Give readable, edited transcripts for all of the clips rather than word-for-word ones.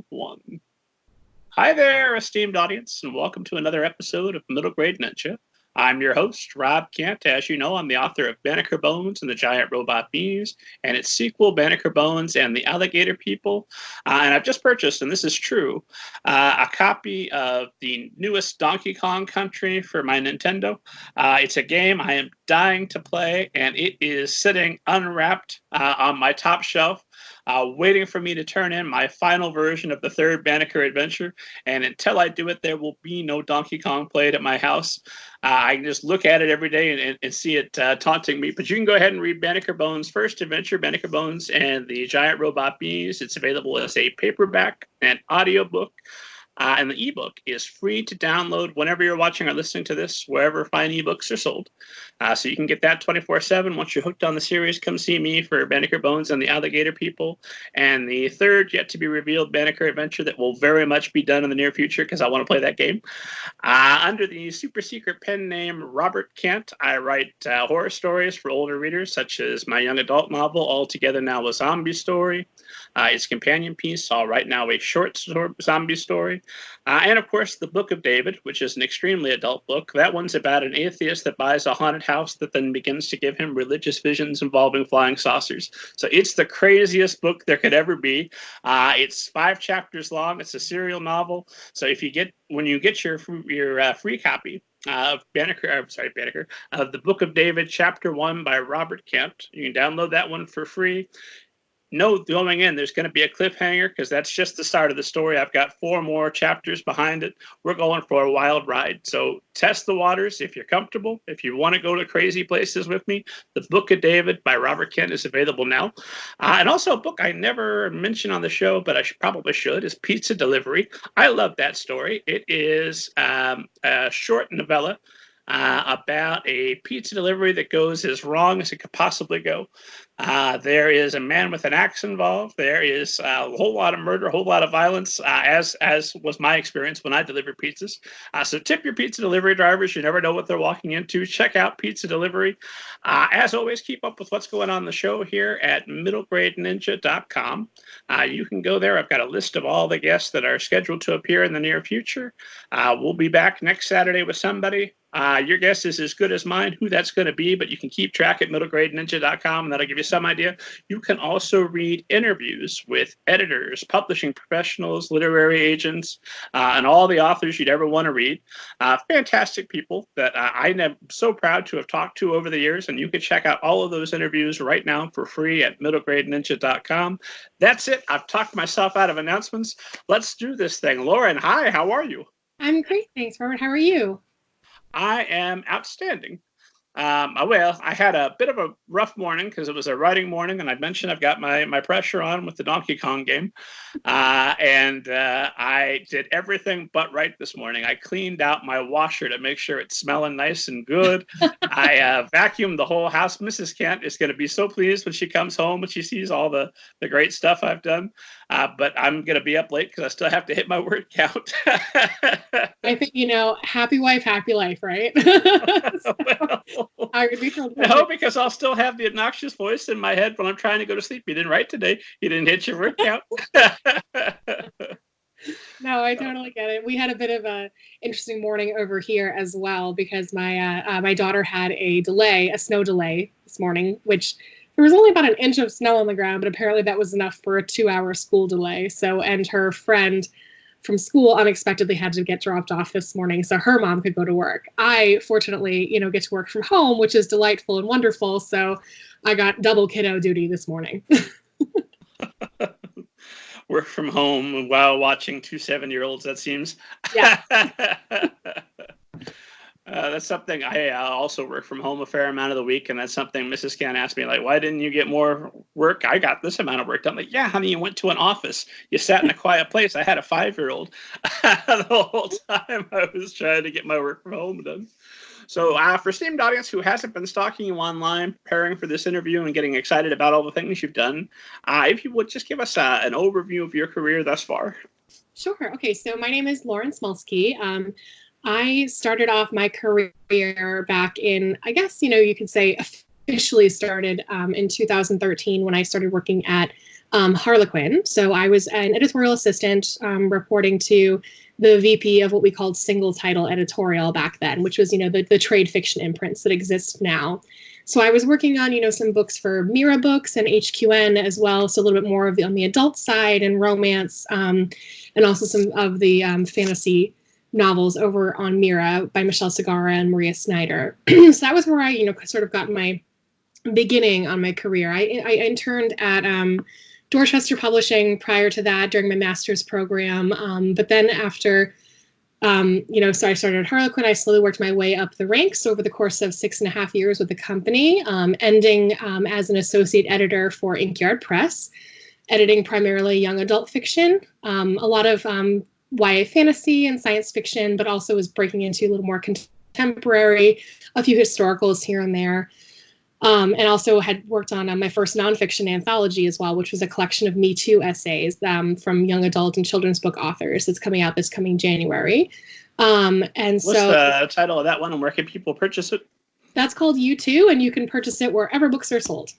One. Hi there, esteemed audience, and welcome to another episode of Middle Grade Ninja. I'm your host, Rob Kent. As you know, I'm the author of Banneker Bones and the Giant Robot Bees, and its sequel, Banneker Bones and the Alligator People. And I've just purchased, and this is true, a copy of the newest Donkey Kong Country for my Nintendo. It's a game I am dying to play, and it is sitting unwrapped on my top shelf. Waiting for me to turn in my final version of the third Banneker adventure. And until I do it, there will be no Donkey Kong played at my house. I can just look at it every day and see it taunting me. But you can go ahead and read Banneker Bones' first adventure, Banneker Bones and the Giant Robot Bees. It's available as a paperback and audiobook. And the ebook is free to download whenever you're watching or listening to this, wherever fine ebooks are sold. So you can get that 24/7. Once you're hooked on the series, come see me for Banneker Bones and the Alligator People. And the third, yet to be revealed, Banneker adventure that will very much be done in the near future because I want to play that game. Under the super secret pen name Robert Kent, I write horror stories for older readers, such as my young adult novel, All Together Now a Zombie Story. Its companion piece, I'll write now a short zombie story. And of course, the Book of David, which is an extremely adult book. That one's about an atheist that buys a haunted house that then begins to give him religious visions involving flying saucers. So it's the craziest book there could ever be. It's 5 chapters long. It's a serial novel. So when you get your free copy of Banneker, of the Book of David, Chapter 1 by Robert Kent, you can download that one for free. Note going in, there's going to be a cliffhanger because that's just the start of the story. I've got 4 more chapters behind it. We're going for a wild ride. So test the waters if you're comfortable. If you want to go to crazy places with me, the Book of David by Robert Kent is available now. And also a book I never mentioned on the show, but I probably should, is Pizza Delivery. I love that story. It is a short novella about a pizza delivery that goes as wrong as it could possibly go. There is a man with an axe involved. There is a whole lot of murder, a whole lot of violence, as was my experience when I delivered pizzas. So tip your pizza delivery drivers. You never know what they're walking into. Check out Pizza Delivery. As always, keep up with what's going on in the show here at middlegradeninja.com. You can go there. I've got a list of all the guests that are scheduled to appear in the near future. We'll be back next Saturday with somebody. Your guess is as good as mine who that's going to be, but you can keep track at middlegradeninja.com, and that'll give you some idea. You can also read interviews with editors, publishing professionals, literary agents, and all the authors you'd ever want to read. Fantastic people that I'm so proud to have talked to over the years, and you can check out all of those interviews right now for free at middlegradeninja.com. That's it. I've talked myself out of announcements. Let's do this thing. Lauren, hi, how are you? I'm great, thanks, Robert. How are you? I am outstanding. I had a bit of a rough morning because it was a writing morning, and I mentioned I've got my pressure on with the Donkey Kong game. And I did everything but right this morning. I cleaned out my washer to make sure it's smelling nice and good. I vacuumed the whole house. Mrs. Kent is going to be so pleased when she comes home and she sees all the great stuff I've done. But I'm going to be up late because I still have to hit my word count. I think, happy wife, happy life, right? No, because I'll still have the obnoxious voice in my head when I'm trying to go to sleep. You didn't write today. You didn't hit your word count. No, I totally get it. We had a bit of an interesting morning over here as well because my daughter had a snow delay this morning, which there was only about an inch of snow on the ground, but apparently that was enough for a 2-hour school delay. So, and her friend from school unexpectedly had to get dropped off this morning so her mom could go to work. I fortunately, get to work from home, which is delightful and wonderful. So I got double kiddo duty this morning. Work from home while watching 2 7-year-olds, that seems. Yeah. That's something I also work from home a fair amount of the week, and that's something Mrs. Can asked me, like, why didn't you get more work? I got this amount of work done. Like, yeah, honey, you went to an office. You sat in a quiet place. I had a 5-year-old the whole time I was trying to get my work from home done. So for esteemed audience who hasn't been stalking you online, preparing for this interview and getting excited about all the things you've done, if you would just give us an overview of your career thus far. Sure. Okay, so my name is Lauren Smulski. I started off my career back in, I guess, you could say officially started in 2013 when I started working at Harlequin. So I was an editorial assistant reporting to the VP of what we called single title editorial back then, which was, the trade fiction imprints that exist now. So I was working on, some books for Mira Books and HQN as well. So a little bit more of on the adult side and romance, and also some of the fantasy novels over on Mira by Michelle Segarra and Maria Snyder. So that was where I, sort of got my beginning on my career. I interned at Dorchester Publishing prior to that during my master's program. But then after, so I started at Harlequin. I slowly worked my way up the ranks over the course of 6.5 years with the company, ending as an associate editor for Inkyard Press, editing primarily young adult fiction, a lot of YA fantasy and science fiction, but also was breaking into a little more contemporary, a few historicals here and there. And also had worked on my first nonfiction anthology as well, which was a collection of Me Too essays from young adult and children's book authors. It's coming out this coming January. What's the title of that one, and where can people purchase it? That's called You Too, and you can purchase it wherever books are sold.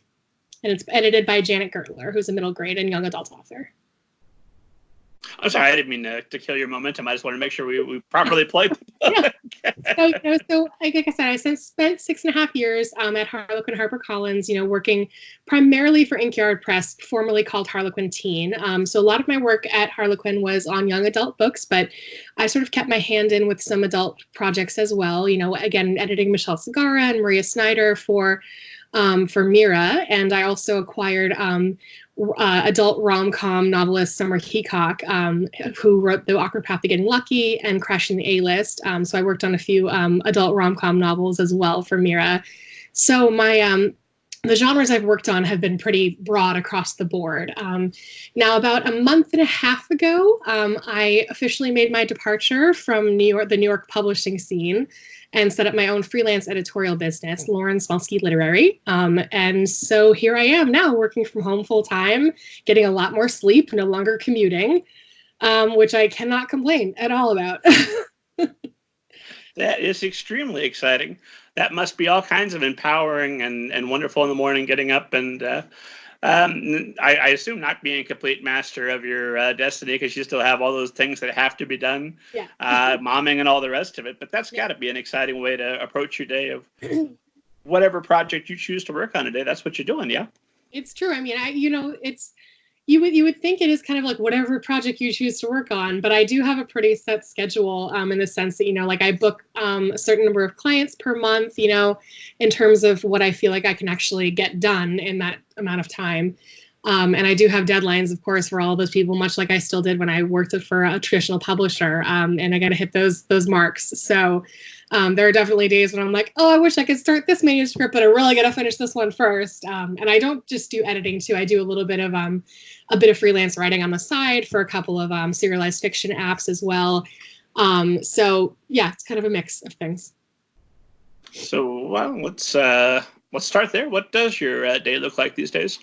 And it's edited by Janet Gertler, who's a middle grade and young adult author. I'm sorry, I didn't mean to kill your momentum. I just want to make sure we properly play. Yeah. So like I said, I spent 6.5 years at Harlequin HarperCollins, working primarily for Inkyard Press, formerly called Harlequin Teen. So a lot of my work at Harlequin was on young adult books, but I sort of kept my hand in with some adult projects as well. Again, editing Michelle Segarra and Maria Snyder for Mira, and I also acquired adult rom-com novelist Summer Heacock, who wrote The Awkward Path to Getting Lucky and Crashing the A-List. So I worked on a few adult rom-com novels as well for Mira. So my the genres I've worked on have been pretty broad across the board. Now, about a month and a half ago, I officially made my departure from the New York publishing scene and set up my own freelance editorial business, Lauren Smulski Literary. And so here I am now working from home full time, getting a lot more sleep, no longer commuting, which I cannot complain at all about. That is extremely exciting. That must be all kinds of empowering and wonderful in the morning, getting up and I assume not being a complete master of your destiny, because you still have all those things that have to be done, momming and all the rest of it. But that's got to be an exciting way to approach your day of whatever project you choose to work on today. That's what you're doing, yeah? It's true. I mean, it's you would think it is kind of like whatever project you choose to work on, but I do have a pretty set schedule in the sense that, like I book a certain number of clients per month, in terms of what I feel like I can actually get done in that amount of time. And I do have deadlines, of course, for all those people, much like I still did when I worked for a traditional publisher. And I got to hit those marks. So there are definitely days when I'm like, oh, I wish I could start this manuscript, but I really got to finish this one first. And I don't just do editing too. I do a little bit of freelance writing on the side for a couple of serialized fiction apps as well. So yeah, it's kind of a mix of things. So let's start there. What does your day look like these days?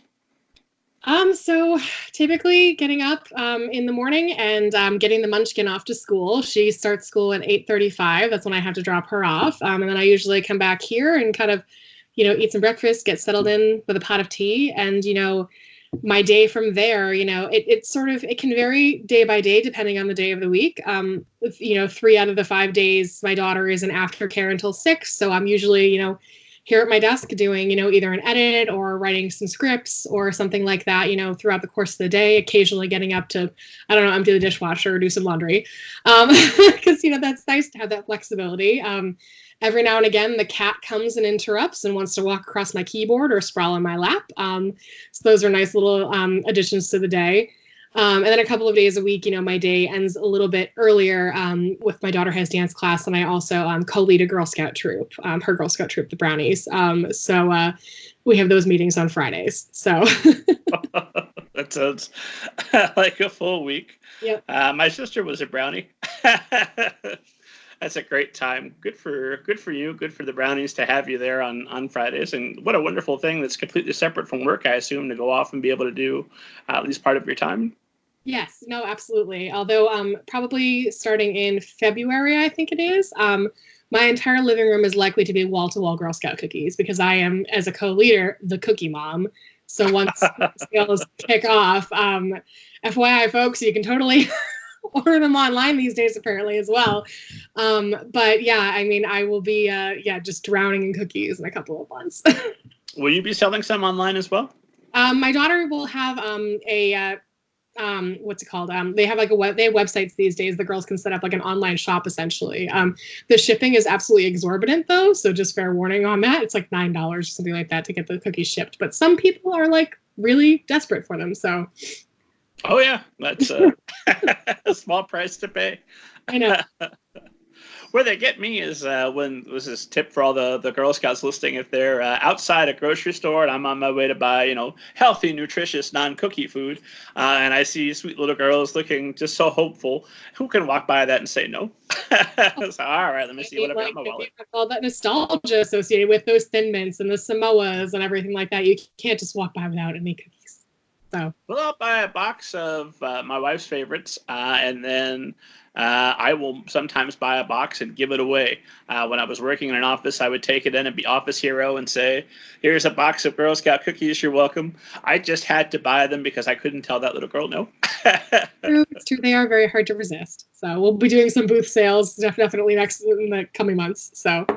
So typically getting up in the morning and getting the munchkin off to school. She starts school at 8:35. That's when I have to drop her off. And then I usually come back here and kind of, eat some breakfast, get settled in with a pot of tea. And, my day from there, it can vary day by day depending on the day of the week. 3 out of the 5 days, my daughter is in aftercare until 6. So I'm usually, here at my desk doing, either an edit or writing some scripts or something like that, throughout the course of the day, occasionally getting up to, empty the dishwasher or do some laundry. Because, that's nice to have that flexibility. Every now and again, the cat comes and interrupts and wants to walk across my keyboard or sprawl on my lap. So those are nice little additions to the day. And then a couple of days a week, my day ends a little bit earlier with my daughter has dance class, and I also co-lead a Girl Scout troop, her Girl Scout troop, the Brownies. So we have those meetings on Fridays. So that sounds like a full week. Yep. My sister was a Brownie. That's a great time. Good for you. Good for the Brownies to have you there on Fridays. And what a wonderful thing that's completely separate from work, I assume, to go off and be able to do at least part of your time. Yes, no, absolutely. Although probably starting in February, I think it is. My entire living room is likely to be wall-to-wall Girl Scout cookies because I am, as a co-leader, the cookie mom. So once sales kick off, FYI, folks, you can totally order them online these days, apparently, as well. But yeah, I mean, I will be, just drowning in cookies in a couple of months. Will you be selling some online as well? My daughter will have what's it called? They have they have websites these days. The girls can set up like an online shop essentially. The shipping is absolutely exorbitant though, so just fair warning on that. It's like $9 or something like that to get the cookies shipped. But some people are like really desperate for them. So. Oh yeah, that's a small price to pay. I know. Where they get me is when this is tip for all the Girl Scouts listening. If they're outside a grocery store and I'm on my way to buy, healthy, nutritious, non-cookie food, and I see sweet little girls looking just so hopeful, who can walk by that and say no? So, all right, let me see what I've got in my wallet. All that nostalgia associated with those Thin Mints and the Samoas and everything like that. You can't just walk by without any cookies. So. Well, I'll buy a box of my wife's favorites, and then I will sometimes buy a box and give it away. When I was working in an office, I would take it in and be office hero and say, here's a box of Girl Scout cookies, you're welcome. I just had to buy them because I couldn't tell that little girl no. It's true. They are very hard to resist. So we'll be doing some booth sales definitely in the coming months. So.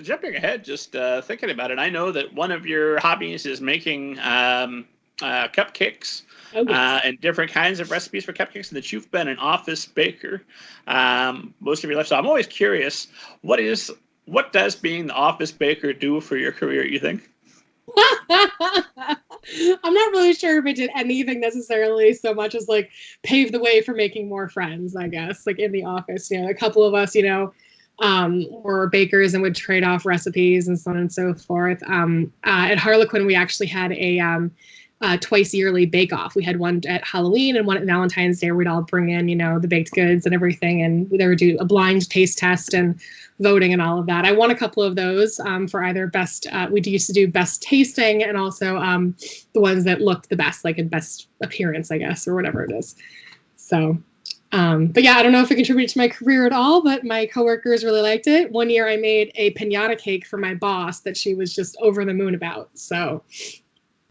Jumping ahead, just thinking about it, I know that one of your hobbies is making cupcakes. Oh, yes. And different kinds of recipes for cupcakes, and that you've been an office baker most of your life. So I'm always curious, what does being the office baker do for your career, you think? I'm not really sure if it did anything necessarily so much as like pave the way for making more friends, I guess, like in the office. A couple of us, were bakers and would trade off recipes and so on and so forth. At Harlequin, we actually had a twice yearly bake off. We had one at Halloween and one at Valentine's Day where we'd all bring in, the baked goods and everything. And they would do a blind taste test and voting and all of that. I won a couple of those for either best, we used to do best tasting and also the ones that looked the best, like in best appearance, I guess, or whatever it is. So, but yeah, I don't know if it contributed to my career at all, but my coworkers really liked it. One year I made a piñata cake for my boss that she was just over the moon about. So.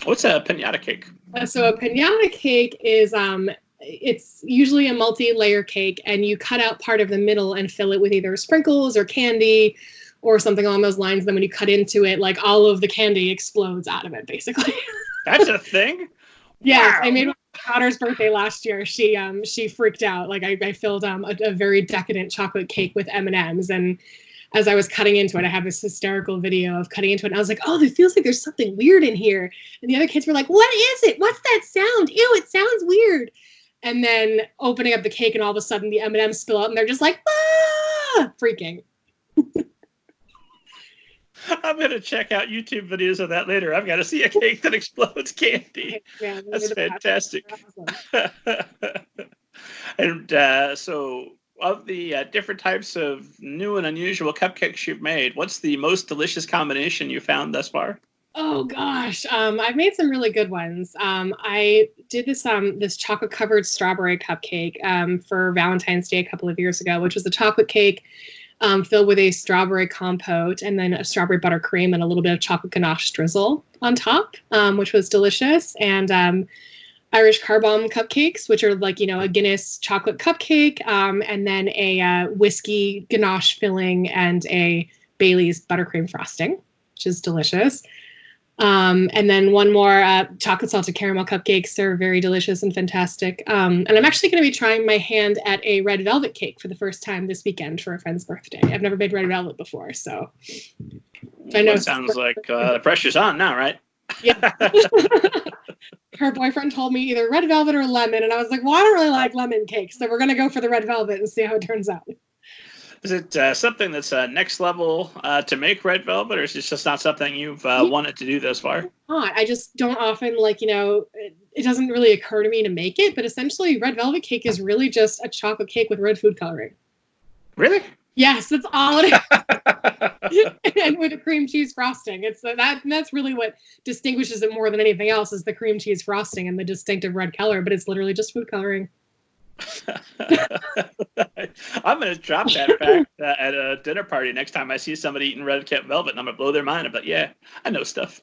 What's a piñata cake? So a piñata cake is it's usually a multi-layer cake, and you cut out part of the middle and fill it with either sprinkles or candy or something along those lines. Then when you cut into it, like all of the candy explodes out of it, basically. That's a thing? Yes, wow. I made my daughter's birthday last year. She freaked out. Like I filled a very decadent chocolate cake with M&Ms, and as I was cutting into it, I have this hysterical video of cutting into it. And I was like, oh, it feels like there's something weird in here. And the other kids were like, what is it? What's that sound? Ew, it sounds weird. And then opening up the cake and all of a sudden the M&Ms spill out and they're just like, ah, freaking. I'm going to check out YouTube videos of that later. I've got to see a cake that explodes candy. Yeah, that's fantastic. Awesome. And so of the different types of new and unusual cupcakes you've made, what's the most delicious combination you found thus far? Oh gosh, I've made some really good ones. I did this chocolate covered strawberry cupcake for Valentine's Day a couple of years ago, which was a chocolate cake filled with a strawberry compote and then a strawberry buttercream and a little bit of chocolate ganache drizzle on top, which was delicious. And Irish car bomb cupcakes, which are like, a Guinness chocolate cupcake, and then a whiskey ganache filling and a Bailey's buttercream frosting, which is delicious. And then one more chocolate salted caramel cupcakes are very delicious and fantastic. And I'm actually going to be trying my hand at a red velvet cake for the first time this weekend for a friend's birthday. I've never made red velvet before, so I know. It sounds like the pressure's on now, right? Yeah. Her boyfriend told me either red velvet or lemon, and I was like, well, I don't really like lemon cake, so we're going to go for the red velvet and see how it turns out. Is it something that's next level to make red velvet, or is it just not something you've wanted to do thus far? I just don't often, it doesn't really occur to me to make it, but essentially red velvet cake is really just a chocolate cake with red food coloring. Really? Yes, that's all it is. And with a cream cheese frosting. That's really what distinguishes it more than anything else is the cream cheese frosting and the distinctive red color, but it's literally just food coloring. I'm going to drop that fact at a dinner party next time I see somebody eating red cat velvet, and I'm going to blow their mind. I'm like, yeah, I know stuff.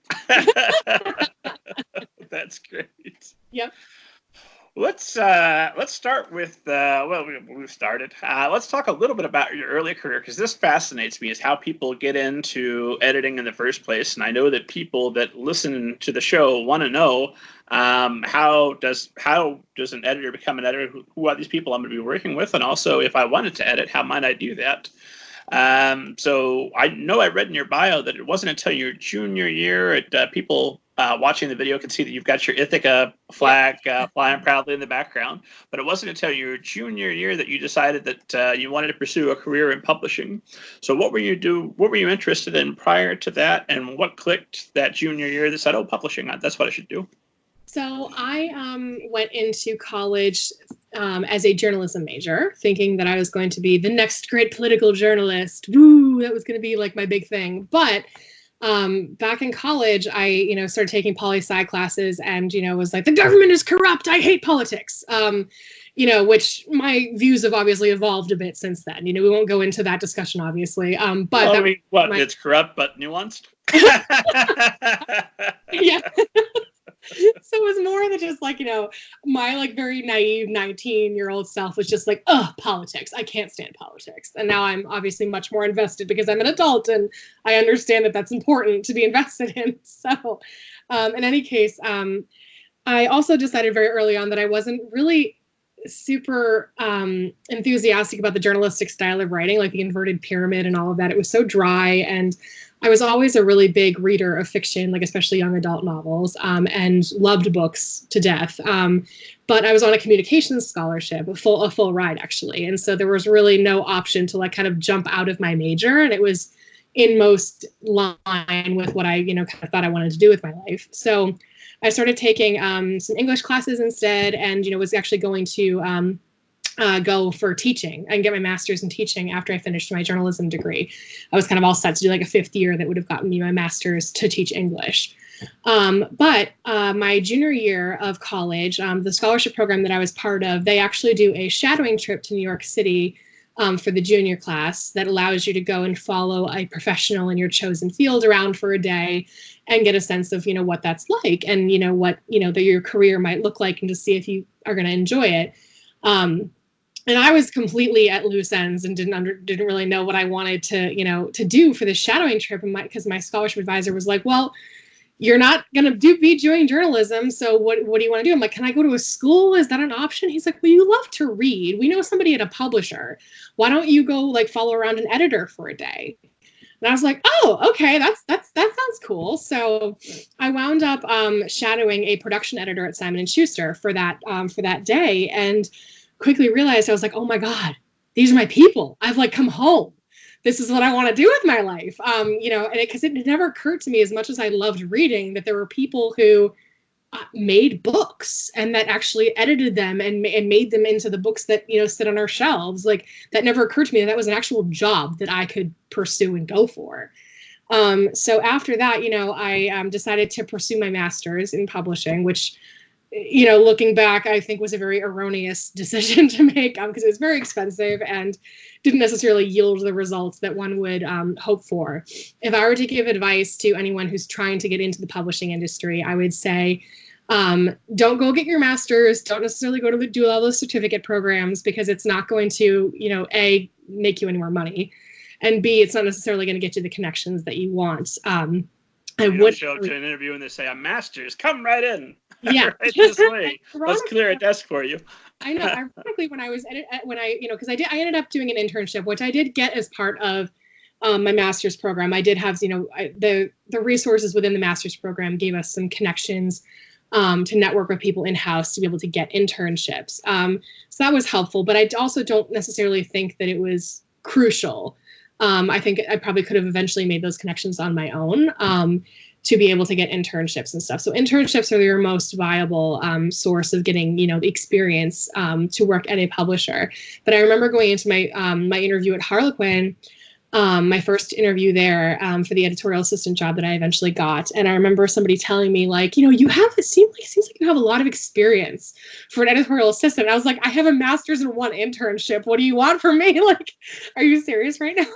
That's great. Yep. Let's start with we've started. Let's talk a little bit about your early career, because this fascinates me, is how people get into editing in the first place. And I know that people that listen to the show want to know how does an editor become an editor? Who are these people I'm going to be working with? And also, if I wanted to edit, how might I do that? So I know I read in your bio that it wasn't until your junior year people watching the video can see that you've got your Ithaca flag flying proudly in the background. But it wasn't until your junior year that you decided that you wanted to pursue a career in publishing. So what were you interested in prior to that, and what clicked that junior year that said, oh, publishing, that's what I should do? So I went into college as a journalism major, thinking that I was going to be the next great political journalist. Woo, that was going to be like my big thing. But back in college, I, started taking poli-sci classes and, was like, the government is corrupt. I hate politics. Which my views have obviously evolved a bit since then. We won't go into that discussion, obviously. It's corrupt but nuanced? Yeah. So it was more than just like, my like very naive 19-year-old self was just like, oh, politics. I can't stand politics. And now I'm obviously much more invested because I'm an adult and I understand that that's important to be invested in. So in any case, I also decided very early on that I wasn't really super enthusiastic about the journalistic style of writing, like the inverted pyramid and all of that. It was so dry, and I was always a really big reader of fiction, like especially young adult novels, and loved books to death. But I was on a communications scholarship, a full ride actually, and so there was really no option to like kind of jump out of my major, and it was in most line with what I kind of thought I wanted to do with my life. So I started taking some English classes instead, and was actually going to go for teaching and get my master's in teaching after I finished my journalism degree. I was kind of all set to do like a 5th year that would have gotten me my master's to teach English. But my junior year of college, the scholarship program that I was part of, they actually do a shadowing trip to New York City for the junior class that allows you to go and follow a professional in your chosen field around for a day and get a sense of, what that's like and, what, your career might look like, and to see if you are going to enjoy it. And I was completely at loose ends and didn't really know what I wanted to do for this shadowing trip. And because my scholarship advisor was like, well, you're not going to be doing journalism. So what do you want to do? I'm like, can I go to a school? Is that an option? He's like, well, you love to read. We know somebody at a publisher. Why don't you go like follow around an editor for a day? And I was like, oh, okay, that sounds cool. So I wound up shadowing a production editor at Simon & Schuster for that day, and quickly realized I was like, oh my God, these are my people. I've like come home. This is what I want to do with my life. And because it never occurred to me, as much as I loved reading, that there were people who made books and that actually edited them and made them into the books that, sit on our shelves. Like that never occurred to me that was an actual job that I could pursue and go for. So after that, I decided to pursue my master's in publishing, which, looking back, I think was a very erroneous decision to make because it was very expensive and didn't necessarily yield the results that one would hope for. If I were to give advice to anyone who's trying to get into the publishing industry, I would say, don't go get your master's. Don't necessarily go to do all those certificate programs, because it's not going to, A, make you any more money, and B, it's not necessarily going to get you the connections that you want. I would show up to an interview and they say, I'm master's, come right in. Yeah. Right this way. Let's clear a desk for you. I know. Ironically, when I was because I ended up doing an internship, which I did get as part of my master's program. I did have, the resources within the master's program gave us some connections to network with people in-house to be able to get internships. So that was helpful, but I also don't necessarily think that it was crucial. I think I probably could have eventually made those connections on my own. to be able to get internships and stuff. So internships are your most viable source of getting, the experience to work at a publisher. But I remember going into my my interview at Harlequin, my first interview there for the editorial assistant job that I eventually got. And I remember somebody telling me, like, it seems like you have a lot of experience for an editorial assistant. And I was like, I have a master's and 1 internship. What do you want from me? Like, are you serious right now?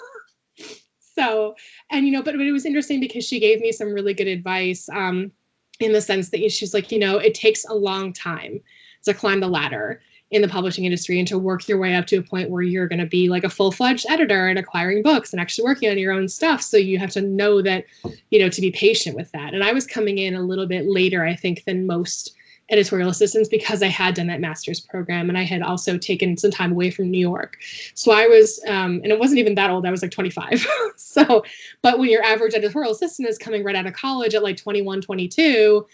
So, and, but it was interesting because she gave me some really good advice in the sense that she's like, it takes a long time to climb the ladder in the publishing industry and to work your way up to a point where you're going to be like a full-fledged editor and acquiring books and actually working on your own stuff. So you have to know that, to be patient with that. And I was coming in a little bit later, I think, than most editorial assistants because I had done that master's program and I had also taken some time away from New York. So I was, and it wasn't even that old, I was like 25. So, but when your average editorial assistant is coming right out of college at like 21, 22,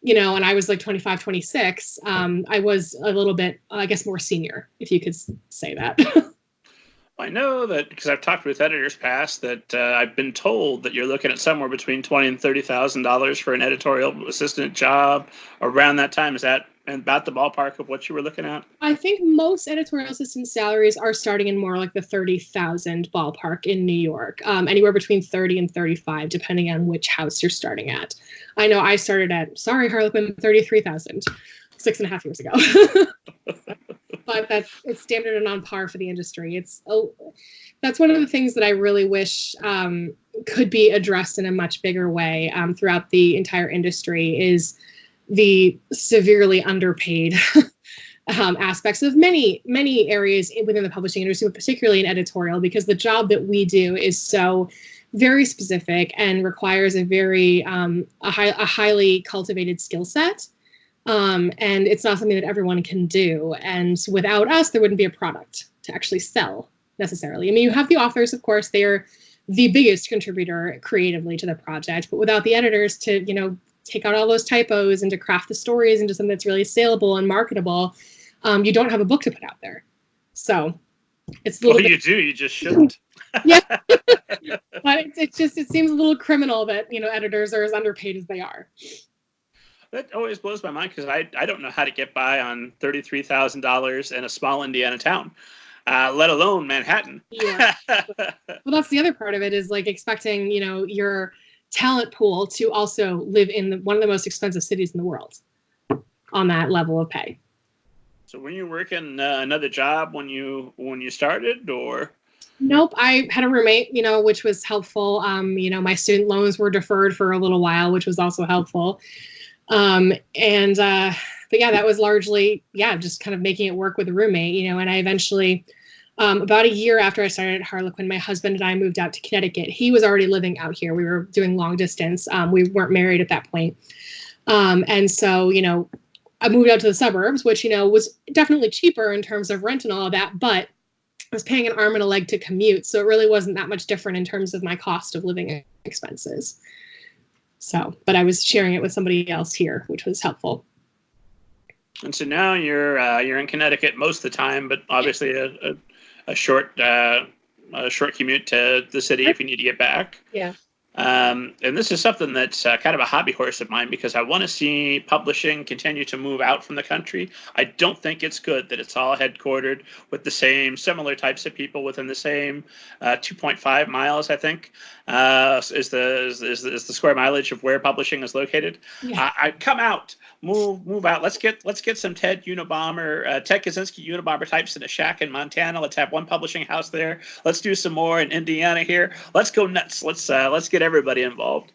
and I was like 25, 26, I was a little bit, I guess, more senior, if you could say that. I know that because I've talked with editors past that I've been told that you're looking at somewhere between $20,000 and $30,000 for an editorial assistant job around that time. Is that about the ballpark of what you were looking at? I think most editorial assistant salaries are starting in more like the 30,000 ballpark in New York, anywhere between 30 and 35, depending on which house you're starting at. I know I started at, Harlequin, 33,000 6.5 years ago. But it's standard and on par for the industry. That's one of the things that I really wish could be addressed in a much bigger way throughout the entire industry is the severely underpaid aspects of many areas within the publishing industry, but particularly in editorial, because the job that we do is so very specific and requires a very a highly cultivated skill set. And it's not something that everyone can do. And without us, there wouldn't be a product to actually sell necessarily. I mean, you have the authors, of course, they're the biggest contributor creatively to the project, but without the editors to, take out all those typos and to craft the stories into something that's really saleable and marketable, you don't have a book to put out there. So it's a little bit... you do, you just shouldn't. Yeah. But it seems a little criminal that, editors are as underpaid as they are. That always blows my mind because I don't know how to get by on $33,000 in a small Indiana town, let alone Manhattan. Yeah. Well, that's the other part of it is like expecting, your talent pool to also live in one of the most expensive cities in the world on that level of pay. So were you working another job when you started, or? Nope. I had a roommate, which was helpful. My student loans were deferred for a little while, which was also helpful. But yeah, that was largely, just kind of making it work with a roommate, and I eventually, about a year after I started at Harlequin, my husband and I moved out to Connecticut. He was already living out here. We were doing long distance. We weren't married at that point. And so, I moved out to the suburbs, which, was definitely cheaper in terms of rent and all of that, but I was paying an arm and a leg to commute. So it really wasn't that much different in terms of my cost of living expenses. So, but I was sharing it with somebody else here, which was helpful. And so now you're in Connecticut most of the time, but obviously a short commute to the city if you need to get back. Yeah. And this is something that's kind of a hobby horse of mine because I want to see publishing continue to move out from the country. I don't think it's good that it's all headquartered with the similar types of people within the same 2.5 miles, I think, is the square mileage of where publishing is located. Yeah. I come out, move out. Let's get some Ted Kaczynski Unabomber types in a shack in Montana. Let's have one publishing house there. Let's do some more in Indiana here. Let's go nuts. Let's get everybody involved.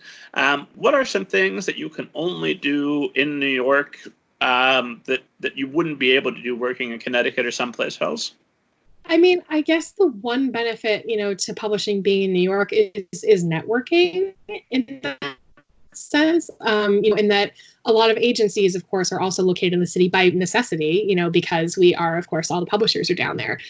What are some things that you can only do in New York that you wouldn't be able to do working in Connecticut or someplace else? I mean, I guess the one benefit, to publishing being in New York is networking in that sense, in that a lot of agencies, of course, are also located in the city by necessity, because we are, of course, all the publishers are down there.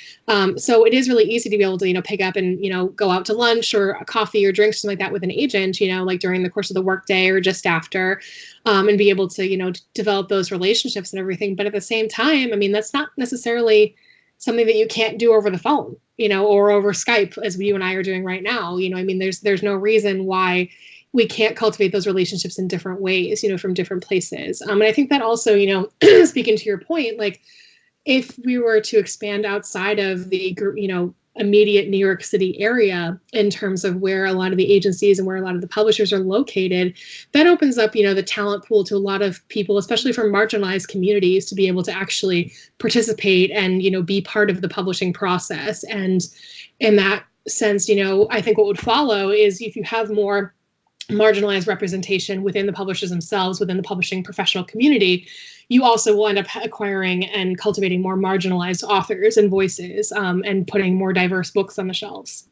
So it is really easy to be able to, pick up and, go out to lunch or a coffee or drink, something like that with an agent, like during the course of the workday or just after, and be able to, develop those relationships and everything. But at the same time, I mean, that's not necessarily something that you can't do over the phone, or over Skype, as you and I are doing right now. I mean, there's no reason why, we can't cultivate those relationships in different ways, from different places. And I think that also, speaking to your point, like if we were to expand outside of the, immediate New York City area in terms of where a lot of the agencies and where a lot of the publishers are located, that opens up, the talent pool to a lot of people, especially from marginalized communities, to be able to actually participate and, be part of the publishing process. And in that sense, I think what would follow is if you have more marginalized representation within the publishers themselves, within the publishing professional community, you also will end up acquiring and cultivating more marginalized authors and voices, and putting more diverse books on the shelves.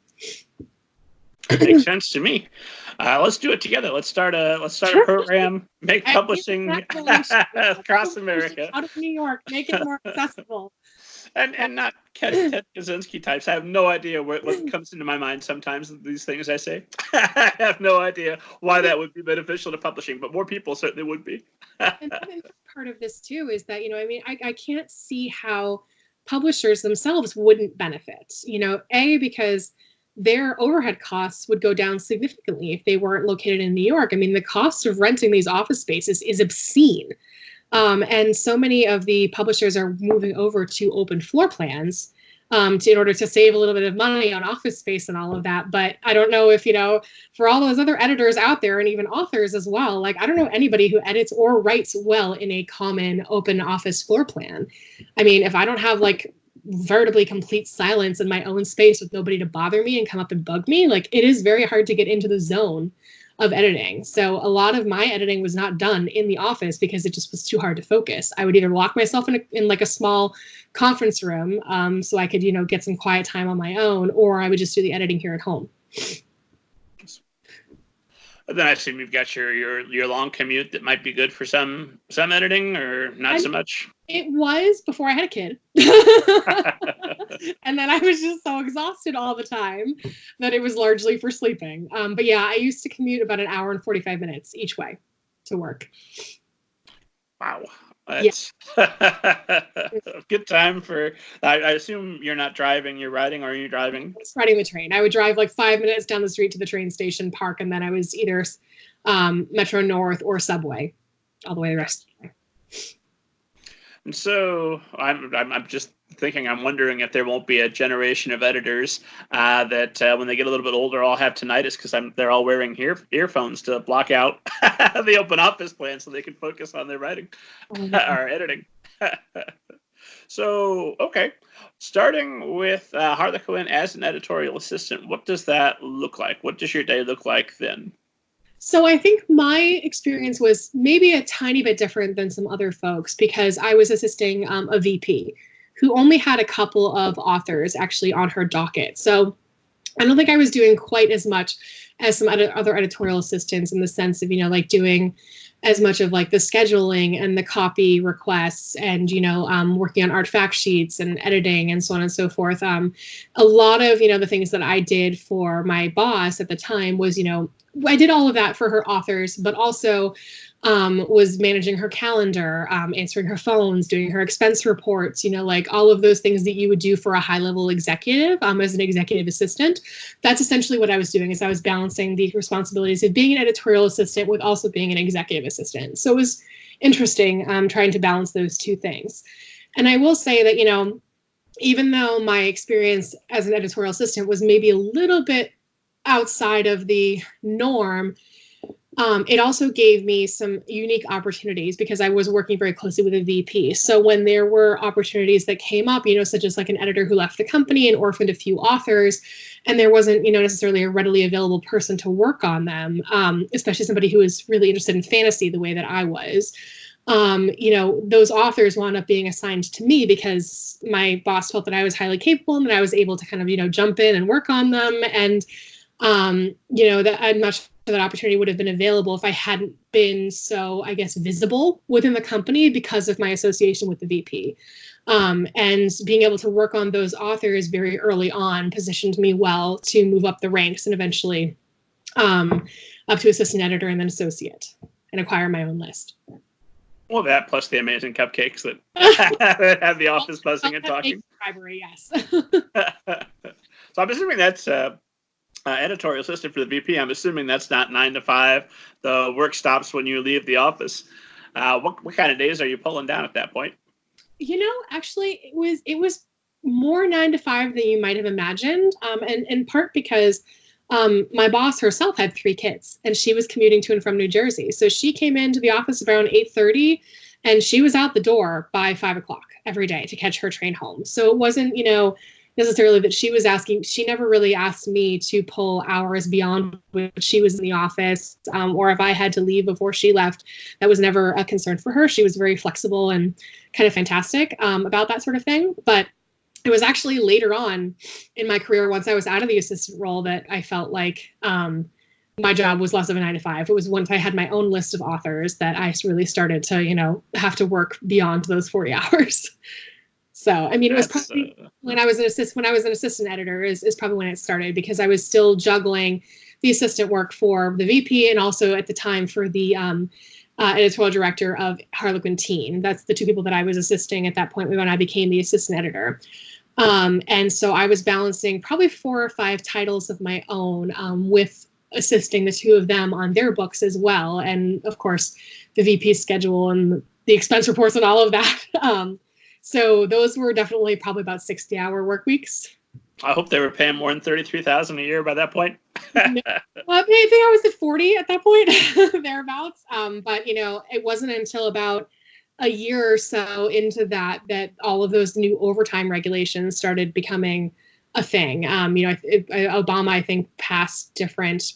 Makes sense to me. Let's do it together. Let's start a program. Make publishing across America. Out of New York, make it more accessible. And not Ted Kaczynski types. I have no idea what comes into my mind sometimes with these things I say. I have no idea why that would be beneficial to publishing, but more people certainly would be. And part of this too is that, I can't see how publishers themselves wouldn't benefit, because their overhead costs would go down significantly if they weren't located in New York. I mean, the cost of renting these office spaces is obscene. And so many of the publishers are moving over to open floor plans in order to save a little bit of money on office space and all of that. But I don't know if, for all those other editors out there and even authors as well, like I don't know anybody who edits or writes well in a common open office floor plan. I mean, if I don't have like veritably complete silence in my own space with nobody to bother me and come up and bug me, like it is very hard to get into the zone of editing. So a lot of my editing was not done in the office because it just was too hard to focus. I would either lock myself in like a small conference room, so I could, get some quiet time on my own, or I would just do the editing here at home. Then I assume you've got your long commute that might be good for some editing, or not so much. It was before I had a kid. And then I was just so exhausted all the time that it was largely for sleeping. But yeah, I used to commute about an hour and 45 minutes each way to work. Wow. That's a good time for, I assume you're not driving, you're riding, or are you driving? I was riding the train. I would drive like 5 minutes down the street to the train station, park, and then I was either Metro North or Subway all the way the rest of the way. And so I'm just thinking, I'm wondering if there won't be a generation of editors that when they get a little bit older all have tinnitus because they're all wearing earphones to block out the open office plan so they can focus on their writing or editing. So, okay. Starting with Harlequin as an editorial assistant, what does that look like? What does your day look like then? So I think my experience was maybe a tiny bit different than some other folks because I was assisting a VP who only had a couple of authors actually on her docket. So I don't think I was doing quite as much as some other editorial assistants in the sense of, like doing as much of like the scheduling and the copy requests and, working on art fact sheets and editing and so on and so forth. A lot of, the things that I did for my boss at the time was, I did all of that for her authors, but also was managing her calendar, answering her phones, doing her expense reports, like all of those things that you would do for a high-level executive as an executive assistant. That's essentially what I was doing, is I was balancing the responsibilities of being an editorial assistant with also being an executive assistant. So it was interesting trying to balance those two things. And I will say that, even though my experience as an editorial assistant was maybe a little bit outside of the norm, it also gave me some unique opportunities because I was working very closely with a VP. So when there were opportunities that came up, such as like an editor who left the company and orphaned a few authors, and there wasn't, necessarily a readily available person to work on them, especially somebody who was really interested in fantasy the way that I was, those authors wound up being assigned to me because my boss felt that I was highly capable and that I was able to kind of, jump in and work on them. And that I'm not sure that opportunity would have been available if I hadn't been so, I guess, visible within the company because of my association with the VP. And being able to work on those authors very early on positioned me well to move up the ranks and eventually up to assistant editor and then associate and acquire my own list. Well, that plus the amazing cupcakes that have the office buzzing and talking. Bribery, yes. So I'm assuming that's editorial assistant for the VP. I'm assuming that's not 9 to 5. The work stops when you leave the office. What kind of days are you pulling down at that point? Actually, it was more 9 to 5 than you might have imagined, and in part because my boss herself had 3 kids, and she was commuting to and from New Jersey. So she came into the office around 8:30, and she was out the door by 5 o'clock every day to catch her train home. So it wasn't, necessarily that she was asking. She never really asked me to pull hours beyond when she was in the office, or if I had to leave before she left. That was never a concern for her. She was very flexible and kind of fantastic about that sort of thing. But it was actually later on in my career, once I was out of the assistant role, that I felt like my job was less of a 9 to 5. It was once I had my own list of authors that I really started to, have to work beyond those 40 hours. So, I mean, it was probably when I was an assistant editor is probably when it started, because I was still juggling the assistant work for the VP and also at the time for the editorial director of Harlequin Teen. That's the 2 people that I was assisting at that point when I became the assistant editor. And so I was balancing probably 4 or 5 titles of my own with assisting the 2 of them on their books as well. And of course, the VP's schedule and the expense reports and all of that. So those were definitely probably about 60-hour work weeks. I hope they were paying more than $33,000 a year by that point. Well, I think I was at 40 at that point, thereabouts. But it wasn't until about a year or so into that all of those new overtime regulations started becoming a thing. Obama, I think, passed different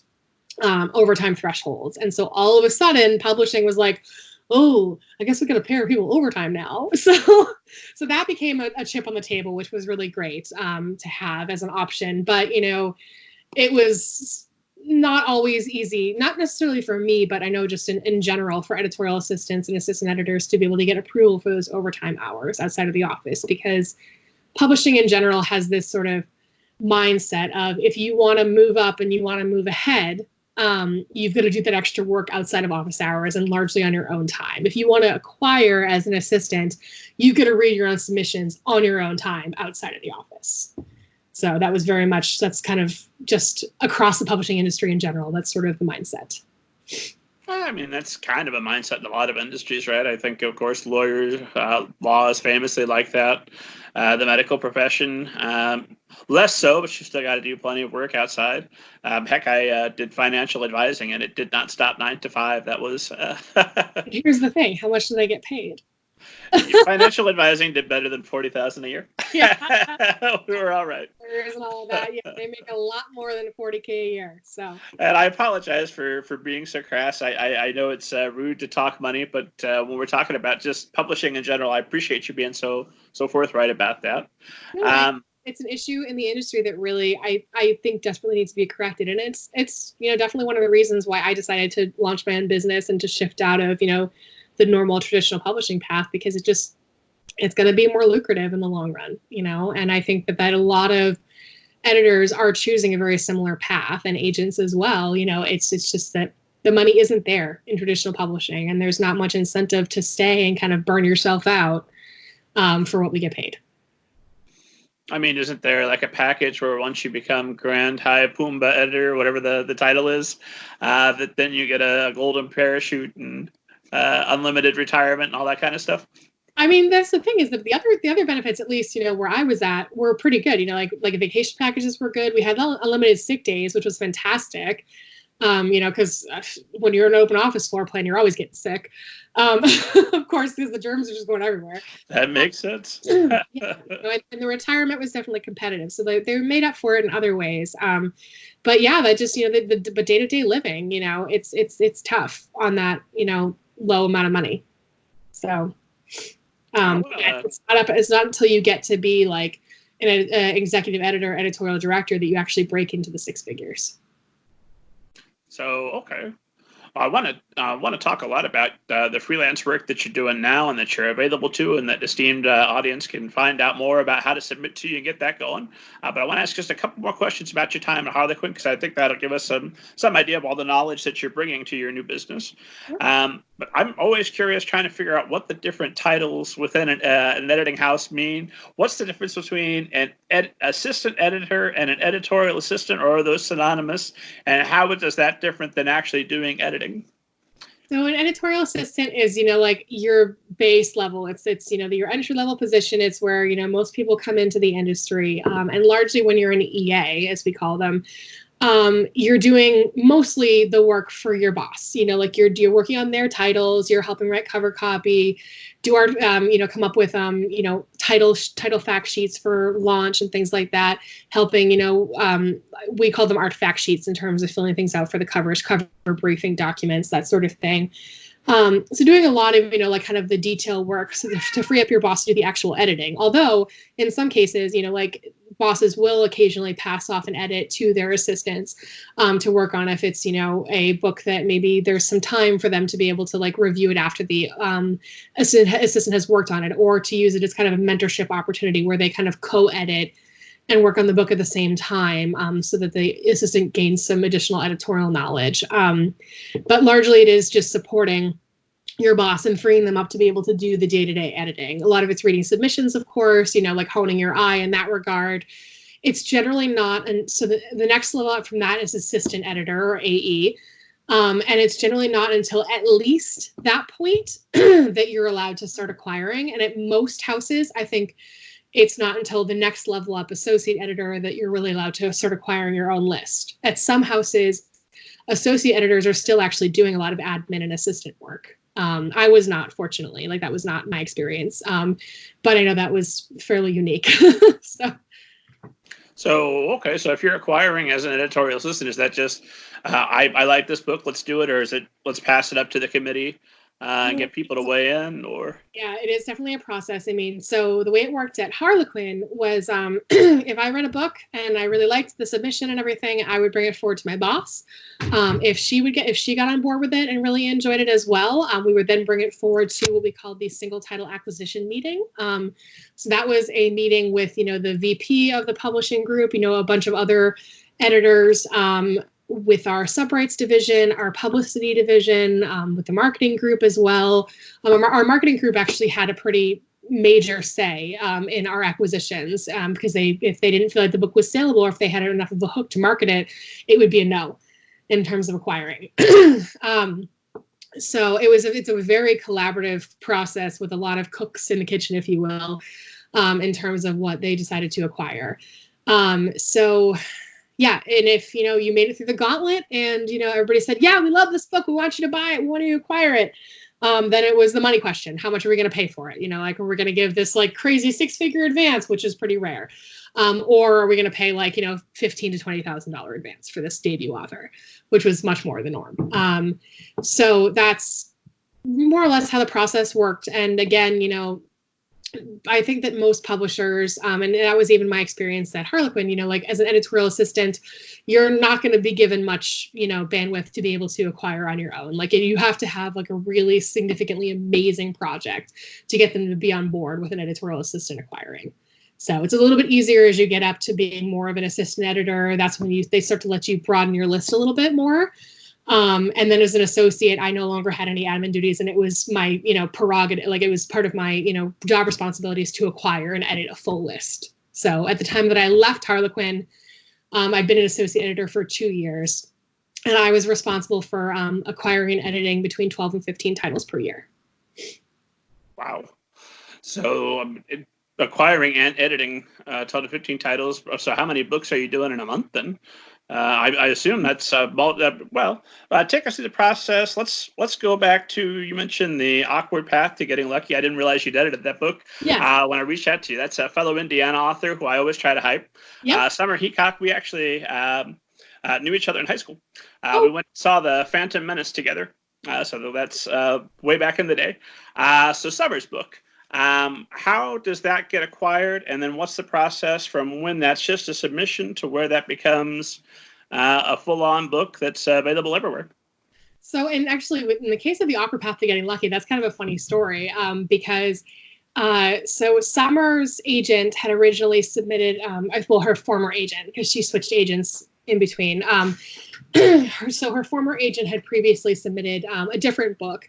overtime thresholds, and so all of a sudden, publishing was like, oh, I guess we're going to pay our people overtime now. So that became a chip on the table, which was really great to have as an option. But, it was not always easy, not necessarily for me, but I know just in general for editorial assistants and assistant editors to be able to get approval for those overtime hours outside of the office, because publishing in general has this sort of mindset of if you want to move up and you want to move ahead, you've got to do that extra work outside of office hours and largely on your own time. If you want to acquire as an assistant, you've got to read your own submissions on your own time outside of the office. So that was very much, that's kind of just across the publishing industry in general. That's sort of the mindset. I mean, that's kind of a mindset in a lot of industries, right? I think, of course, lawyers, law is famously like that. The medical profession, less so, but you still got to do plenty of work outside. Heck, I did financial advising, and it did not stop 9 to 5. That was. Here's the thing: how much did I get paid? Financial advising did better than $40,000 a year. Yeah, we were all right. And all of that. Yeah, they make a lot more than $40K a year. So. And I apologize for being so crass. I know it's rude to talk money, but when we're talking about just publishing in general, I appreciate you being so forthright about that. No, it's an issue in the industry that really I think desperately needs to be corrected, and it's definitely one of the reasons why I decided to launch my own business and to shift out of the normal traditional publishing path, because it's going to be more lucrative in the long run, and I think that a lot of editors are choosing a very similar path, and agents as well. It's just that the money isn't there in traditional publishing, and there's not much incentive to stay and kind of burn yourself out for what we get paid. I mean, isn't there like a package where once you become Grand High Pumbaa editor, whatever the title is, that then you get a golden parachute and unlimited retirement and all that kind of stuff? I mean, that's the thing, is that the other benefits, at least, where I was at, were pretty good. Like vacation packages were good. We had unlimited sick days, which was fantastic. Because when you're in an open office floor plan, you're always getting sick. Of course, because the germs are just going everywhere. That makes sense. And the retirement was definitely competitive, so they made up for it in other ways. But yeah, that just the day-to-day living, it's tough on that low amount of money. So it's not until you get to be like an executive editor, editorial director, that you actually break into the 6 figures. So, okay. I want to talk a lot about the freelance work that you're doing now and that you're available to, and that esteemed audience can find out more about how to submit to you and get that going. But I want to ask just a couple more questions about your time at Harlequin, because I think that'll give us some idea of all the knowledge that you're bringing to your new business. But I'm always curious, trying to figure out what the different titles within an editing house mean. What's the difference between an assistant editor and an editorial assistant, or are those synonymous? And how does that different than actually doing editing? So an editorial assistant is, like your base level. It's your entry level position. It's where, most people come into the industry. And largely when you're an EA, as we call them, you're doing mostly the work for your boss. Like you're working on their titles, you're helping write cover copy, come up with title fact sheets for launch and things like that, helping, we call them art fact sheets in terms of filling things out for the cover briefing documents, that sort of thing. So doing a lot of, like kind of the detail work to free up your boss to do the actual editing. Although in some cases, like bosses will occasionally pass off an edit to their assistants to work on if it's, a book that maybe there's some time for them to be able to like review it after the assistant has worked on it, or to use it as kind of a mentorship opportunity where they kind of co-edit and work on the book at the same time, so that the assistant gains some additional editorial knowledge. But largely it is just supporting your boss and freeing them up to be able to do the day-to-day editing. A lot of it's reading submissions, of course, like honing your eye in that regard. It's generally not, and so the next level up from that is assistant editor, or AE. And it's generally not until at least that point that you're allowed to start acquiring. And at most houses, I think it's not until the next level up, associate editor, that you're really allowed to start acquiring your own list. At some houses, associate editors are still actually doing a lot of admin and assistant work. I was not, fortunately, like that was not my experience. But I know that was fairly unique. So if you're acquiring as an editorial assistant, is that just, I like this book, let's do it? Or is it, let's pass it up to the committee and get people to weigh in? Or yeah, it is definitely a process. I mean, so the way it worked at Harlequin was if I read a book and I really liked the submission and everything, I would bring it forward to my boss. If she got on board with it and really enjoyed it as well, we would then bring it forward to what we called the single title acquisition meeting. So that was a meeting with, the VP of the publishing group, a bunch of other editors, with our subrights division, our publicity division, with the marketing group as well. Our marketing group actually had a pretty major say in our acquisitions, because if they didn't feel like the book was saleable, or if they had enough of a hook to market it, it would be a no in terms of acquiring. So it's a very collaborative process with a lot of cooks in the kitchen, if you will, in terms of what they decided to acquire. Yeah, and if, you made it through the gauntlet and, everybody said, yeah, we love this book, we want you to buy it, we want you to acquire it, then it was the money question. How much are we going to pay for it? Like, are we going to give this like crazy 6-figure advance, which is pretty rare? Or are we going to pay like, $15,000 to $20,000 advance for this debut author, which was much more the norm. So that's more or less how the process worked. And again, I think that most publishers, and that was even my experience at Harlequin, like as an editorial assistant, you're not going to be given much, bandwidth to be able to acquire on your own. Like you have to have like a really significantly amazing project to get them to be on board with an editorial assistant acquiring. So it's a little bit easier as you get up to being more of an assistant editor. That's when they start to let you broaden your list a little bit more. And then as an associate, I no longer had any admin duties, and it was my, prerogative, like it was part of my, job responsibilities to acquire and edit a full list. So at the time that I left Harlequin, I'd been an associate editor for 2 years, and I was responsible for acquiring and editing between 12 and 15 titles per year. Wow. So acquiring and editing 12 to 15 titles. So how many books are you doing in a month then? I assume that's take us through the process. Let's go back to, you mentioned the awkward path to getting lucky. I didn't realize you'd edited that book. Yeah. When I reached out to you, that's a fellow Indiana author who I always try to hype. Yep. Summer Heacock. We actually knew each other in high school. We went and saw the Phantom Menace together. So that's way back in the day. So Summer's book. How does that get acquired? And then what's the process from when that's just a submission to where that becomes a full-on book that's available everywhere? So, and actually, in the case of the awkward path to getting lucky, that's kind of a funny story because so Summer's agent had originally submitted, well, her former agent, because she switched agents in between. So her former agent had previously submitted a different book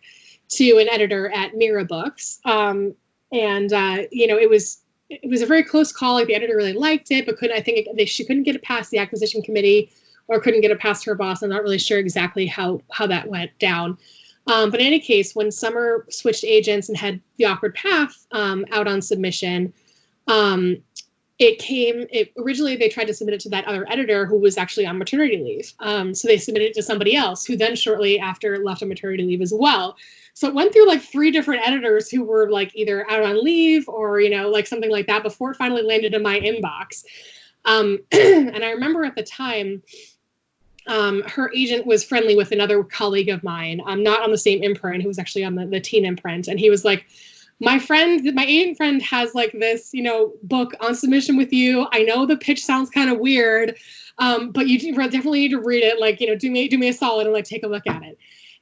to an editor at Mira Books. It was a very close call. Like the editor really liked it, but she couldn't get it past the acquisition committee or couldn't get it past her boss. I'm not really sure exactly how that went down. But in any case, when Summer switched agents and had the awkward path out on submission, originally they tried to submit it to that other editor who was actually on maternity leave. So they submitted it to somebody else who then shortly after left on maternity leave as well. So it went through like 3 different editors who were like either out on leave or, like something like that before it finally landed in my inbox. And I remember at the time, her agent was friendly with another colleague of mine, not on the same imprint, who was actually on the teen imprint. And he was like, my agent friend has like this, book on submission with you. I know the pitch sounds kind of weird, but you definitely need to read it. Like, do me a solid and like take a look at it.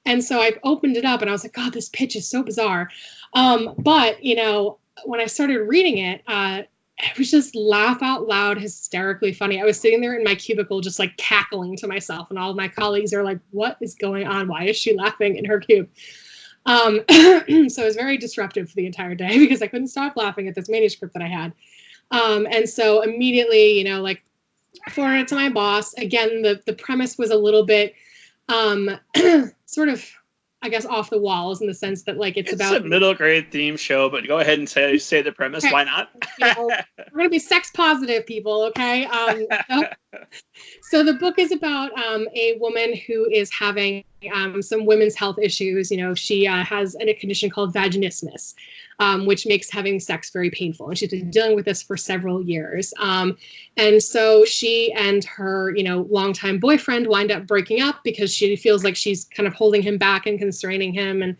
And so I opened it up and I was like, God, this pitch is so bizarre. But when I started reading it, it was just laugh out loud, hysterically funny. I was sitting there in my cubicle, just like cackling to myself. And all of my colleagues are like, what is going on? Why is she laughing in her cube? So it was very disruptive for the entire day because I couldn't stop laughing at this manuscript that I had. And so immediately, forwarded it to my boss. Again, the premise was a little bit sort of, I guess, off the walls in the sense that like it's about a middle grade theme show, but go ahead and say the premise. Okay. Why not? We're gonna be sex positive people, okay? So the book is about a woman who is having some women's health issues. She has a condition called vaginismus, which makes having sex very painful, and she's been dealing with this for several years. And so she and her, longtime boyfriend wind up breaking up because she feels like she's kind of holding him back and constraining him, and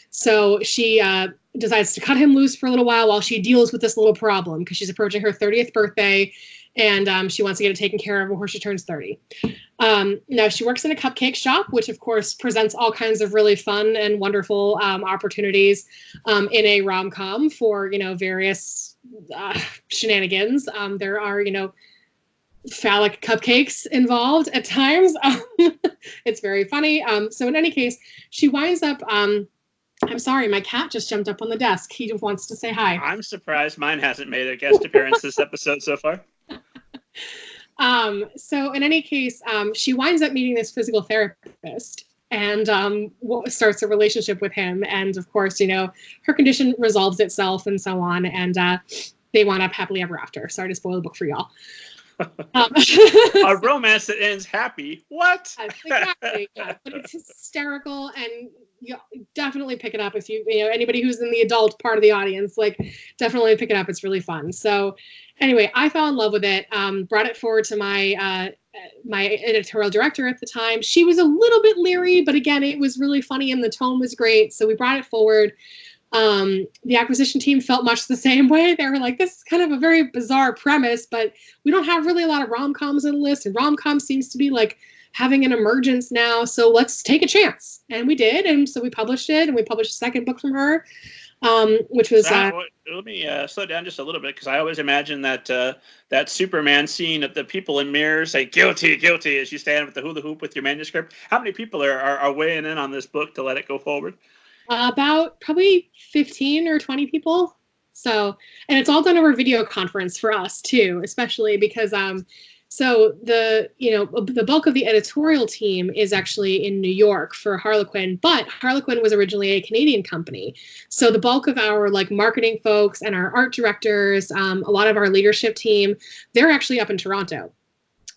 so she decides to cut him loose for a little while she deals with this little problem because she's approaching her 30th birthday, and she wants to get it taken care of before she turns 30. Now, she works in a cupcake shop, which, of course, presents all kinds of really fun and wonderful opportunities in a rom-com for, various shenanigans. There are, phallic cupcakes involved at times. It's very funny. So in any case, she winds up... I'm sorry, my cat just jumped up on the desk. He just wants to say hi. I'm surprised mine hasn't made a guest appearance this episode so far. So in any case, she winds up meeting this physical therapist and starts a relationship with him. And of course, her condition resolves itself and so on. And they wind up happily ever after. Sorry to spoil the book for y'all. A romance that ends happy. What? Exactly. Yeah. But it's hysterical, and you definitely pick it up if anybody who's in the adult part of the audience, like definitely pick it up. It's really fun. So anyway, I fell in love with it. Brought it forward to my editorial director at the time. She was a little bit leery, but again, it was really funny and the tone was great. So we brought it forward. The acquisition team felt much the same way. They were like, this is kind of a very bizarre premise, but we don't have really a lot of rom-coms on the list, and rom-com seems to be like having an emergence now, so let's take a chance. And we did, and so we published it, and we published a second book from her, which was... let me slow down just a little bit, because I always imagine that that Superman scene of the people in mirrors say, guilty, guilty, as you stand with the hula hoop with your manuscript. How many people are weighing in on this book to let it go forward? About probably 15 or 20 people. So, and it's all done over video conference for us too, especially because so the bulk of the editorial team is actually in New York for Harlequin, but Harlequin was originally a Canadian company. So the bulk of our marketing folks and our art directors, a lot of our leadership team, they're actually up in Toronto.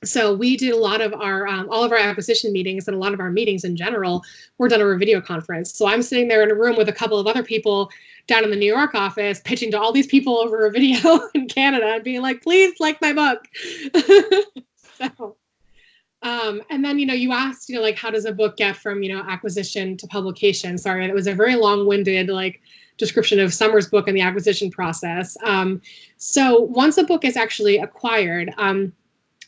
So we did a lot of our, all of our acquisition meetings and a lot of our meetings in general were done over a video conference. So I'm sitting there in a room with a couple of other people down in the New York office, pitching to all these people over a video in Canada and being like, please like my book. So, and then, you asked, how does a book get from, acquisition to publication? Sorry, that was a very long-winded, description of Summer's book and the acquisition process. So once a book is actually acquired,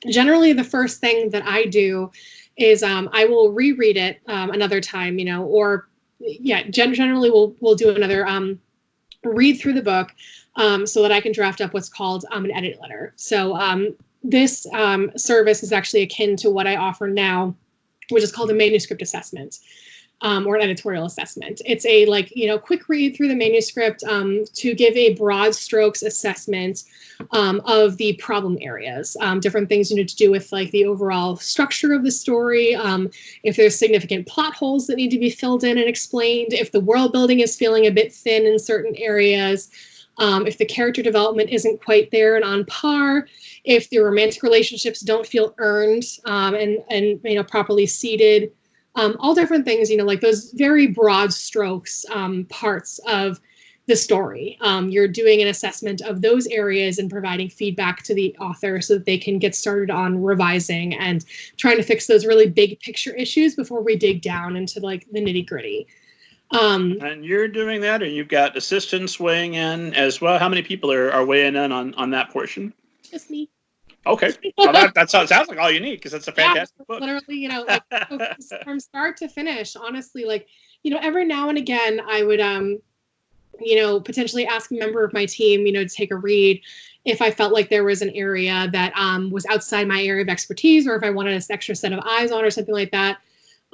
generally the first thing that I do is I will reread it another time, or generally we'll do another read through the book so that I can draft up what's called an edit letter. So this service is actually akin to what I offer now, which is called a manuscript assessment. Or an editorial assessment. It's a quick read through the manuscript to give a broad strokes assessment of the problem areas, different things to do with like the overall structure of the story, if there's significant plot holes that need to be filled in and explained, if the world building is feeling a bit thin in certain areas, if the character development isn't quite there and on par, if the romantic relationships don't feel earned and properly seated. All different things, like those very broad strokes parts of the story. You're doing an assessment of those areas and providing feedback to the author so that they can get started on revising and trying to fix those really big picture issues before we dig down into like the nitty gritty. And you're doing that, and you've got assistants weighing in as well. How many people are weighing in on that portion? Just me. Okay, well, that sounds like all you need, because it's a fantastic book. Literally, from start to finish, honestly, every now and again, I would, potentially ask a member of my team, to take a read if I felt like there was an area that was outside my area of expertise, or if I wanted an extra set of eyes on or something like that.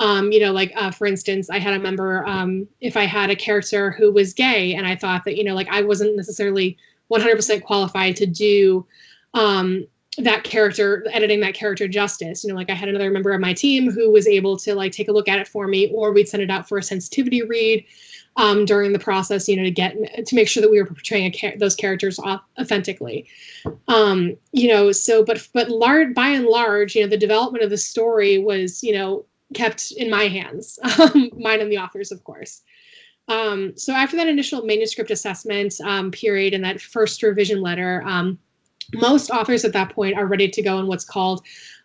For instance, I had a member, if I had a character who was gay and I thought that, I wasn't necessarily 100% qualified to do that character, editing that character justice. I had another member of my team who was able to take a look at it for me, or we'd send it out for a sensitivity read during the process, to make sure that we were portraying those characters authentically. By and large, the development of the story was, kept in my hands, mine and the author's, of course. So after that initial manuscript assessment period and that first revision letter, most authors at that point are ready to go in what's called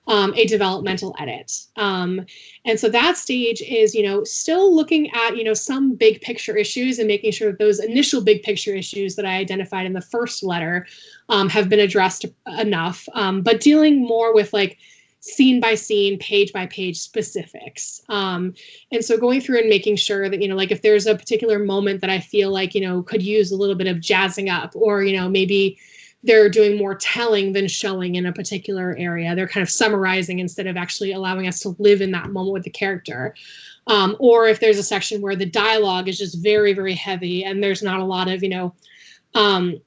a developmental edit. And so that stage is, still looking at, some big picture issues and making sure that those initial big picture issues that I identified in the first letter have been addressed enough, but dealing more with scene by scene, page by page specifics. And so going through and making sure that, if there's a particular moment that I feel could use a little bit of jazzing up, or, maybe they're doing more telling than showing in a particular area. They're kind of summarizing instead of actually allowing us to live in that moment with the character. Or if there's a section where the dialogue is just very, very heavy and there's not a lot of,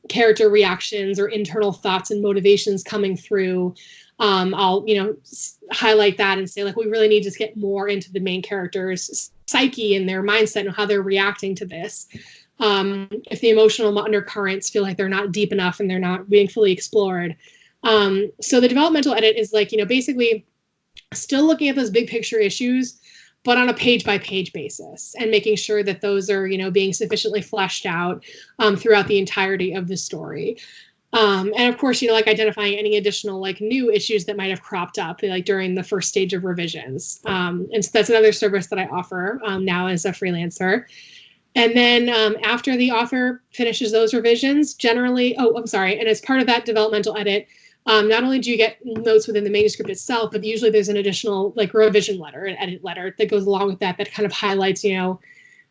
character reactions or internal thoughts and motivations coming through, I'll, highlight that and say, we really need to get more into the main character's psyche and their mindset and how they're reacting to this. If the emotional undercurrents feel like they're not deep enough and they're not being fully explored. So the developmental edit is basically still looking at those big picture issues, but on a page by page basis, and making sure that those are, being sufficiently fleshed out throughout the entirety of the story. And of course, identifying any additional new issues that might have cropped up during the first stage of revisions. And so that's another service that I offer now as a freelancer. And then after the author finishes those revisions, generally, and as part of that developmental edit, not only do you get notes within the manuscript itself, but usually there's an additional revision letter, an edit letter that goes along with that kind of highlights,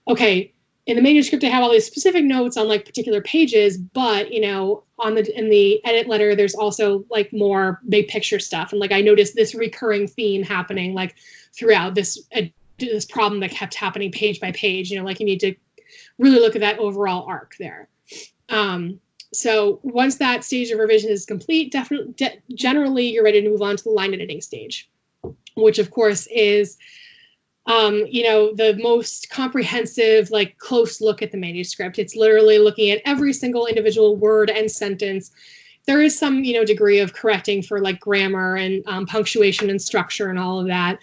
okay, in the manuscript I have all these specific notes on particular pages, but in the edit letter there's also more big picture stuff, and I noticed this recurring theme happening throughout this problem that kept happening page by page. You need to really look at that overall arc there. So once that stage of revision is complete, generally you're ready to move on to the line editing stage, which of course is, the most comprehensive, close look at the manuscript. It's literally looking at every single individual word and sentence. There is some, degree of correcting for grammar and punctuation and structure and all of that.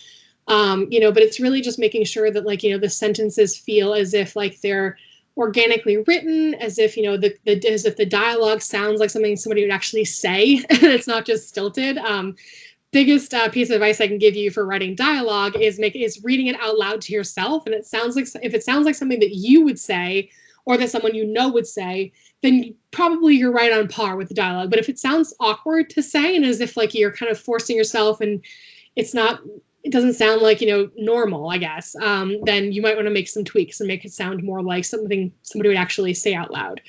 But it's really just making sure that the sentences feel as if they're organically written, as if as if the dialogue sounds like something somebody would actually say. It's not just stilted. Biggest piece of advice I can give you for writing dialogue is reading it out loud to yourself, and if it sounds like something that you would say or that someone would say, then probably you're right on par with the dialogue. But if it sounds awkward to say and as if you're kind of forcing yourself and it's not it doesn't sound like, normal, I guess, then you might want to make some tweaks and make it sound more like something somebody would actually say out loud.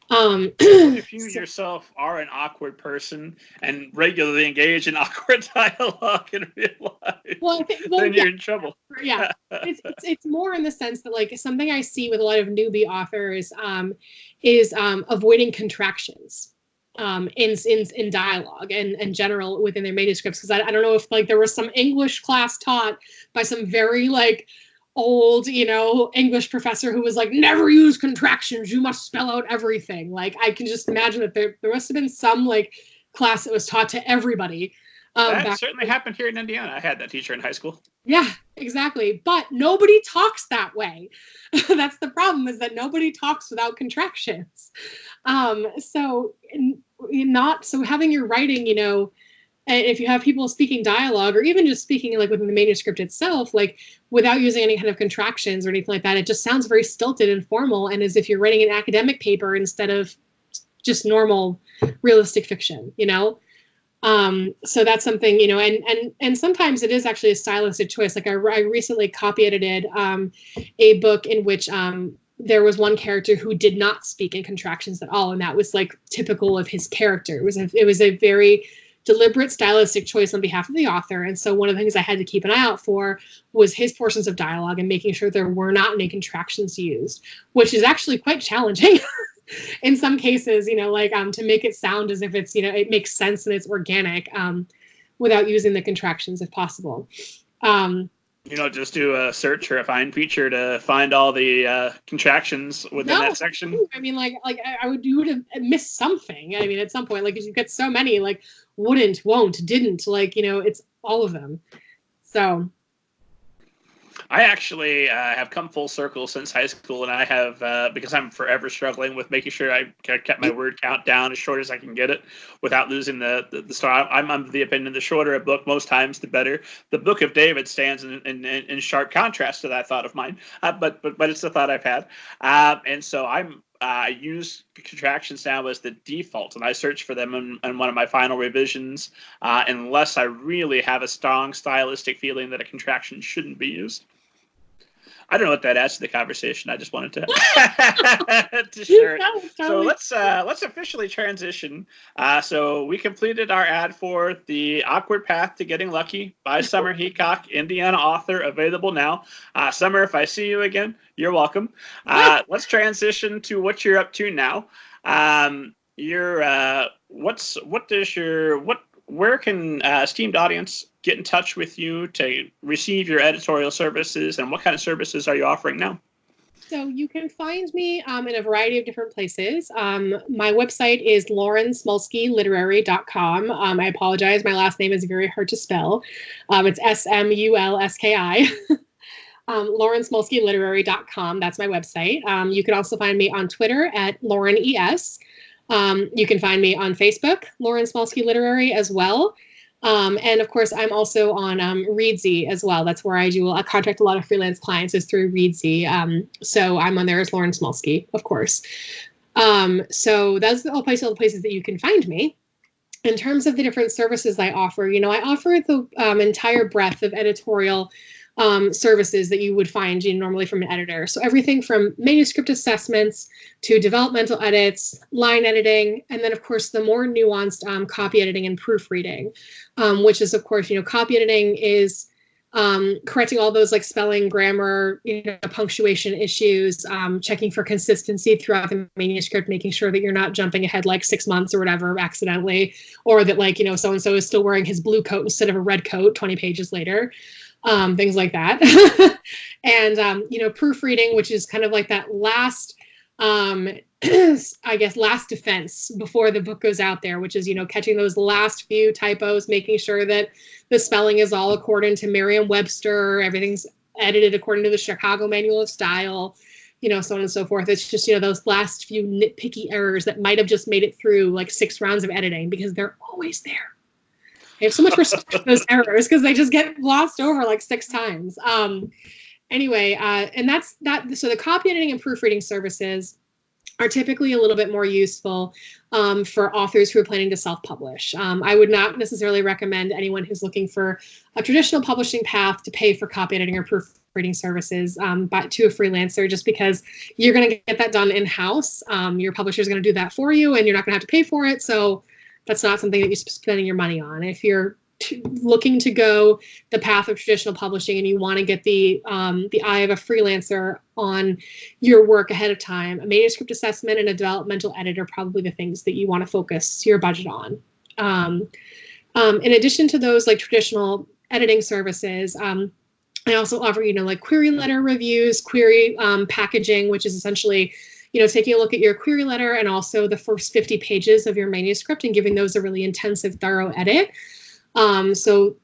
What if you yourself are an awkward person and regularly engage in awkward dialogue in real life? Well, then you're in trouble. Yeah, it's more in the sense that, like, something I see with a lot of newbie authors is avoiding contractions in dialogue and in general within their manuscripts. Because I don't know if, like, there was some English class taught by some very, like, old, English professor who was like, never use contractions, you must spell out everything. Like, I can just imagine that there must have been some, like, class that was taught to everybody. That certainly happened here in Indiana. I had that teacher in high school. Yeah, exactly. But nobody talks that way. That's the problem, is that nobody talks without contractions. So having your writing, and if you have people speaking dialogue or even just speaking, like, within the manuscript itself, like, without using any kind of contractions or anything like that, it just sounds very stilted and formal, and as if you're writing an academic paper instead of just normal realistic fiction, So that's something, and sometimes it is actually a stylistic choice. Like, I recently copy edited a book in which there was one character who did not speak in contractions at all, and that was, like, typical of his character. It was a very deliberate stylistic choice on behalf of the author. And so one of the things I had to keep an eye out for was his portions of dialogue and making sure there were not any contractions used, which is actually quite challenging in some cases, to make it sound as if it's, it makes sense and it's organic, without using the contractions if possible. Just do a search or a find feature to find all the contractions within that section. I mean, you would have missed something. I mean, at some point, like, you get so many, like, wouldn't, won't, didn't, like, it's all of them. So I actually have come full circle since high school, and I have, because I'm forever struggling with making sure I kept my word count down as short as I can get it without losing the story. I'm of the opinion the shorter a book, most times, the better. The Book of David stands in sharp contrast to that thought of mine, but it's the thought I've had. And so I use contractions now as the default, and I search for them in one of my final revisions, unless I really have a strong stylistic feeling that a contraction shouldn't be used. I don't know what that adds to the conversation. I just wanted to to share it. So let's officially transition. So we completed our ad for The Awkward Path to Getting Lucky by Summer Heacock, Indiana author, available now. Summer, if I see you again, you're welcome. Let's transition to what you're up to now. Where can esteemed audience get in touch with you to receive your editorial services, and what kind of services are you offering now? So you can find me in a variety of different places. My website is laurensmulskiliterary.com. I apologize, my last name is very hard to spell. It's Smulski. laurensmulskiliterary.com. That's my website. You can also find me on Twitter at LaurenES. You can find me on Facebook, Lauren Smulski Literary, as well. And of course, I'm also on Readsy as well. That's where I contract a lot of freelance clients, is through Readsy. So I'm on there as Lauren Smulski, of course. So that's all the places that you can find me. In terms of the different services I offer, I offer the entire breadth of editorial services that you would find normally from an editor. So everything from manuscript assessments to developmental edits, line editing, and then of course the more nuanced copy editing and proofreading, which is of course, copy editing is correcting all those like spelling, grammar, punctuation issues, checking for consistency throughout the manuscript, making sure that you're not jumping ahead like 6 months or whatever accidentally, or that like, so-and-so is still wearing his blue coat instead of a red coat 20 pages later. Things like that. And, proofreading, which is kind of like that last, last defense before the book goes out there, which is, catching those last few typos, making sure that the spelling is all according to Merriam-Webster, everything's edited according to the Chicago Manual of Style, so on and so forth. It's just, those last few nitpicky errors that might have just made it through like 6 rounds of editing, because they're always there. I have so much respect for those errors because they just get glossed over like 6 times. Anyway, and that's that. So the copy editing and proofreading services are typically a little bit more useful for authors who are planning to self-publish. I would not necessarily recommend anyone who's looking for a traditional publishing path to pay for copy editing or proofreading services but to a freelancer, just because you're going to get that done in-house. Your publisher is going to do that for you, and you're not going to have to pay for it. So that's not something that you're spending your money on. If you're looking to go the path of traditional publishing and you want to get the eye of a freelancer on your work ahead of time, a manuscript assessment and a developmental edit are probably the things that you want to focus your budget on. In addition to those like traditional editing services, I also offer, like query letter reviews, query packaging, which is essentially taking a look at your query letter and also the first 50 pages of your manuscript and giving those a really intensive, thorough edit. So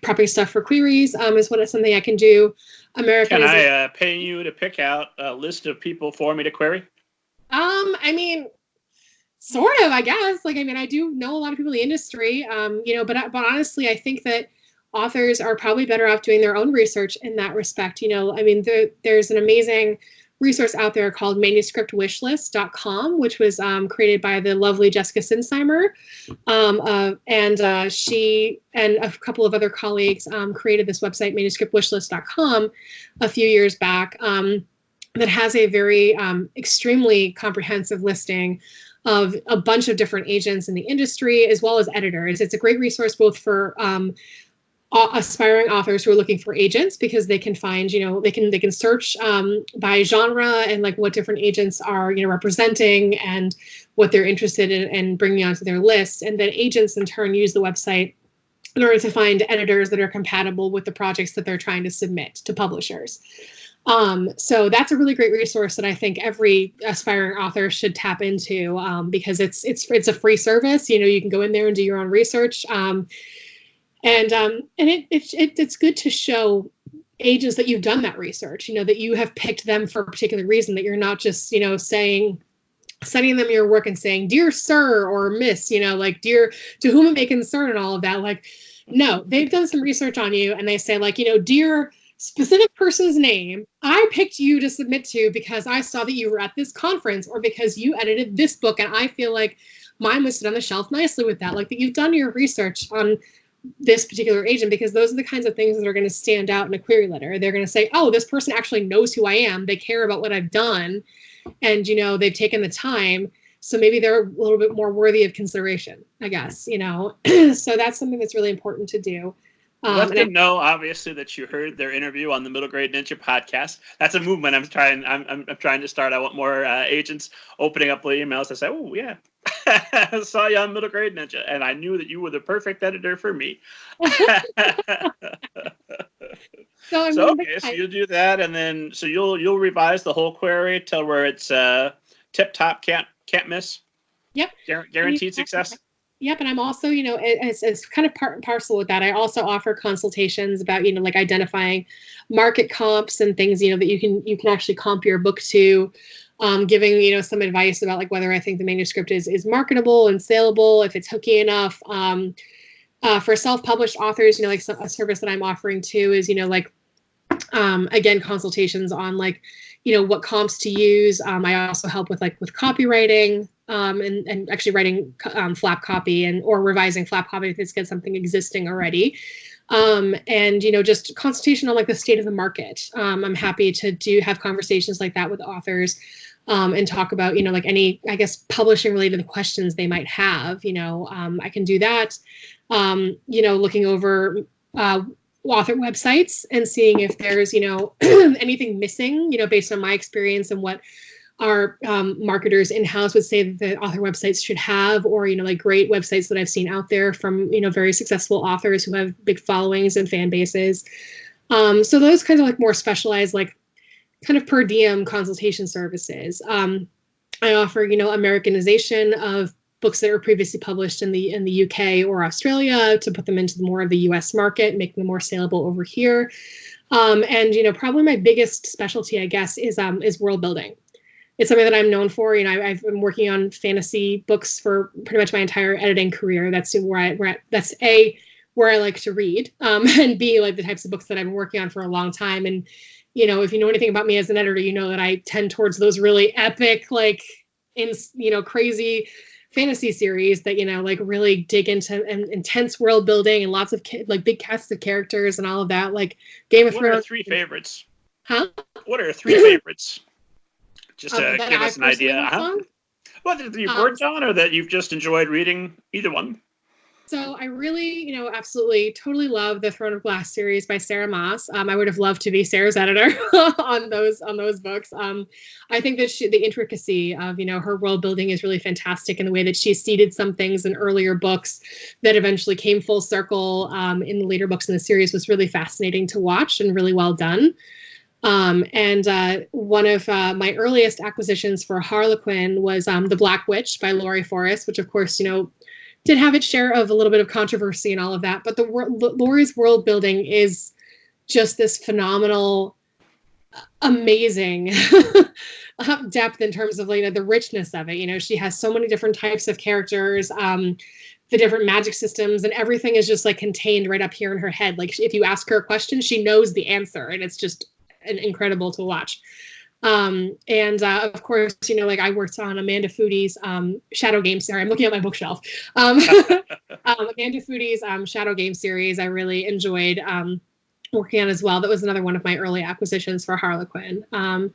prepping stuff for queries is something I can do. Can I pay you to pick out a list of people for me to query? I mean, sort of, I guess. I do know a lot of people in the industry, but honestly, I think that authors are probably better off doing their own research in that respect. There's an amazing resource out there called manuscriptwishlist.com, which was created by the lovely Jessica Sinsheimer. And she and a couple of other colleagues created this website, manuscriptwishlist.com, a few years back, that has a very extremely comprehensive listing of a bunch of different agents in the industry, as well as editors. It's a great resource both for aspiring authors who are looking for agents, because they can find, they can search by genre and like what different agents are, representing and what they're interested in and bringing onto their list. And then agents in turn use the website in order to find editors that are compatible with the projects that they're trying to submit to publishers. So that's a really great resource that I think every aspiring author should tap into, because it's a free service. You can go in there and do your own research. And it's good to show agents that you've done that research, that you have picked them for a particular reason, that you're not just, sending them your work and saying, dear sir or miss, like dear, to whom it may concern and all of that. Like, no, they've done some research on you and they say like, dear specific person's name, I picked you to submit to because I saw that you were at this conference or because you edited this book and I feel like mine would sit on the shelf nicely with that. Like that you've done your research on this particular agent, because those are the kinds of things that are going to stand out in a query letter. They're going to say, oh, this person actually knows who I am. They care about what I've done. And, they've taken the time. So maybe they're a little bit more worthy of consideration, I guess, So that's something that's really important to do. Let them know, obviously, that you heard their interview on the Middle Grade Ninja podcast. That's a movement I'm trying to start. I want more agents opening up the emails to say, oh, yeah, I saw you on Middle Grade Ninja, and I knew that you were the perfect editor for me. So you'll do that, and then so you'll revise the whole query till where it's tip top, can't miss. Yep. Guaranteed success. Yep, and I'm also, as kind of part and parcel with that, I also offer consultations about, like identifying market comps and things, that you can actually comp your book to, giving, some advice about like whether I think the manuscript is marketable and saleable, if it's hooky enough. For self-published authors, like a service that I'm offering too is, again, consultations on like, what comps to use. I also help with copywriting. And actually writing flap copy or revising flap copy if it's got something existing already. And, just consultation on like the state of the market. I'm happy to have conversations like that with authors and talk about, like any, I guess, publishing related questions they might have. I can do that, looking over author websites and seeing if there's, anything missing, based on my experience and what our marketers in-house would say that the author websites should have, or, like great websites that I've seen out there from, very successful authors who have big followings and fan bases. So those kinds of like more specialized, like kind of per diem consultation services. I offer, Americanization of books that were previously published in the UK or Australia to put them into more of the US market, make them more saleable over here. And, probably my biggest specialty, I guess, is world building. It's something that I'm known for. I've been working on fantasy books for pretty much my entire editing career. That's where where I like to read, and B, like the types of books that I've been working on for a long time. And, you know, if you know anything about me as an editor, you know that I tend towards those really epic, like, crazy fantasy series that, you know, like really dig into intense world building and lots of like big casts of characters and all of that, like Game of Thrones. What are 3 favorites? Huh? What are 3 favorites? Just to that give I us an idea. Well, that you've worked on, or that you've just enjoyed reading? Either one. So I really, you know, absolutely, totally love the Throne of Glass series by Sarah Maas. I would have loved to be Sarah's editor on those books. I think that the intricacy of, you know, her world building is really fantastic, in the way that she seeded some things in earlier books that eventually came full circle in the later books in the series was really fascinating to watch and really well done. And one of my earliest acquisitions for Harlequin was The Black Witch by Laurie Forrest, which of course, you know, did have its share of a little bit of controversy and all of that. But Laurie's world building is just this phenomenal, amazing depth in terms of, you know, the richness of it. You know, she has so many different types of characters, the different magic systems, and everything is just like contained right up here in her head. Like if you ask her a question, she knows the answer, and it's just incredible to watch. And of course, you know, like I worked on Amanda Foodie's Shadow Game series. I'm looking at my bookshelf. Amanda Foodie's Shadow Game series I really enjoyed working on as well. That was another one of my early acquisitions for Harlequin. And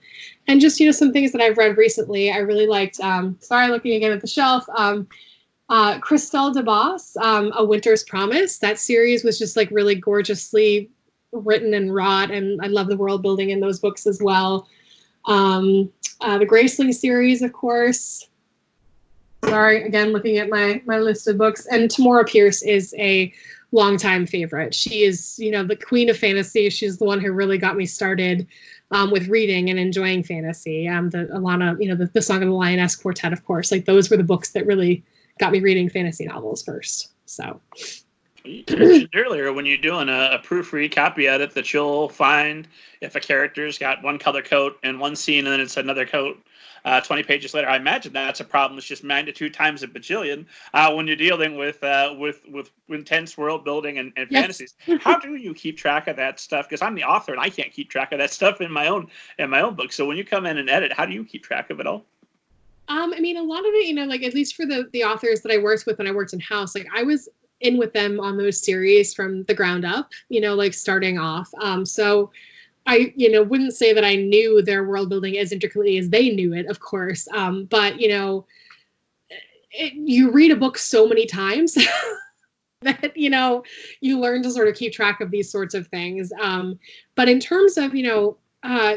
just, you know, some things that I've read recently, I really liked. Sorry, looking again at the shelf. Christelle DeBoss, A Winter's Promise. That series was just like really gorgeously written and wrought, and I love the world building in those books as well. The Graceling series, of course. Sorry, again, looking at my list of books. And Tamora Pierce is a longtime favorite. She is, you know, the queen of fantasy. She's the one who really got me started with reading and enjoying fantasy. The Alana, you know, the Song of the Lioness Quartet, of course. Like those were the books that really got me reading fantasy novels first. So. You mentioned earlier when you're doing a proofread copy edit that you'll find if a character's got one color coat in one scene and then it's another coat 20 pages later. I imagine that's a problem. It's just magnitude times a bajillion when you're dealing with intense world building and Yes. fantasies. How do you keep track of that stuff? Because I'm the author and I can't keep track of that stuff in my own book. So when you come in and edit, how do you keep track of it all? I mean, a lot of it, you know, like at least for the authors that I worked with when I worked in house, like I was in with them on those series from the ground up, you know, like starting off. So I, you know, wouldn't say that I knew their world building as intricately as they knew it, of course. But, you know, you read a book so many times that, you know, you learn to sort of keep track of these sorts of things. But in terms of, you know,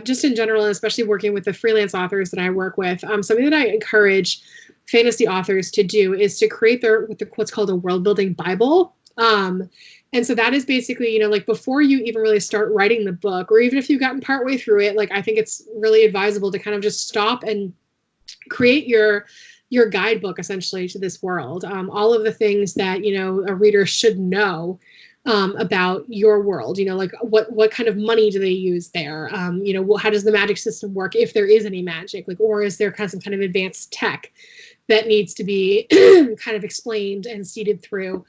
just in general, and especially working with the freelance authors that I work with, something that I encourage fantasy authors to do is to create what's called a world building Bible. And so that is basically, you know, like before you even really start writing the book, or even if you've gotten partway through it, like I think it's really advisable to kind of just stop and create your guidebook essentially to this world. All of the things that, you know, a reader should know about your world, you know, like what kind of money do they use there? You know, how does the magic system work if there is any magic, like, or is there some kind of advanced tech that needs to be kind of explained and seeded through?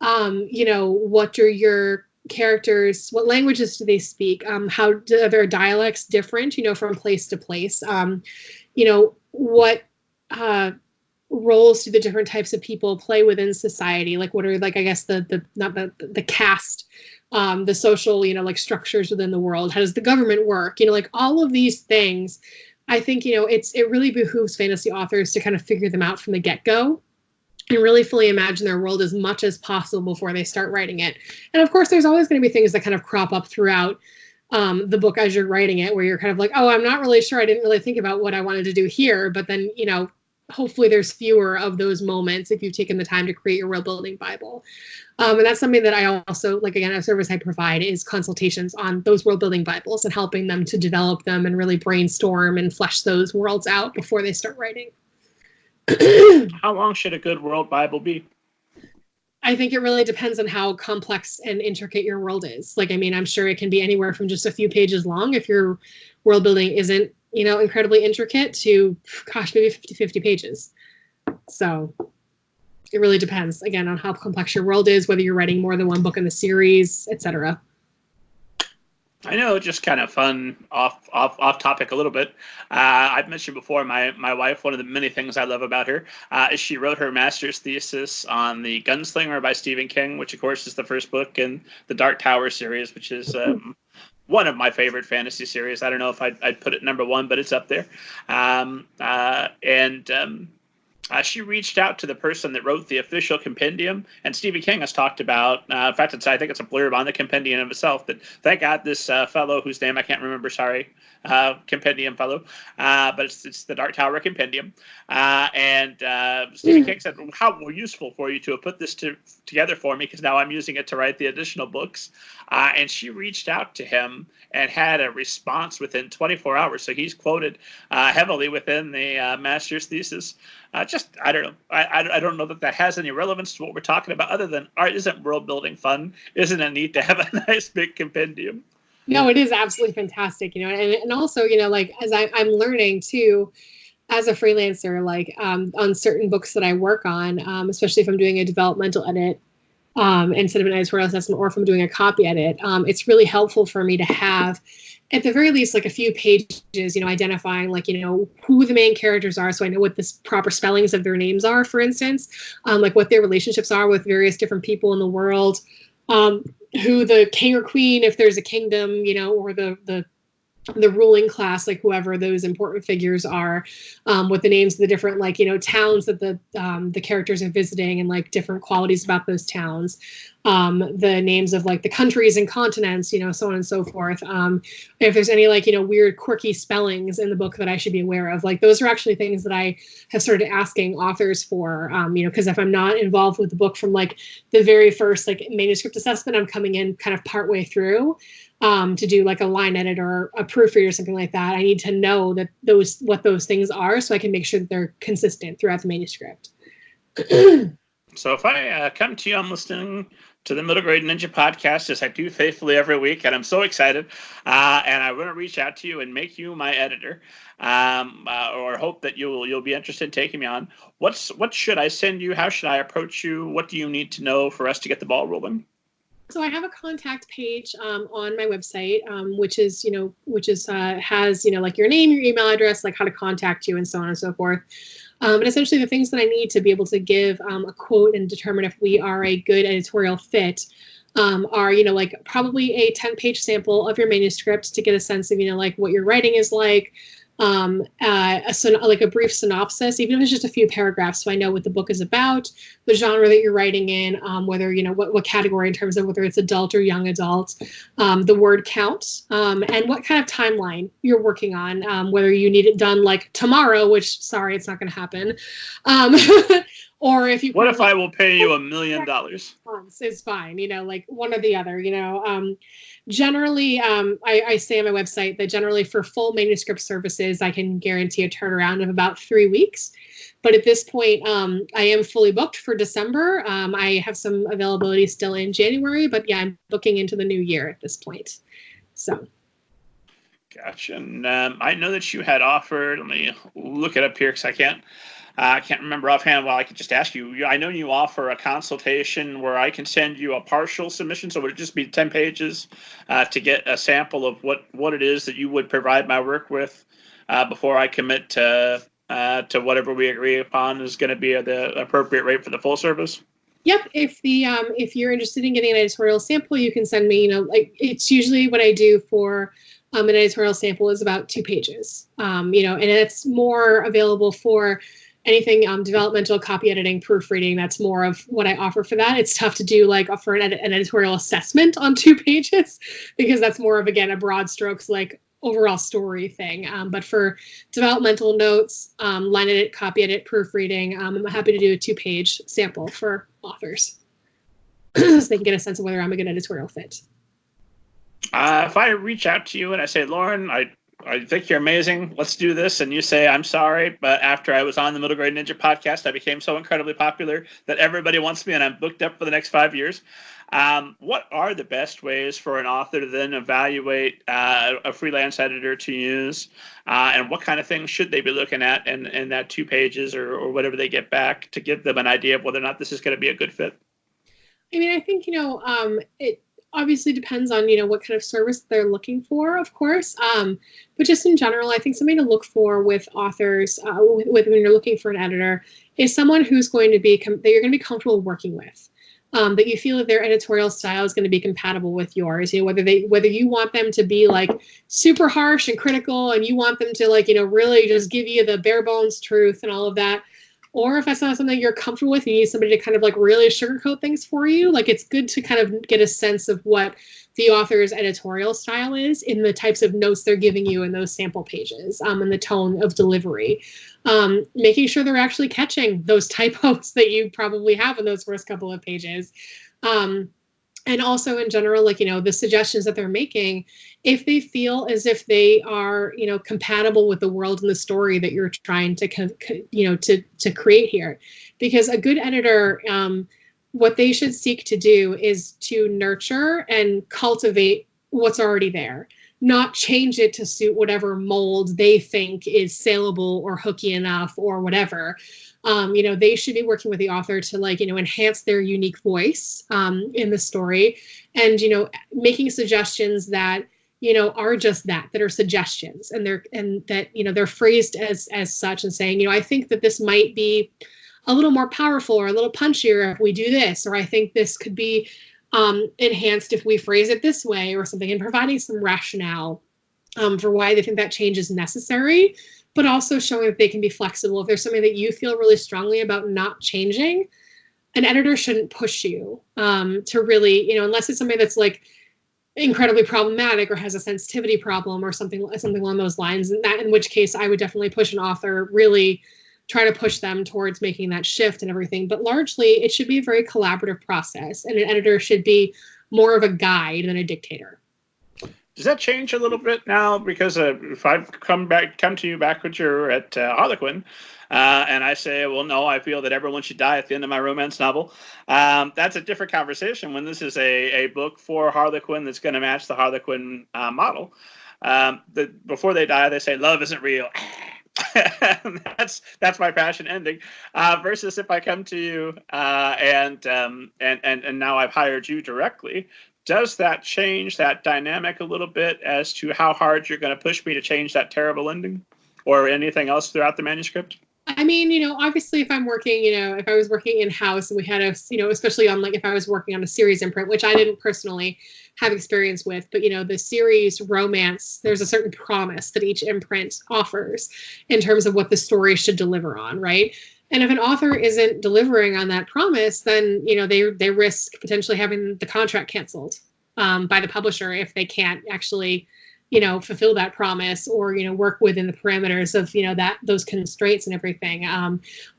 You know, what are your characters, what languages do they speak? How are their dialects different, you know, from place to place? You know, what roles do the different types of people play within society? Like, what are, like, I guess the caste, the social, you know, like structures within the world? How does the government work? You know, like all of these things, I think, you know, it really behooves fantasy authors to kind of figure them out from the get-go and really fully imagine their world as much as possible before they start writing it. And of course, there's always going to be things that kind of crop up throughout the book as you're writing it, where you're kind of like, oh, I'm not really sure. I didn't really think about what I wanted to do here. But then, you know, hopefully there's fewer of those moments if you've taken the time to create your world building Bible. And that's something that I also, like, again, a service I provide is consultations on those world building Bibles and helping them to develop them and really brainstorm and flesh those worlds out before they start writing. How long should a good world Bible be? I think it really depends on how complex and intricate your world is. Like, I mean, I'm sure it can be anywhere from just a few pages long if your world building isn't, you know, incredibly intricate, to, gosh, maybe 50 pages. So It really depends, again, on how complex your world is, whether you're writing more than one book in the series, etc. I know, just kind of fun, off topic a little bit. I've mentioned before, my wife, one of the many things I love about her is she wrote her master's thesis on The Gunslinger by Stephen King, which of course is the first book in the Dark Tower series, which is one of my favorite fantasy series. I don't know if I'd put it number one, but it's up there. She reached out to the person that wrote the official compendium, and Stephen King has talked about. In fact, I think it's a blurb on the compendium of itself. That thank God this fellow whose name I can't remember. Sorry, compendium fellow, but it's the Dark Tower compendium. Stephen King said, "How useful for you to have put this together for me, because now I'm using it to write the additional books." And she reached out to him and had a response within 24 hours. So he's quoted heavily within the master's thesis. I don't know. I don't know that has any relevance to what we're talking about, other than art. Isn't world building fun? Isn't it neat to have a nice big compendium? No, it is absolutely fantastic, and also, like, as I'm learning too, as a freelancer, like on certain books that I work on, especially if I'm doing a developmental edit, instead of an editorial assessment, or if I'm doing a copy edit, it's really helpful for me to have, at the very least, like a few pages, identifying, like, who the main characters are, so I know what the proper spellings of their names are, for instance, like what their relationships are with various different people in the world, who the king or queen, if there's a kingdom, or the ruling class, like whoever those important figures are, what the names of the different, like, towns that the characters are visiting, and like different qualities about those towns, the names of like the countries and continents, so on and so forth. If there's any, like, weird quirky spellings in the book that I should be aware of, like, those are actually things that I have started asking authors for, because if I'm not involved with the book from like the very first like manuscript assessment, I'm coming in kind of partway through, to do like a line edit or a proofread or something like that. I need to know that what those things are, so I can make sure that they're consistent throughout the manuscript. So if I come to you, I'm listening to the Middle Grade Ninja podcast, as I do faithfully every week, and I'm so excited, and I want to reach out to you and make you my editor, or hope that you'll be interested in taking me on. What should I send you? How should I approach you? What do you need to know for us to get the ball rolling? So I have a contact page on my website, which has like your name, your email address, like how to contact you, and so on and so forth. And essentially the things that I need to be able to give a quote and determine if we are a good editorial fit are, like probably a 10-page sample of your manuscript to get a sense of, like what your writing is like, like a brief synopsis, even if it's just a few paragraphs, so I know what the book is about, the genre that you're writing in, whether, what category in terms of whether it's adult or young adult, the word count, and what kind of timeline you're working on, whether you need it done like tomorrow, which, sorry, it's not going to happen. Or if you, what if I will pay you $1 million? Months is fine, like one or the other, generally, I say on my website that generally for full manuscript services, I can guarantee a turnaround of about 3 weeks. But at this point, I am fully booked for December. I have some availability still in January, but yeah, I'm booking into the new year at this point. So. Gotcha. And I know that you had offered, let me look it up here because I can't remember offhand. Well, I could just ask you. I know you offer a consultation where I can send you a partial submission. So would it just be 10 pages to get a sample of what it is that you would provide my work with before I commit to whatever we agree upon is going to be the appropriate rate for the full service? Yep. If you're interested in getting an editorial sample, you can send me. Like it's usually what I do for an editorial sample is about 2 pages. And it's more available for anything developmental, copy editing, proofreading. That's more of what I offer for that. It's tough to do like for an editorial assessment on 2 pages because that's more of, again, a broad strokes like overall story thing. But for developmental notes, line edit, copy edit, proofreading, I'm happy to do a 2-page sample for authors so they can get a sense of whether I'm a good editorial fit. If I reach out to you and I say, Lauren, I think you're amazing. Let's do this. And you say, I'm sorry, but after I was on the Middle Grade Ninja podcast, I became so incredibly popular that everybody wants me and I'm booked up for the next 5 years. What are the best ways for an author to then evaluate a freelance editor to use? And what kind of things should they be looking at in that 2 pages or whatever they get back to give them an idea of whether or not this is going to be a good fit? I mean, I think, it obviously depends on, what kind of service they're looking for, of course. But just in general, I think something to look for with authors, with when you're looking for an editor, is someone who's going to be, that you're going to be comfortable working with. That you feel that their editorial style is going to be compatible with yours. Whether you want them to be like super harsh and critical, and you want them to really just give you the bare bones truth and all of that, or if that's not something you're comfortable with, you need somebody to kind of really sugarcoat things for you. It's good to kind of get a sense of what the author's editorial style is in the types of notes they're giving you in those sample pages, and the tone of delivery. Making sure they're actually catching those typos that you probably have in those first couple of pages. And also in general, the suggestions that they're making, if they feel as if they are, compatible with the world and the story that you're trying to, to create here. Because a good editor, what they should seek to do is to nurture and cultivate what's already there, not change it to suit whatever mold they think is saleable or hooky enough or whatever. They should be working with the author to enhance their unique voice in the story, and making suggestions that are just that are suggestions, and they're phrased as such, and saying, I think that this might be a little more powerful or a little punchier if we do this, or I think this could be enhanced if we phrase it this way or something, and providing some rationale for why they think that change is necessary, but also showing that they can be flexible. If there's something that you feel really strongly about not changing, an editor shouldn't push you to really, unless it's something that's incredibly problematic or has a sensitivity problem or something along those lines. And in which case I would definitely push an author, really try to push them towards making that shift and everything. But largely it should be a very collaborative process, and an editor should be more of a guide than a dictator. Does that change a little bit now? Because if I've come to you back when you're at Harlequin, and I say, well, no, I feel that everyone should die at the end of my romance novel, that's a different conversation when this is a book for Harlequin that's going to match the Harlequin model. Before they die, they say, love isn't real. that's my passion ending. Versus if I come to you and now I've hired you directly, does that change that dynamic a little bit as to how hard you're going to push me to change that terrible ending or anything else throughout the manuscript? I mean, obviously if I'm working, if I was working in-house and we had especially on if I was working on a series imprint, which I didn't personally have experience with, but the series romance, there's a certain promise that each imprint offers in terms of what the story should deliver on, right? And if an author isn't delivering on that promise, then they risk potentially having the contract canceled by the publisher if they can't actually fulfill that promise or work within the parameters of those constraints and everything.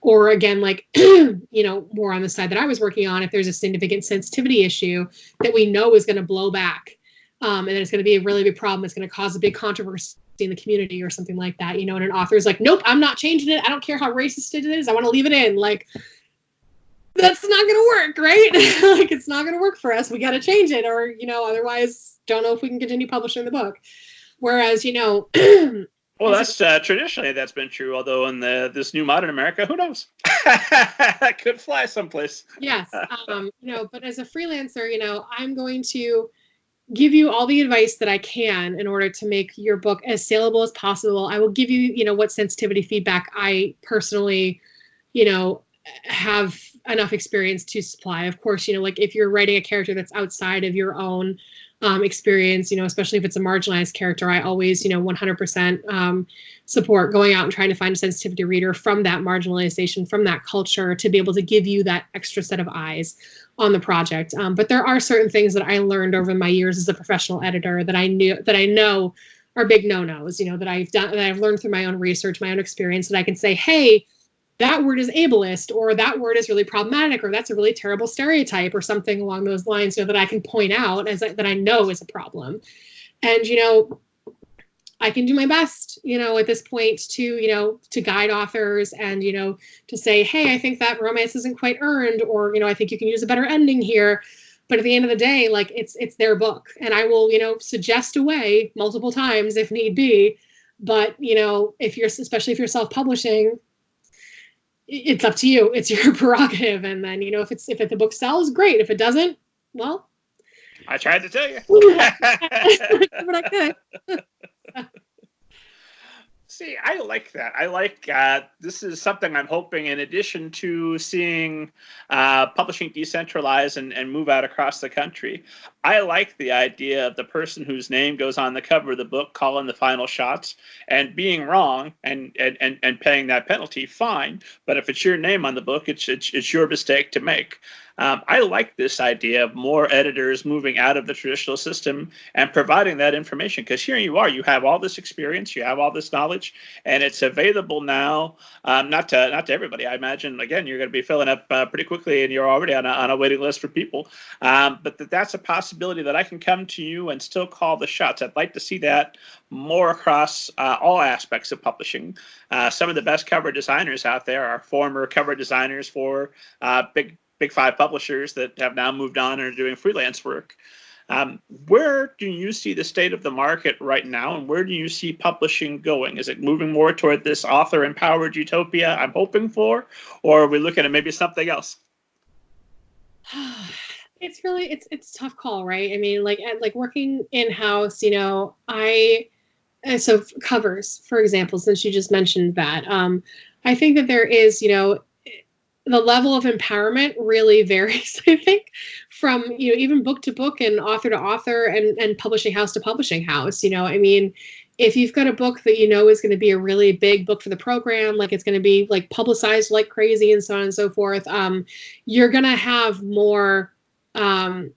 Or again, more on the side that I was working on, if there's a significant sensitivity issue that we know is going to blow back, and it's going to be a really big problem, it's going to cause a big controversy in the community or something like that, and an author's like, nope, I'm not changing it, I don't care how racist it is, I want to leave it in, that's not going to work, right? It's not going to work for us, we got to change it, or otherwise don't know if we can continue publishing the book. Whereas well, that's traditionally that's been true, although in this new modern America, who knows? Could fly someplace. Yes. But as a freelancer, I'm going to give you all the advice that I can in order to make your book as saleable as possible. I will give you, what sensitivity feedback I personally, have enough experience to supply. Of course, if you're writing a character that's outside of your own experience, especially if it's a marginalized character, I always, 100% support going out and trying to find a sensitivity reader from that marginalization, from that culture, to be able to give you that extra set of eyes on the project. But there are certain things that I learned over my years as a professional editor that I know are big no-nos, that I've learned through my own research, my own experience, that I can say, hey, that word is ableist, or that word is really problematic, or that's a really terrible stereotype, or something along those lines, that I can point out that I know is a problem. And, I can do my best, at this point to guide authors and, to say, hey, I think that romance isn't quite earned, or, I think you can use a better ending here. But at the end of the day, like it's their book, and I will, suggest a way multiple times if need be. But, especially if you're self-publishing, it's up to you. It's your prerogative. And then, if the book sells, great. If it doesn't, well, I tried to tell you. But I could. See, I like that. I like this is something I'm hoping, in addition to seeing publishing decentralize and move out across the country, I like the idea of the person whose name goes on the cover of the book calling the final shots and being wrong and paying that penalty, fine. But if it's your name on the book, it's your mistake to make. I like this idea of more editors moving out of the traditional system and providing that information, because here you are, you have all this experience, you have all this knowledge, and it's available now, not to everybody. I imagine, again, you're going to be filling up pretty quickly, and you're already on a waiting list for people. But that's a possibility that I can come to you and still call the shots. I'd like to see that more across all aspects of publishing. Some of the best cover designers out there are former cover designers for big five publishers that have now moved on and are doing freelance work. Where do you see the state of the market right now, and where do you see publishing going? Is it moving more toward this author-empowered utopia I'm hoping for, or are we looking at maybe something else? It's really, it's a tough call, right? I mean, like working in-house, so covers, for example, since you just mentioned that, I think that there is, the level of empowerment really varies, I think, from, even book to book and author to author and publishing house to publishing house. I mean, if you've got a book that is going to be a really big book for the program, like it's going to be like publicized like crazy and so on and so forth, you're going to have more, the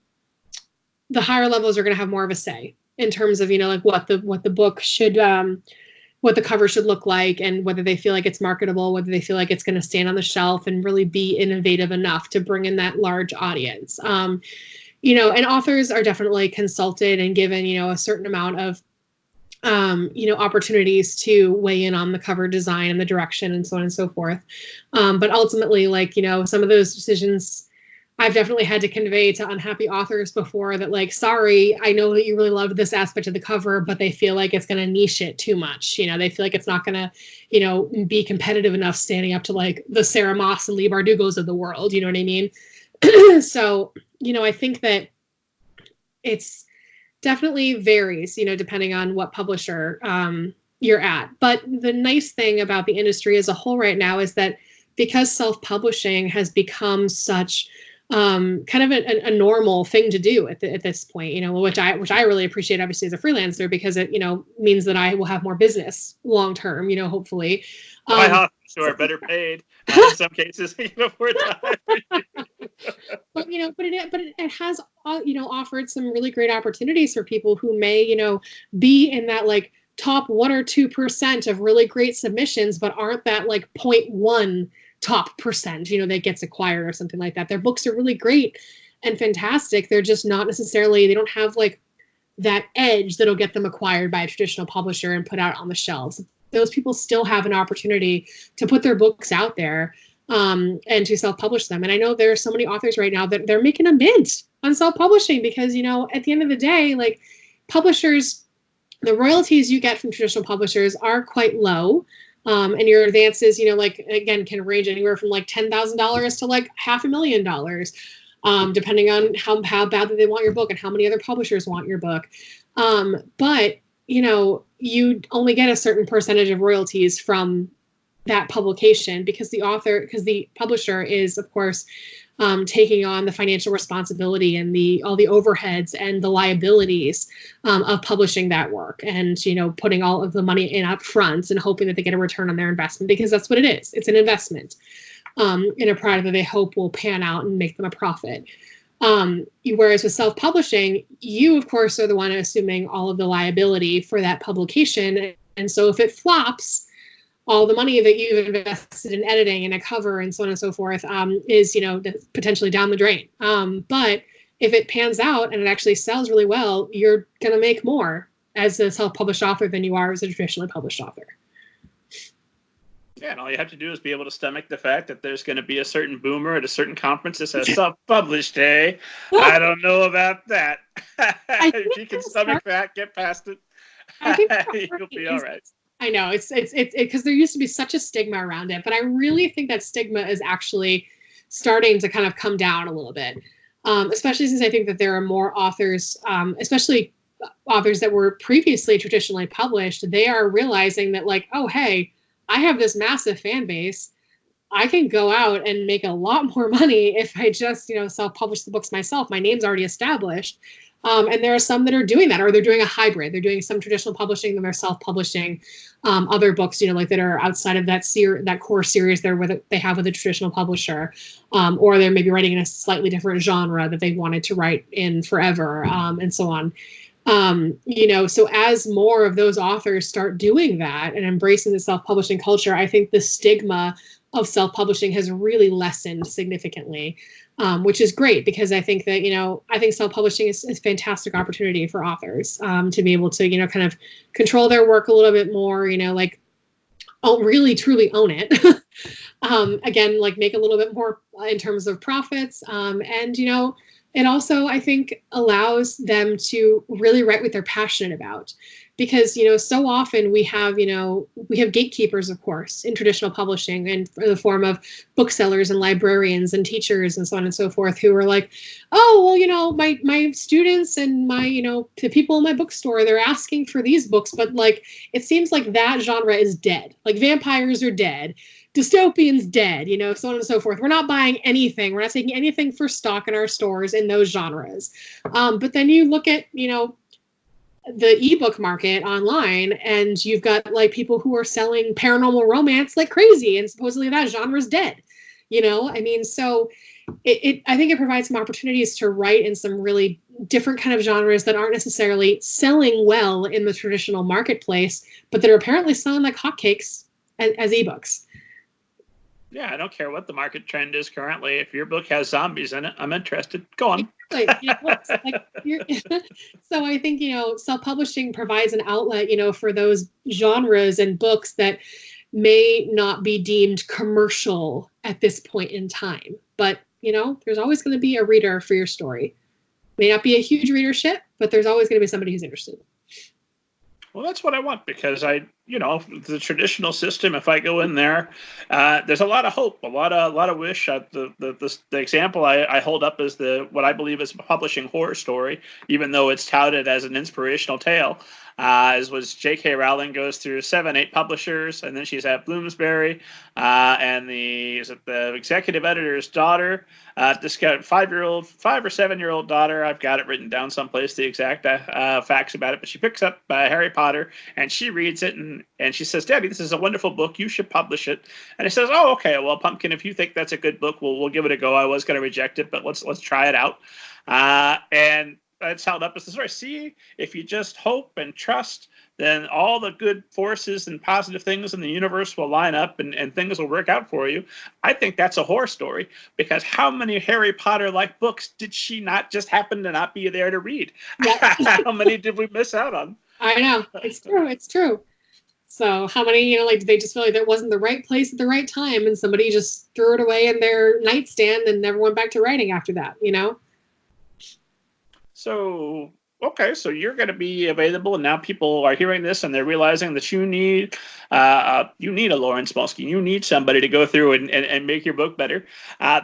higher levels are going to have more of a say in terms of, like what the book should, what the cover should look like, and whether they feel like it's marketable, whether they feel like it's going to stand on the shelf and really be innovative enough to bring in that large audience. And authors are definitely consulted and given, a certain amount of, opportunities to weigh in on the cover design and the direction and so on and so forth. But ultimately, some of those decisions I've definitely had to convey to unhappy authors before, that sorry, I know that you really loved this aspect of the cover, but they feel like it's going to niche it too much. They feel like it's not going to, be competitive enough standing up to the Sarah Moss and Lee Bardugos of the world. You know what I mean? So, I think that it's definitely varies, depending on what publisher you're at. But the nice thing about the industry as a whole right now is that because self-publishing has become such kind of a normal thing to do at this point, which I really appreciate, obviously, as a freelancer, because it, means that I will have more business long term, hopefully. I hope so, are better paid in some cases, for that. But it has offered some really great opportunities for people who may be in that top 1 or 2% of really great submissions, but aren't that 0.1 top percent, that gets acquired or something like that. Their books are really great and fantastic. They're just not necessarily, they don't have that edge that'll get them acquired by a traditional publisher and put out on the shelves. Those people still have an opportunity to put their books out there and to self-publish them. And I know there are so many authors right now that they're making a mint on self-publishing because, at the end of the day, publishers, the royalties you get from traditional publishers are quite low. And your advances, again, can range anywhere from $10,000 to $500,000, depending on how badly they want your book and how many other publishers want your book. But, you only get a certain percentage of royalties from that publication because the publisher is, of course, taking on the financial responsibility and all the overheads and the liabilities of publishing that work, and putting all of the money in up front and hoping that they get a return on their investment, because that's what it is. It's an investment in a product that they hope will pan out and make them a profit. Whereas with self-publishing, you, of course, are the one assuming all of the liability for that publication. And so if it flops, all the money that you've invested in editing and a cover and so on and so forth is, potentially down the drain. But if it pans out and it actually sells really well, you're going to make more as a self-published author than you are as a traditionally published author. Yeah, and all you have to do is be able to stomach the fact that there's going to be a certain boomer at a certain conference that says self-published day. I don't know about that. If you can stomach that, get past it. I think you'll be all right. I know it's because there used to be such a stigma around it, but I really think that stigma is actually starting to kind of come down a little bit, especially since I think that there are more authors, especially authors that were previously traditionally published. They are realizing that, like, oh, hey, I have this massive fan base. I can go out and make a lot more money if I just, self-publish the books myself. My name's already established. And there are some that are doing that, or they're doing a hybrid. They're doing some traditional publishing, then they're self-publishing other books, like that are outside of that core series they have with a traditional publisher, or they're maybe writing in a slightly different genre that they wanted to write in forever, and so on. So as more of those authors start doing that and embracing the self-publishing culture, I think the stigma of self-publishing has really lessened significantly, which is great, because I think that, I think self-publishing is a fantastic opportunity for authors to be able to, kind of control their work a little bit more, really truly own it. Again, like make a little bit more in terms of profits. And, it also, I think, allows them to really write what they're passionate about, because, so often we have gatekeepers, of course, in traditional publishing, and in the form of booksellers and librarians and teachers and so on and so forth, who are like, oh, well, my students and my, the people in my bookstore, they're asking for these books, but like, it seems like that genre is dead. Like vampires are dead. Dystopian's dead, so on and so forth. We're not buying anything. We're not taking anything for stock in our stores in those genres. But then you look at, the ebook market online, and you've got like people who are selling paranormal romance like crazy, and supposedly that genre's dead. So I think it provides some opportunities to write in some really different kind of genres that aren't necessarily selling well in the traditional marketplace, but that are apparently selling like hotcakes as ebooks. Yeah, I don't care what the market trend is currently. If your book has zombies in it, I'm interested. Go on. So I think, self-publishing provides an outlet, for those genres and books that may not be deemed commercial at this point in time. But, there's always going to be a reader for your story. May not be a huge readership, but there's always going to be somebody who's interested. Well, that's what I want, because the traditional system, if I go in there, there's a lot of hope, a lot of wish. The example I hold up is what I believe is a publishing horror story, even though it's touted as an inspirational tale. Was J.K. Rowling goes through 7-8 publishers, and then she's at Bloomsbury, and the executive editor's daughter, this got 5 or 7-year-old daughter. I've got it written down someplace, the exact facts about it, but she picks up Harry Potter and she reads it, and she says, "Daddy, this is a wonderful book. You should publish it." And he says, "Oh, okay. Well, Pumpkin, if you think that's a good book, we'll give it a go. I was going to reject it, but let's try it out." And it's held up as the story. See, if you just hope and trust, then all the good forces and positive things in the universe will line up, and things will work out for you. I think that's a horror story, because how many Harry Potter-like books did she not just happen to not be there to read? Yeah. How many did we miss out on? I know. It's true. It's true. So how many, did they just feel like that wasn't the right place at the right time, and somebody just threw it away in their nightstand and never went back to writing after that, So, okay, so you're going to be available, and now people are hearing this and they're realizing that you need a Lauren Smulski. You need somebody to go through and make your book better.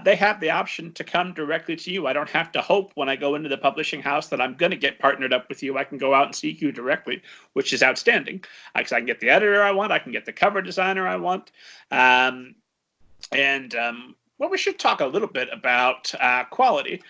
They have the option to come directly to you. I don't have to hope when I go into the publishing house that I'm going to get partnered up with you. I can go out and seek you directly, which is outstanding. Because I can get the editor I want. I can get the cover designer I want. Well, we should talk a little bit about quality.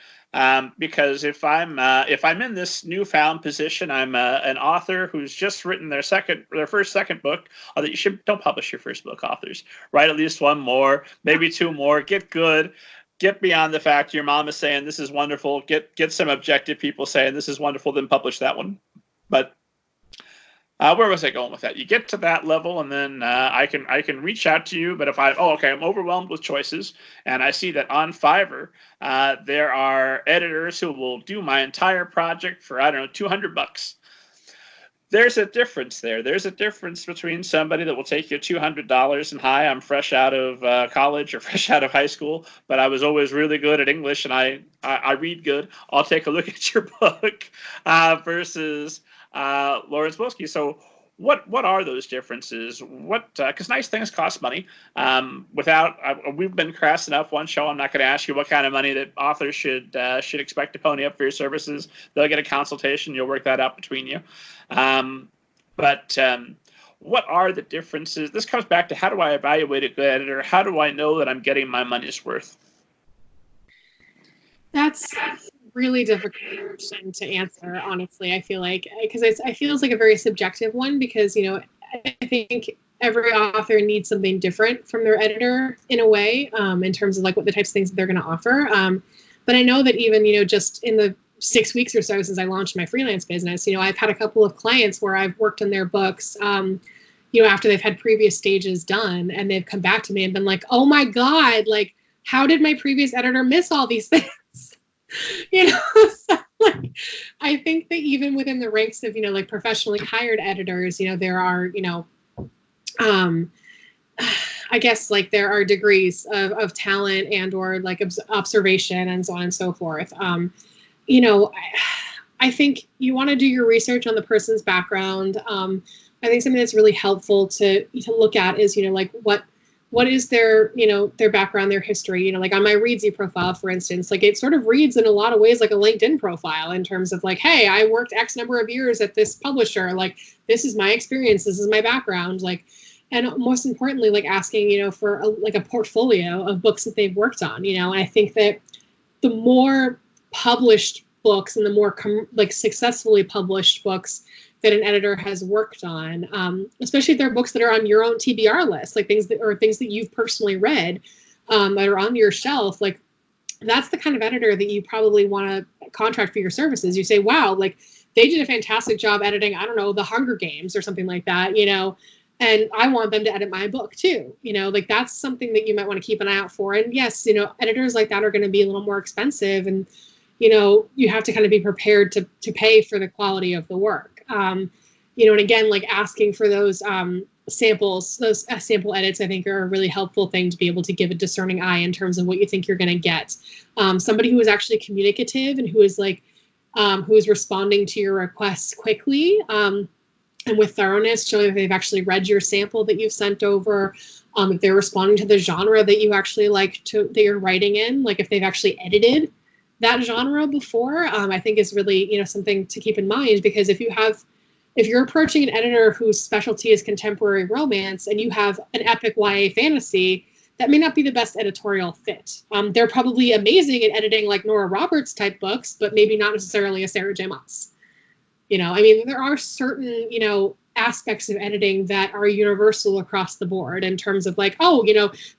Because if I'm in this newfound position, I'm an author who's just written their first book. Although don't publish your first book, authors. Write at least one more, maybe 2 more. Get good. Get beyond the fact your mom is saying this is wonderful. Get some objective people saying this is wonderful. Then publish that one. But where was I going with that? You get to that level, and then I can reach out to you. But if I'm overwhelmed with choices, and I see that on Fiverr there are editors who will do my entire project for $200. there's a difference there. There's a difference between somebody that will take you $200 and, hi, I'm fresh out of college or fresh out of high school, but I was always really good at English and I read good. I'll take a look at your book versus Lauren Smulski. So what are those differences? Because nice things cost money. We've been crass enough one show. I'm not going to ask you what kind of money that authors should expect to pony up for your services. They'll get a consultation. You'll work that out between you. But what are the differences? This comes back to, how do I evaluate a good editor? How do I know that I'm getting my money's worth? That's really difficult question to answer, honestly. I feel like, because I feel it's like a very subjective one, because I think every author needs something different from their editor in a way, in terms of like what the types of things that they're going to offer. But I know that even just in the 6 weeks or so since I launched my freelance business, I've had a couple of clients where I've worked on their books, after they've had previous stages done, and they've come back to me and been like, oh my God, like, how did my previous editor miss all these things? So, like, I think that even within the ranks of, like professionally hired editors, there are, I guess like there are degrees of talent and or like observation and so on and so forth. I think you want to do your research on the person's background. I think something that's really helpful to look at is, like what is their, their background, their history, like on my Readsy profile, for instance, like it sort of reads in a lot of ways like a LinkedIn profile in terms of like, hey, I worked X number of years at this publisher. Like, this is my experience. This is my background. Like, and most importantly, like asking, for a portfolio of books that they've worked on, and I think that the more published books and the more successfully published books that an editor has worked on, especially if they're books that are on your own TBR list, like things that you've personally read, that are on your shelf, like that's the kind of editor that you probably want to contract for your services. You say, wow, like they did a fantastic job editing, I don't know, The Hunger Games or something like that, and I want them to edit my book too, like that's something that you might want to keep an eye out for. And yes, editors like that are going to be a little more expensive, and you have to kind of be prepared to pay for the quality of the work. And again, like asking for those samples, those sample edits, I think are a really helpful thing to be able to give a discerning eye in terms of what you think you're going to get. Somebody who is actually communicative and who is responding to your requests quickly, and with thoroughness, showing that they've actually read your sample that you've sent over. If they're responding to the genre that you actually that you're writing in, like if they've actually edited that genre before, I think is really, something to keep in mind, because if you're approaching an editor whose specialty is contemporary romance and you have an epic YA fantasy, that may not be the best editorial fit. They're probably amazing at editing like Nora Roberts type books, but maybe not necessarily a Sarah J. Maas. There are certain, aspects of editing that are universal across the board in terms of like, oh,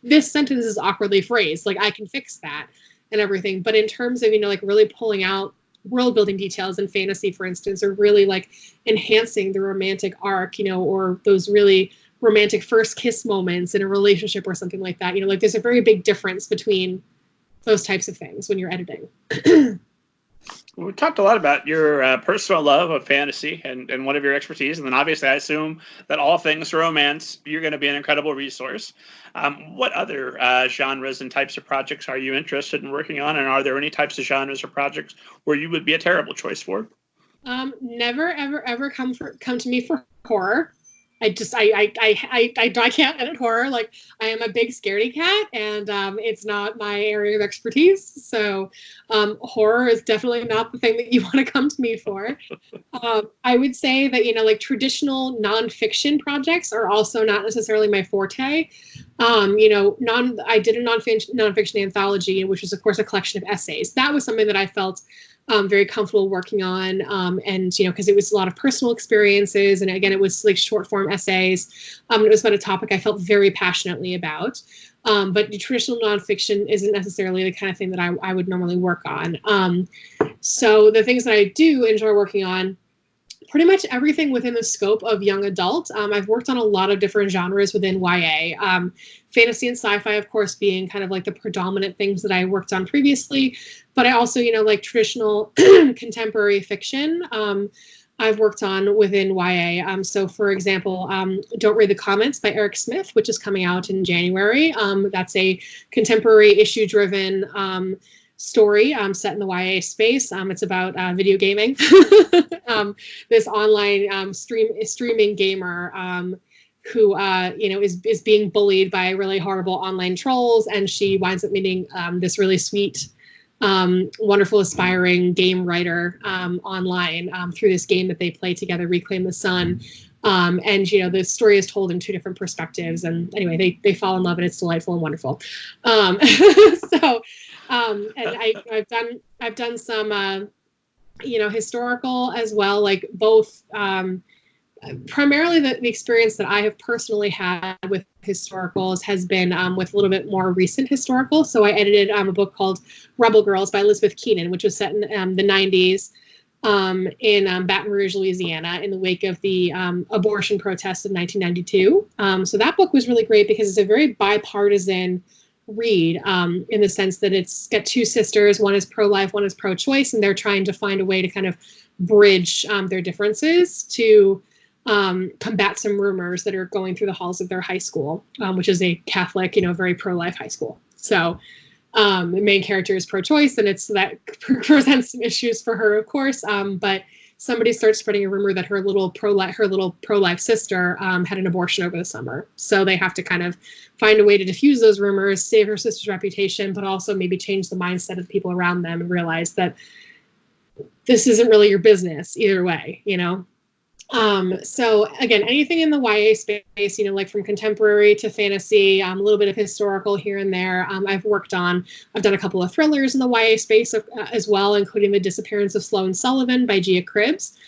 this sentence is awkwardly phrased, like I can fix that and everything. But in terms of, like really pulling out world building details in fantasy, for instance, or really like enhancing the romantic arc, or those really romantic first kiss moments in a relationship or something like that, like there's a very big difference between those types of things when you're editing. We talked a lot about your personal love of fantasy and one of your expertise. And then obviously I assume that all things romance, you're going to be an incredible resource. What other genres and types of projects are you interested in working on? And are there any types of genres or projects where you would be a terrible choice for? Never, ever, ever come to me for horror. I can't edit horror. Like, I am a big scaredy cat, and it's not my area of expertise. So horror is definitely not the thing that you want to come to me for. I would say that, like traditional nonfiction projects are also not necessarily my forte. I did a nonfiction anthology, which was, of course, a collection of essays. That was something that I felt very comfortable working on, and because it was a lot of personal experiences, and again, it was like short form essays. It was about a topic I felt very passionately about. But the traditional nonfiction isn't necessarily the kind of thing that I would normally work on. So the things that I do enjoy working on, pretty much everything within the scope of young adult. I've worked on a lot of different genres within YA. Fantasy and sci-fi, of course, being kind of like the predominant things that I worked on previously. But I also, like traditional contemporary fiction. I've worked on within YA. So, for example, Don't Read the Comments by Eric Smith, which is coming out in January. That's a contemporary issue-driven story set in the YA space. It's about video gaming. This online streaming gamer who is being bullied by really horrible online trolls, and she winds up meeting this really sweet, wonderful, aspiring game writer online through this game that they play together, Reclaim the Sun. And the story is told in two different perspectives, and anyway, they fall in love, and it's delightful and wonderful. And I've done some historical as well, like both. Primarily the experience that I have personally had with historicals has been with a little bit more recent historical. So I edited a book called Rebel Girls by Elizabeth Keenan, which was set in the 90s in Baton Rouge, Louisiana, in the wake of the abortion protests of 1992. So that book was really great because it's a very bipartisan read in the sense that it's got two sisters. One is pro-life, one is pro-choice, and they're trying to find a way to kind of bridge their differences to combat some rumors that are going through the halls of their high school, which is a Catholic, very pro-life high school. So the main character is pro-choice, and that presents some issues for her, of course. But somebody starts spreading a rumor that her little pro-life sister had an abortion over the summer. So they have to kind of find a way to diffuse those rumors, save her sister's reputation, but also maybe change the mindset of the people around them and realize that this isn't really your business either way, So again, anything in the YA space, like from contemporary to fantasy, a little bit of historical here and there. I've done a couple of thrillers in the YA space as well, including The Disappearance of Sloane Sullivan by Gia Cribbs.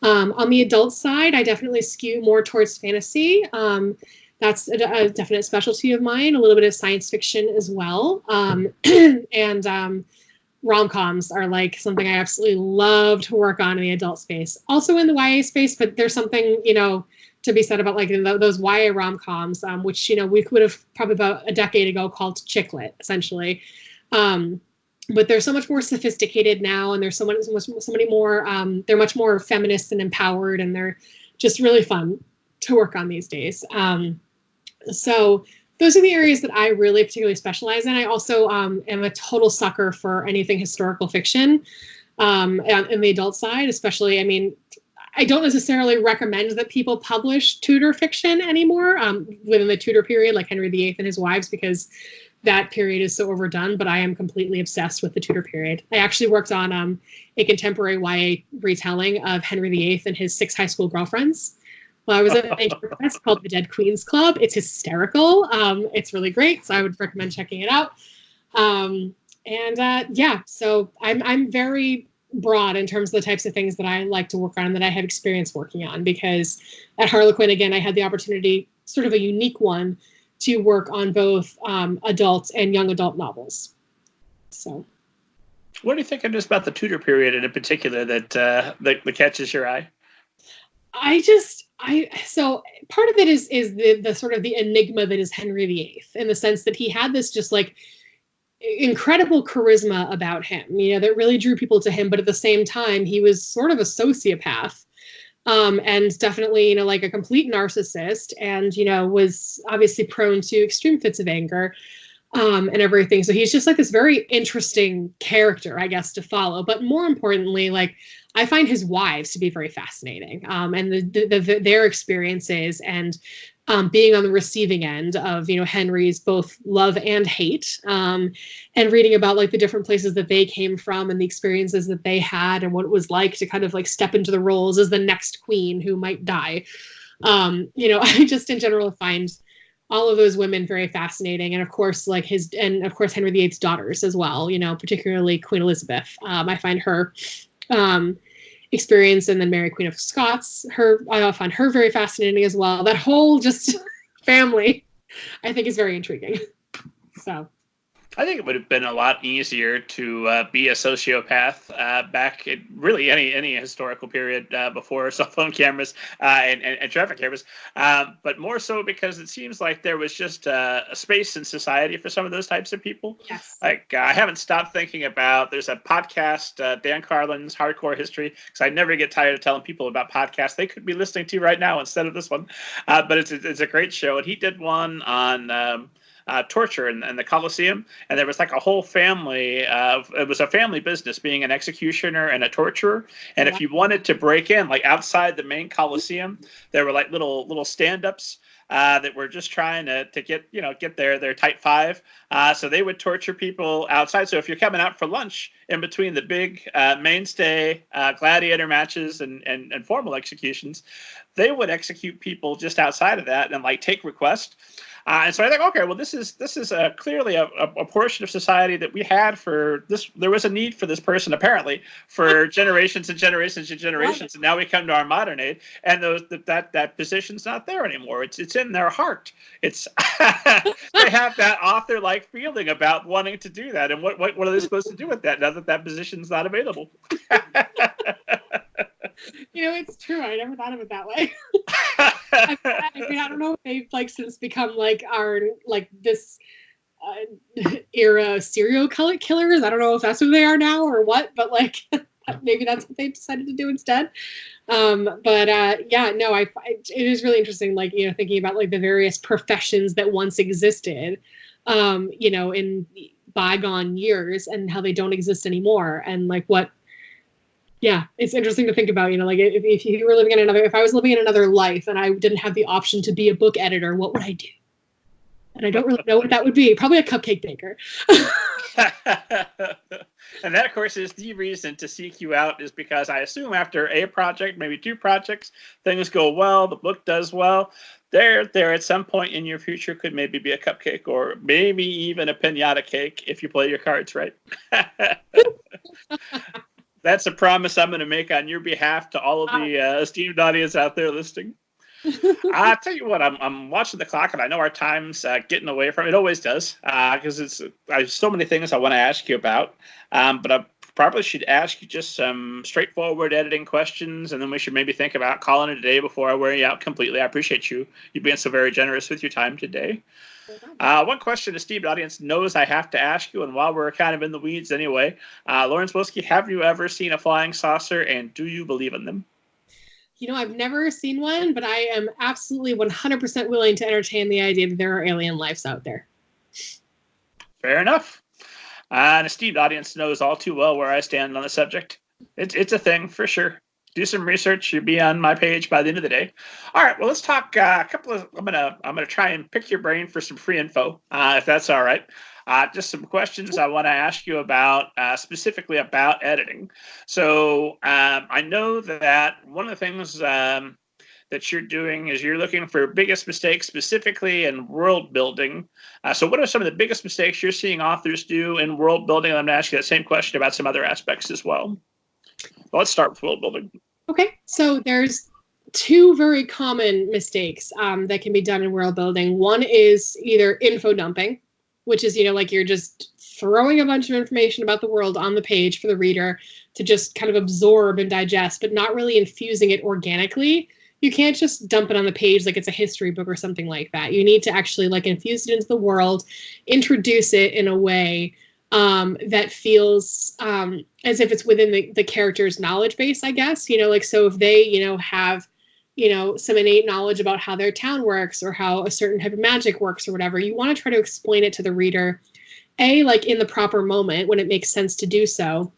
On the adult side, I definitely skew more towards fantasy. That's a definite specialty of mine, a little bit of science fiction as well. And rom-coms are like something I absolutely love to work on in the adult space. Also in the YA space, but there's something, to be said about like those YA rom-coms, which, we would have probably about a decade ago called chick lit, essentially. But they're so much more sophisticated now, and there's so many more, they're much more feminist and empowered, and they're just really fun to work on these days. So those are the areas that I really particularly specialize in. I also am a total sucker for anything historical fiction in the adult side, especially. I mean, I don't necessarily recommend that people publish Tudor fiction anymore within the Tudor period, like Henry VIII and his wives, because that period is so overdone, but I am completely obsessed with the Tudor period. I actually worked on a contemporary YA retelling of Henry VIII and his 6 high school girlfriends. Well, I was at a press called the Dead Queens Club. It's hysterical. It's really great, so I would recommend checking it out. So I'm very broad in terms of the types of things that I like to work on and that I have experience working on, because at Harlequin, again, I had the opportunity, sort of a unique one, to work on both adult and young adult novels. So, what do you think just about the Tudor period, and in particular that catches your eye? So part of it is the sort of the enigma that is Henry VIII, in the sense that he had this just like incredible charisma about him, that really drew people to him. But at the same time, he was sort of a sociopath, and definitely, like a complete narcissist, and, was obviously prone to extreme fits of anger, and everything. So he's just like this very interesting character, I guess, to follow. But more importantly, like, I find his wives to be very fascinating, and their experiences, and being on the receiving end of, Henry's both love and hate, and reading about like the different places that they came from and the experiences that they had and what it was like to kind of like step into the roles as the next queen who might die. I just in general find all of those women very fascinating. And of course, Henry VIII's daughters as well, particularly Queen Elizabeth. I find her experience, and then Mary Queen of Scots, I find her very fascinating as well. That whole just family, I think, is very intriguing. So I think it would have been a lot easier to be a sociopath back in really any historical period before cell phone cameras and traffic cameras, but more so because it seems like there was just a space in society for some of those types of people. Yes. Like I haven't stopped thinking about. There's a podcast, Dan Carlin's Hardcore History, because I never get tired of telling people about podcasts they could be listening to right now instead of this one. But it's a great show, and he did one on torture in the Colosseum, and there was like a whole family it was a family business, being an executioner and a torturer, and if you wanted to break in like outside the main Colosseum, there were like little stand-ups that were just trying to get their type 5, so they would torture people outside. So if you're coming out for lunch in between the big mainstay gladiator matches and formal executions, they would execute people just outside of that and like take requests. And so I think, okay, well, this is clearly a portion of society that we had for this. There was a need for this person apparently for generations and generations and generations, and now we come to our modern age, and that position's not there anymore. It's in their heart. It's they have that author-like feeling about wanting to do that, and what are they supposed to do with that now that position's not available? It's true. I never thought of it that way. I don't know if they've like since become like our like this era serial killers. I don't know if that's who they are now or what, but like maybe that's what they decided to do instead. It is really interesting, like, thinking about like the various professions that once existed, in bygone years and how they don't exist anymore, and like what. Yeah, it's interesting to think about, like if you were living in if I was living in another life and I didn't have the option to be a book editor, what would I do? And I don't really know what that would be. Probably a cupcake baker. And that, of course, is the reason to seek you out, is because I assume after a project, maybe 2 projects, things go well, the book does well. There at some point in your future could maybe be a cupcake, or maybe even a piñata cake if you play your cards right. That's a promise I'm going to make on your behalf to all of the esteemed audience out there listening. I'll tell you what, I'm watching the clock, and I know our time's getting away from it. It always does, because I have so many things I want to ask you about. But I probably should ask you just some straightforward editing questions, and then we should maybe think about calling it a day before I wear you out completely. I appreciate you being so very generous with your time today. One question the esteemed audience knows I have to ask you, and while we're kind of in the weeds anyway, Lauren Smulski, have you ever seen a flying saucer, and do you believe in them? I've never seen one, but I am absolutely 100% willing to entertain the idea that there are alien lives out there. Fair enough. An esteemed audience knows all too well where I stand on the subject. It's a thing for sure. Do some research. You'll be on my page by the end of the day. All right. Well, let's talk a couple of. I'm gonna try and pick your brain for some free info, if that's all right. Just some questions I want to ask you about, specifically about editing. So I know that one of the things that you're doing is you're looking for biggest mistakes specifically in world building. So what are some of the biggest mistakes you're seeing authors do in world building? I'm going to ask you that same question about some other aspects as well. Well, let's start with world building. Okay, so there's 2 very common mistakes that can be done in world building. One is either info dumping, which is, like you're just throwing a bunch of information about the world on the page for the reader to just kind of absorb and digest, but not really infusing it organically. You can't just dump it on the page like it's a history book or something like that. You need to actually like infuse it into the world, introduce it in a way that feels as if it's within the character's knowledge base, I guess. So if they, have, some innate knowledge about how their town works or how a certain type of magic works or whatever, you want to try to explain it to the reader, A, like in the proper moment when it makes sense to do so,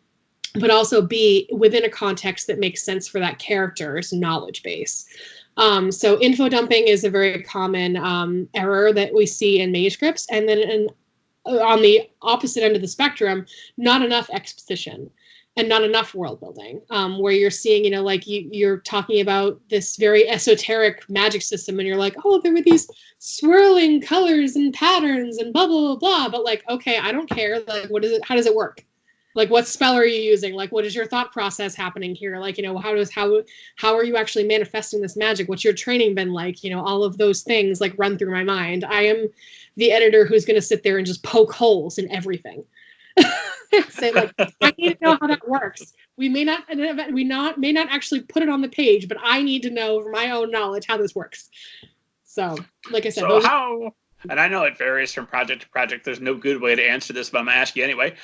but also B, within a context that makes sense for that character's knowledge base. So info dumping is a very common error that we see in manuscripts. And then on the opposite end of the spectrum, not enough exposition and not enough world building, where you're seeing, you're talking about this very esoteric magic system and you're like, oh, there were these swirling colors and patterns and blah, blah, blah, blah. But like, okay, I don't care. Like, what is it? How does it work? Like, what spell are you using? Like, what is your thought process happening here? Like, how are you actually manifesting this magic? What's your training been like? All of those things like run through my mind. I am the editor who's going to sit there and just poke holes in everything. Say like, I need to know how that works. We may not actually put it on the page, but I need to know from my own knowledge how this works. So, like I said, and I know it varies from project to project. There's no good way to answer this, but I'm going to ask you anyway.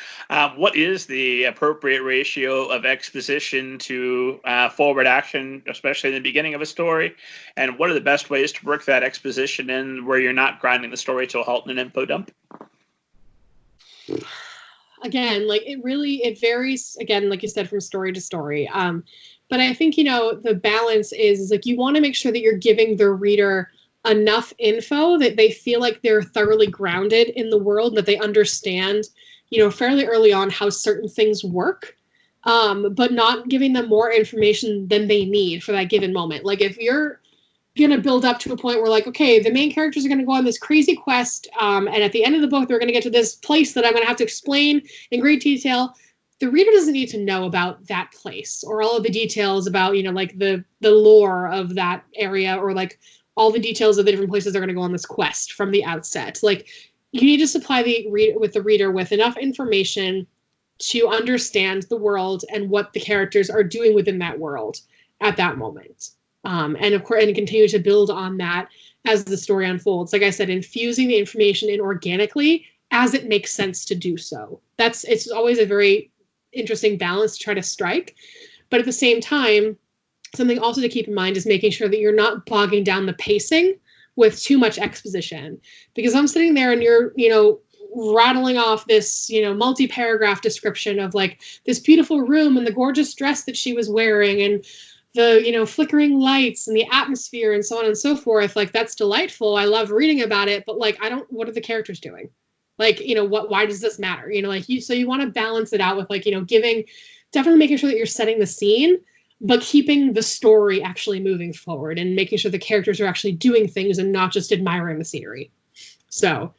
What is the appropriate ratio of exposition to forward action, especially in the beginning of a story? And what are the best ways to work that exposition in where you're not grinding the story to a halt in an info dump? Again, like it varies, again, like you said, from story to story. But I think, the balance is like you want to make sure that you're giving the reader enough info that they feel like they're thoroughly grounded in the world, that they understand, fairly early on how certain things work, but not giving them more information than they need for that given moment. Like if you're going to build up to a point where like, okay, the main characters are going to go on this crazy quest, and at the end of the book, they're going to get to this place that I'm going to have to explain in great detail. The reader doesn't need to know about that place or all of the details about, like the lore of that area, or like all the details of the different places they're going to go on this quest from the outset. Like you need to supply the reader with enough information to understand the world and what the characters are doing within that world at that moment. And of course, and continue to build on that as the story unfolds. Like I said, infusing the information in organically as it makes sense to do so. It's always a very interesting balance to try to strike. But at the same time, something also to keep in mind is making sure that you're not bogging down the pacing with too much exposition. Because I'm sitting there and you're, rattling off this, multi-paragraph description of like this beautiful room and the gorgeous dress that she was wearing and the, flickering lights and the atmosphere and so on and so forth. Like, that's delightful. I love reading about it, but like, what are the characters doing? Like, why does this matter? So you want to balance it out with like, definitely making sure that you're setting the scene, but keeping the story actually moving forward and making sure the characters are actually doing things and not just admiring the scenery. So,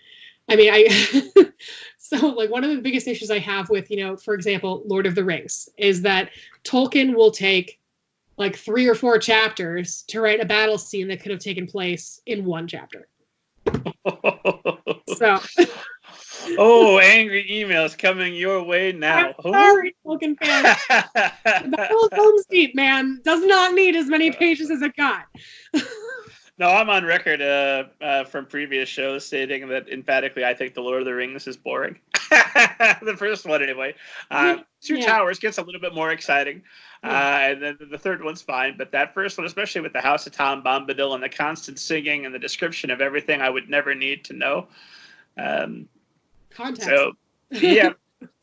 I mean, so like one of the biggest issues I have with, for example, Lord of the Rings is that Tolkien will take like 3 or 4 chapters to write a battle scene that could have taken place in 1 chapter. So. Oh, angry emails coming your way now. I'm sorry, Tolkien fans. The Battle of Helm's Deep, man, does not need as many pages as it got. No, I'm on record from previous shows stating that emphatically I think The Lord of the Rings is boring. The first one, anyway. Two Towers gets a little bit more exciting. And then the third one's fine. But that first one, especially with the House of Tom Bombadil and the constant singing and the description of everything I would never need to know. Context. So, yeah.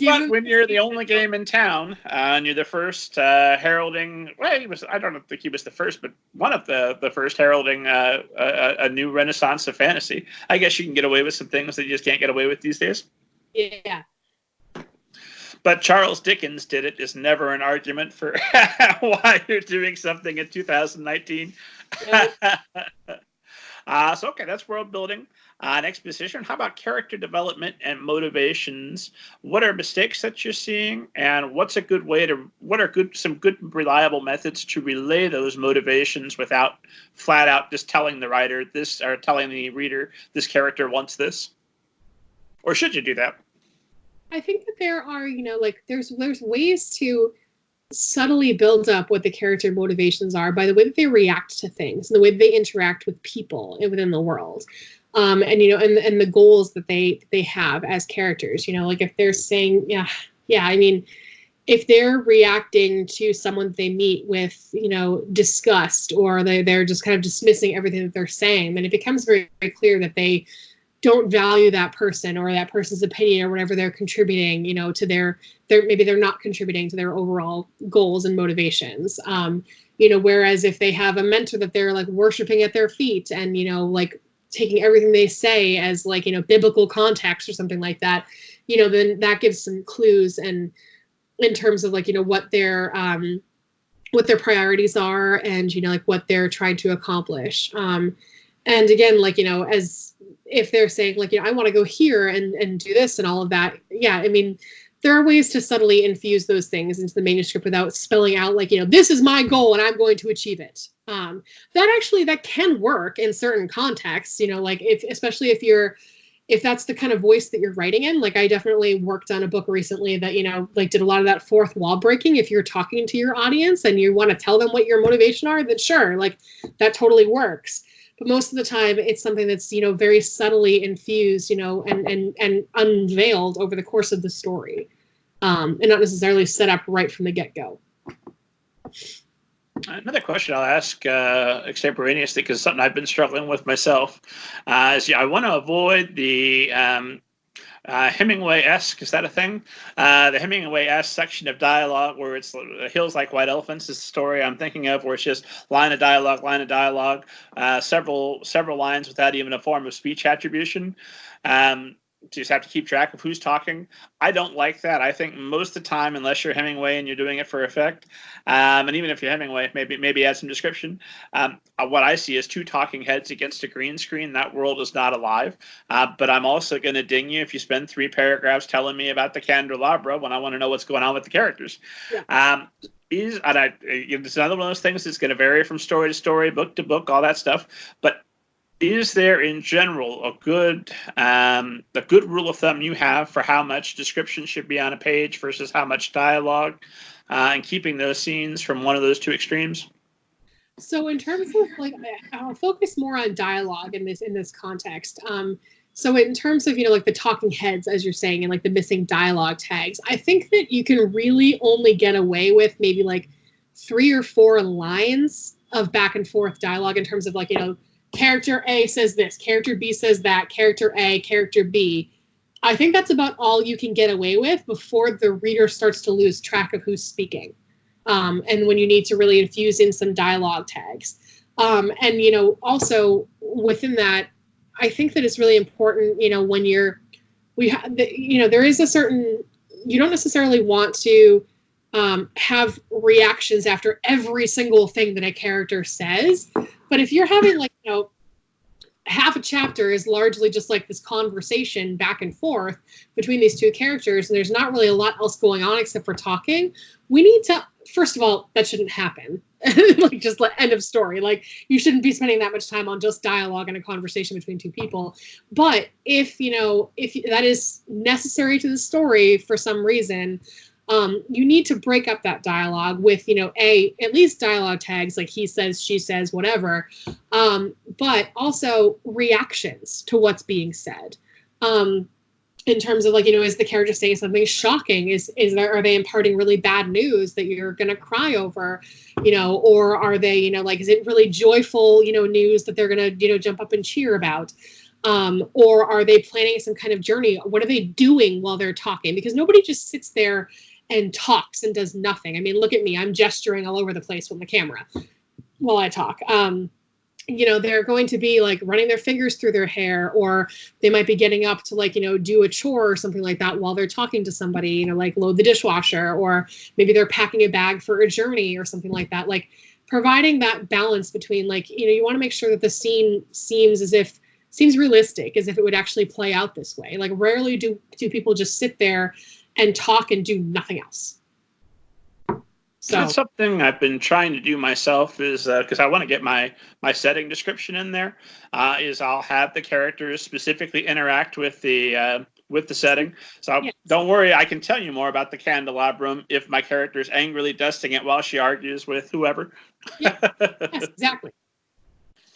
But when you're the only game in town, and you're the first heralding, well, I don't think he was the first, but one of the first heralding a new renaissance of fantasy, I guess you can get away with some things that you just can't get away with these days. Yeah. But Charles Dickens did it is never an argument for why you're doing something in 2019. Yep. So, okay, that's world building. Next position, how about character development and motivations? What are mistakes that you're seeing, and what are some good reliable methods to relay those motivations without flat out just telling the writer this or telling the reader this character wants this? Or should you do that? I think that there are, there's ways to subtly build up what the character motivations are by the way that they react to things and the way that they interact with people within the world. And the goals that they have as characters, like if they're saying, if they're reacting to someone they meet with, disgust, or they're just kind of dismissing everything that they're saying, then it becomes very, very clear that they don't value that person or that person's opinion or whatever they're contributing, to their maybe they're not contributing to their overall goals and motivations. Whereas if they have a mentor that they're like worshiping at their feet and, like taking everything they say as like, biblical context or something like that, then that gives some clues and in terms of like, what their priorities are and, like what they're trying to accomplish. And again, like, as if they're saying like, I want to go here and do this and all of that. Yeah. I mean, there are ways to subtly infuse those things into the manuscript without spelling out like, this is my goal and I'm going to achieve it. That can work in certain contexts, like especially if you're if that's the kind of voice that you're writing in, like I definitely worked on a book recently that, like did a lot of that fourth wall breaking. If you're talking to your audience and you want to tell them what your motivation are, then sure, like that totally works. But most of the time it's something that's, very subtly infused, and unveiled over the course of the story. And not necessarily set up right from the get-go. Another question I'll ask extemporaneously, because something I've been struggling with myself, is I want to avoid the Hemingway-esque, is that a thing? The Hemingway-esque section of dialogue where it's hills like white elephants is the story I'm thinking of, where it's just line of dialogue, several lines without even a form of speech attribution. You just have to keep track of who's talking. I don't like that. I think most of the time, unless you're Hemingway and you're doing it for effect, and even if you're Hemingway, maybe add some description. What I see is two talking heads against a green screen. That world is not alive. But I'm also going to ding you if you spend 3 paragraphs telling me about the candelabra when I want to know what's going on with the characters. Yeah. It's another one of those things that's going to vary from story to story, book to book, all that stuff. But is there in general a good rule of thumb you have for how much description should be on a page versus how much dialogue, and keeping those scenes from one of those two extremes? So in terms of I'll focus more on dialogue in this context. So in terms of, the talking heads, as you're saying, and the missing dialogue tags, I think that you can really only get away with maybe 3 or 4 lines of back and forth dialogue in terms of character A says this, character B says that, character A, character B. I think that's about all you can get away with before the reader starts to lose track of who's speaking. And when you need to really infuse in some dialogue tags. And, also within that, I think that it's really important, when there is a certain, you don't necessarily want to have reactions after every single thing that a character says. But if you're having half a chapter is largely just this conversation back and forth between these two characters, and there's not really a lot else going on except for talking, we need to, first of all, that shouldn't happen. Just end of story. You shouldn't be spending that much time on just dialogue and a conversation between two people. But if that is necessary to the story for some reason, you need to break up that dialogue with, at least dialogue tags, like he says, she says, whatever, but also reactions to what's being said. In terms of is the character saying something shocking? Are they imparting really bad news that you're going to cry over, or are they, is it really joyful, news that they're going to, jump up and cheer about? Or are they planning some kind of journey? What are they doing while they're talking? Because nobody just sits there and talks and does nothing. I mean, look at me. I'm gesturing all over the place with the camera while I talk. They're going to be running their fingers through their hair, or they might be getting up to do a chore or something like that while they're talking to somebody, load the dishwasher, or maybe they're packing a bag for a journey or something like that. Providing that balance between you want to make sure that the scene seems realistic, as if it would actually play out this way. Rarely do people just sit there and talk and do nothing else. So that's something I've been trying to do myself, is because I want to get my setting description in there, is I'll have the characters specifically interact with the setting. So yes. Don't worry, I can tell you more about the candelabrum if my character is angrily dusting it while she argues with whoever. Yeah. Yes, exactly.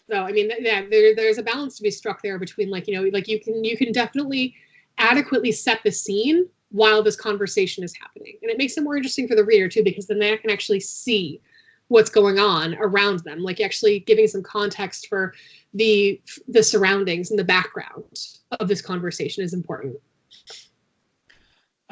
So I mean, yeah, there's a balance to be struck there between you can definitely adequately set the scene while this conversation is happening. And it makes it more interesting for the reader too, because then they can actually see what's going on around them, actually giving some context for the surroundings and the background of this conversation is important.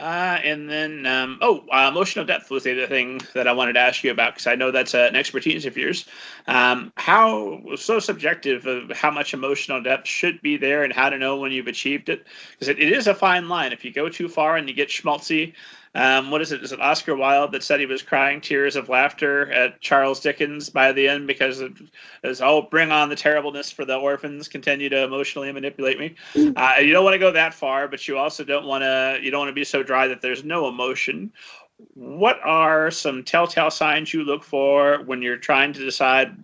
And then, emotional depth was the other thing that I wanted to ask you about, because I know that's an expertise of yours. How so subjective of how much emotional depth should be there, and how to know when you've achieved it? Because it is a fine line. If you go too far and you get schmaltzy, what is it? Is it Oscar Wilde that said he was crying tears of laughter at Charles Dickens by the end because it was, bring on the terribleness for the orphans, continue to emotionally manipulate me. You don't want to go that far, but you also don't want to be so dry that there's no emotion. What are some telltale signs you look for when you're trying to decide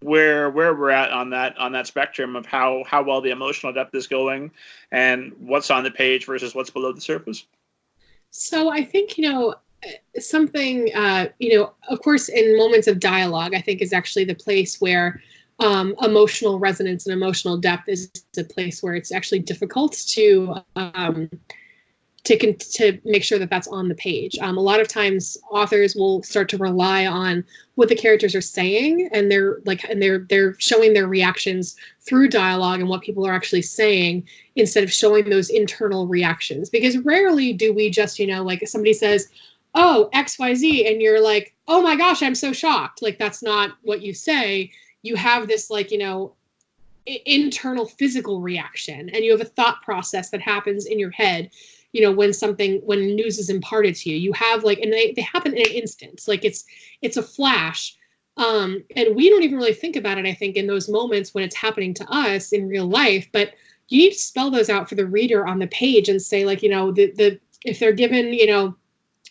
where we're at on that spectrum of how well the emotional depth is going, and what's on the page versus what's below the surface? So I think, something, of course, in moments of dialogue, I think is actually the place where emotional resonance and emotional depth is a place where it's actually difficult to make sure that that's on the page. A lot of times authors will start to rely on what the characters are saying, and they're showing their reactions through dialogue and what people are actually saying, instead of showing those internal reactions. Because rarely do we just, like somebody says, oh, XYZ, and you're like, oh my gosh, I'm so shocked. Like, that's not what you say. You have this, like, internal physical reaction, and you have a thought process that happens in your head, when news is imparted to you. You have, like, and they happen in an instant. Like, it's a flash. And we don't even really think about it, I think, in those moments when it's happening to us in real life. But you need to spell those out for the reader on the page and say, like, if they're given,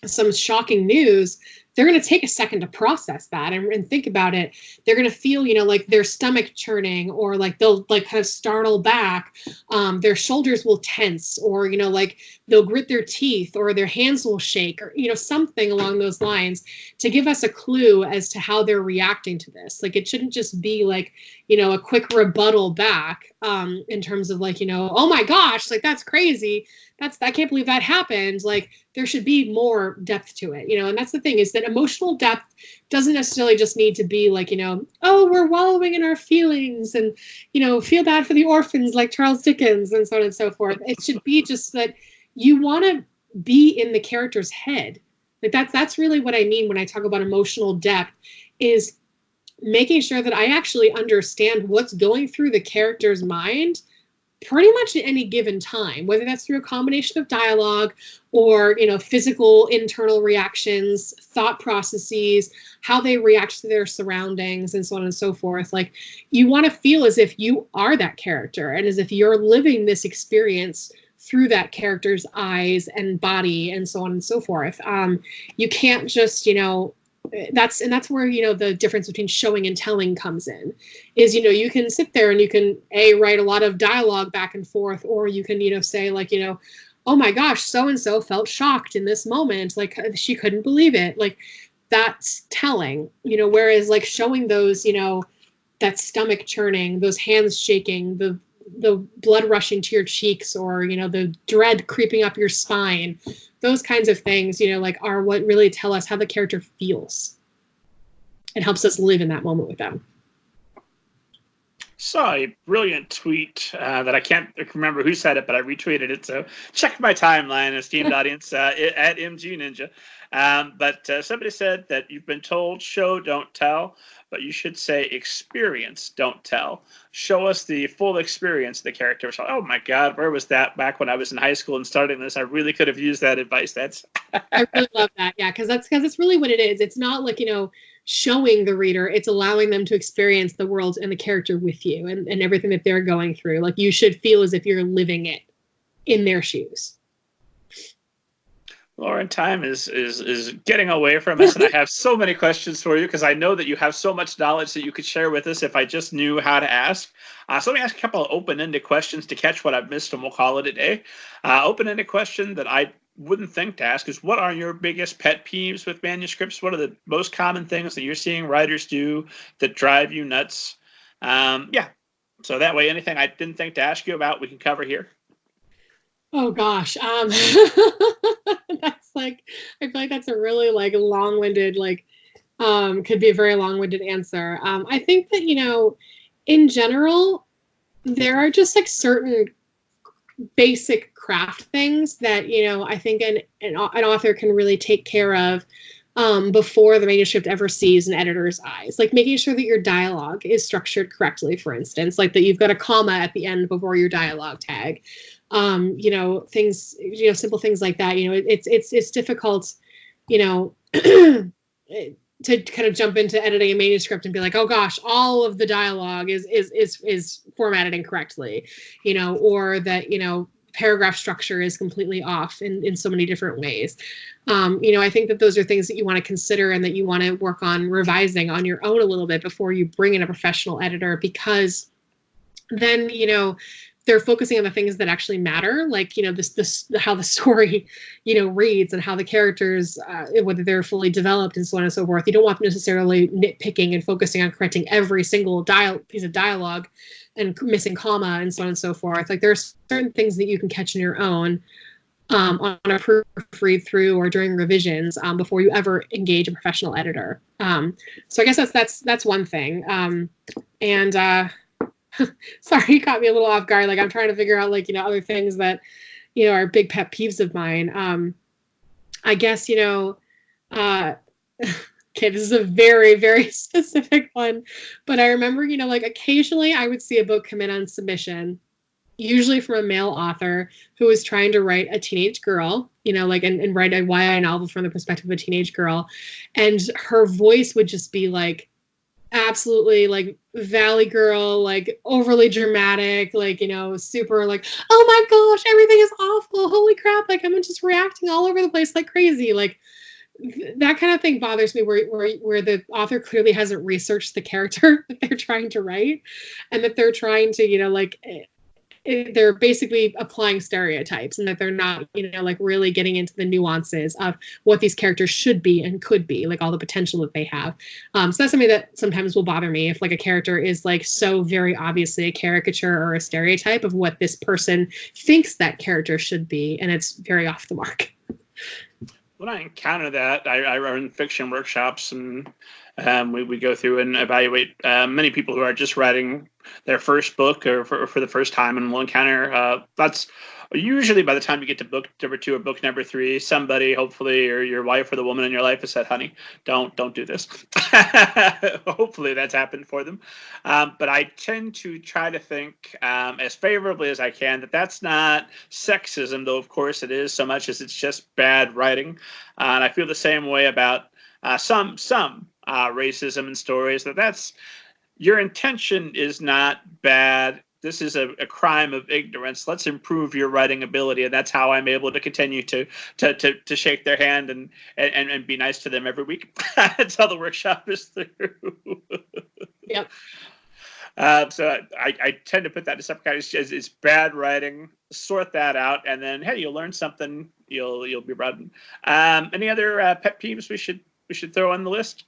some shocking news, they're going to take a second to process that and think about it. They're going to feel, like their stomach churning, or like they'll like kind of startle back. Their shoulders will tense, or, like they'll grit their teeth, or their hands will shake, or, something along those lines, to give us a clue as to how they're reacting to this. Like, it shouldn't just be like, a quick rebuttal back, in terms of, like, oh my gosh, like, that's crazy. I can't believe that happened. Like, there should be more depth to it, and that's the thing, is that emotional depth doesn't necessarily just need to be like, oh, we're wallowing in our feelings and, feel bad for the orphans like Charles Dickens and so on and so forth. It should be just that you want to be in the character's head. Like, that's really what I mean when I talk about emotional depth, is making sure that I actually understand what's going through the character's mind pretty much at any given time, whether that's through a combination of dialogue or, physical internal reactions, thought processes, how they react to their surroundings, and so on and so forth. Like, you want to feel as if you are that character, and as if you're living this experience through that character's eyes and body, and so on and so forth. You can't just, that's where, the difference between showing and telling comes in, is, you can sit there and you can write a lot of dialogue back and forth, or you can, say, like, oh my gosh, so-and-so felt shocked in this moment. Like, she couldn't believe it. Like, that's telling, whereas, like, showing those, that stomach churning, those hands shaking, the blood rushing to your cheeks, or, the dread creeping up your spine, those kinds of things, are what really tell us how the character feels. It helps us live in that moment with them. Saw a brilliant tweet that I can't remember who said it, but I retweeted it. So check my timeline, esteemed audience, at MG Ninja. But somebody said that you've been told show, don't tell, but you should say experience, don't tell. Show us the full experience of the character. So, oh my God, where was that back when I was in high school and starting this? I really could have used that advice. I really love that. Yeah, because that's really what it is. It's not like, showing the reader, it's allowing them to experience the world and the character with you, and everything that they're going through. Like, you should feel as if you're living it in their shoes. Lauren, time is getting away from us, and I have so many questions for you, because I know that you have so much knowledge that you could share with us if I just knew how to ask. So let me ask a couple of open-ended questions to catch what I've missed, and we'll call it a day. Open-ended question that I wouldn't think to ask is, what are your biggest pet peeves with manuscripts? What are the most common things that you're seeing writers do that drive you nuts? So that way, anything I didn't think to ask you about, we can cover here. Oh gosh, that's like, I feel like that's a really, like, long-winded, like, could be a very long-winded answer. I think that, in general, there are just, like, certain basic craft things that, I think an author can really take care of before the manuscript ever sees an editor's eyes. Like, making sure that your dialogue is structured correctly, for instance, like that you've got a comma at the end before your dialogue tag. Things, simple things like that. It's difficult, to kind of jump into editing a manuscript and be like, oh gosh, all of the dialogue is formatted incorrectly, or that, paragraph structure is completely off in so many different ways. I think that those are things that you want to consider and that you want to work on revising on your own a little bit before you bring in a professional editor, because then, they're focusing on the things that actually matter, like, this how the story, reads, and how the characters, whether they're fully developed and so on and so forth. You don't want them necessarily nitpicking and focusing on correcting every single piece of dialogue and missing comma and so on and so forth. Like, there are certain things that you can catch on your own on a proofread through or during revisions before you ever engage a professional editor. So I guess that's one thing. Sorry, you caught me a little off guard. Like, I'm trying to figure out, other things that, are big pet peeves of mine. I guess, okay, this is a very, very specific one, but I remember, occasionally I would see a book come in on submission, usually from a male author who was trying to write a teenage girl, and write a YA novel from the perspective of a teenage girl. And her voice would just be absolutely Valley Girl, overly dramatic, super oh my gosh, everything is awful, holy crap, I'm just reacting all over the place like crazy. That kind of thing bothers me, where the author clearly hasn't researched the character that they're trying to write, and that they're trying to they're basically applying stereotypes, and that they're not, really getting into the nuances of what these characters should be and could be, all the potential that they have. So that's something that sometimes will bother me, if a character is so very obviously a caricature or a stereotype of what this person thinks that character should be, and it's very off the mark. When I encounter that, I run fiction workshops, and we go through and evaluate many people who are just writing their first book or for the first time, and we'll encounter that's usually by the time you get to book number 2 or book number 3, somebody, hopefully, or your wife or the woman in your life, has said, honey, don't do this. Hopefully that's happened for them. But I tend to try to think as favorably as I can that that's not sexism, though of course it is, so much as it's just bad writing. And I feel the same way about some racism in stories, that's your intention is not bad. This is a crime of ignorance. Let's improve your writing ability, and that's how I'm able to continue to shake their hand and be nice to them every week. That's how the workshop is through. Yep. So I tend to put that in separate categories. It's bad writing. Sort that out, and then hey, you'll learn something. You'll be broadened. Any other pet peeves we should throw on the list?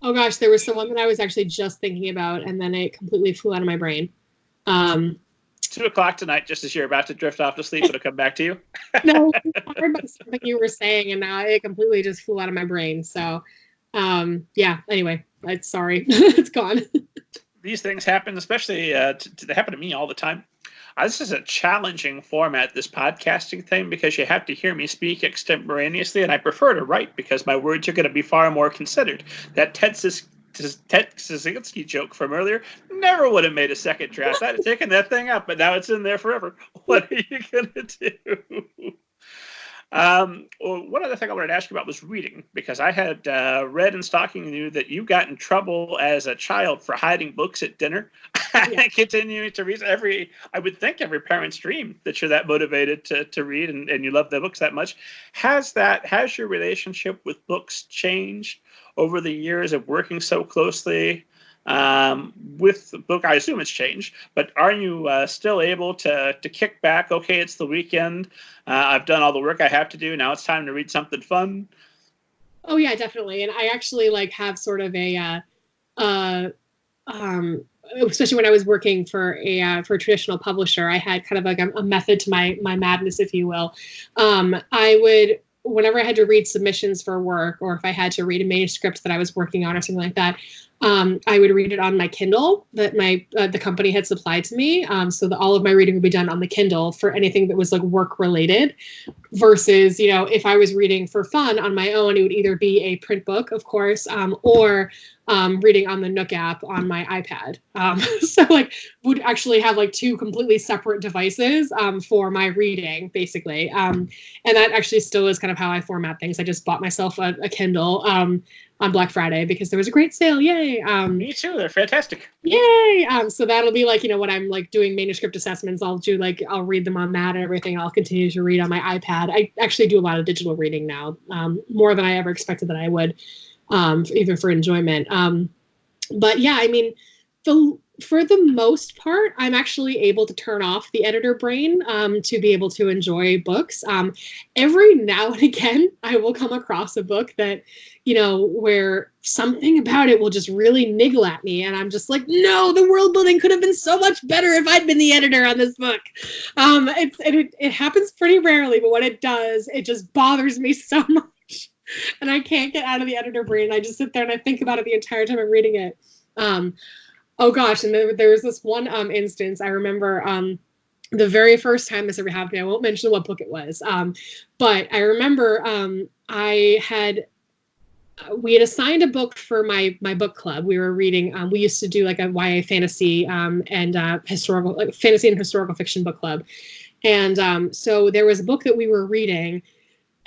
Oh gosh, there was someone that I was actually just thinking about, and then it completely flew out of my brain. 2 o'clock tonight, just as you're about to drift off to sleep, it'll come back to you. No, I heard about something you were saying, and now it completely just flew out of my brain. So, yeah. Anyway, sorry, it's gone. These things happen, especially they happen to me all the time. This is a challenging format, this podcasting thing, because you have to hear me speak extemporaneously, and I prefer to write because my words are going to be far more considered. That Ted Kaczynski joke from earlier never would have made a second draft. I'd have taken that thing up, but now it's in there forever. What are you going to do? Well, one other thing I wanted to ask you about was reading, because I had read and stalking you that you got in trouble as a child for hiding books at dinner. Yeah. Continuing to read. I would think every parent's dream that you're that motivated to read and you love the books that much. Has your relationship with books changed over the years of working so closely with the book? I assume it's changed, but are you still able to kick back? Okay, it's the weekend. I've done all the work I have to do. Now it's time to read something fun. Oh yeah, definitely. And I actually have sort of a especially when I was working for a traditional publisher, I had kind of a method to my madness, if you will. I would, whenever I had to read submissions for work, or if I had to read a manuscript that I was working on or something like that, I would read it on my Kindle that the company had supplied to me, so that all of my reading would be done on the Kindle for anything that was work related. Versus, if I was reading for fun on my own, it would either be a print book, of course, or reading on the Nook app on my iPad. So would actually have 2 completely separate devices for my reading, basically. And that actually still is kind of how I format things. I just bought myself a Kindle. on Black Friday because there was a great sale. Yay. Me too. They're fantastic. Yay. So that'll be like, when I'm like doing manuscript assessments, I'll read them on that and everything. I'll continue to read on my iPad. I actually do a lot of digital reading now, more than I ever expected that I would, even for enjoyment. But yeah, I mean, for the most part, I'm actually able to turn off the editor brain to be able to enjoy books. Every now and again, I will come across a book that, where something about it will just really niggle at me. And I'm just like, no, the world building could have been so much better if I'd been the editor on this book. It happens pretty rarely, but when it does, it just bothers me so much. And I can't get out of the editor brain. I just sit there and I think about it the entire time I'm reading it. Oh gosh, and there was this one instance I remember the very first time this ever happened. I won't mention what book it was, but I remember we had assigned a book for my book club. We were reading. We used to do like a YA fantasy and historical, like fantasy and historical fiction book club, and so there was a book that we were reading.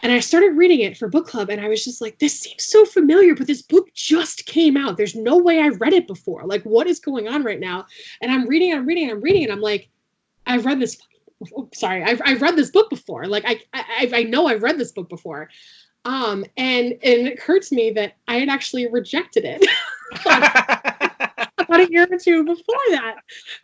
And I started reading it for book club, and I was just like, this seems so familiar, but this book just came out. There's no way I've read it before. Like, what is going on right now? And I'm reading, and I'm like, I've read this. I've read this book before. Like, I know I've read this book before. And it occurred to me that I had actually rejected it. About a year or two before that.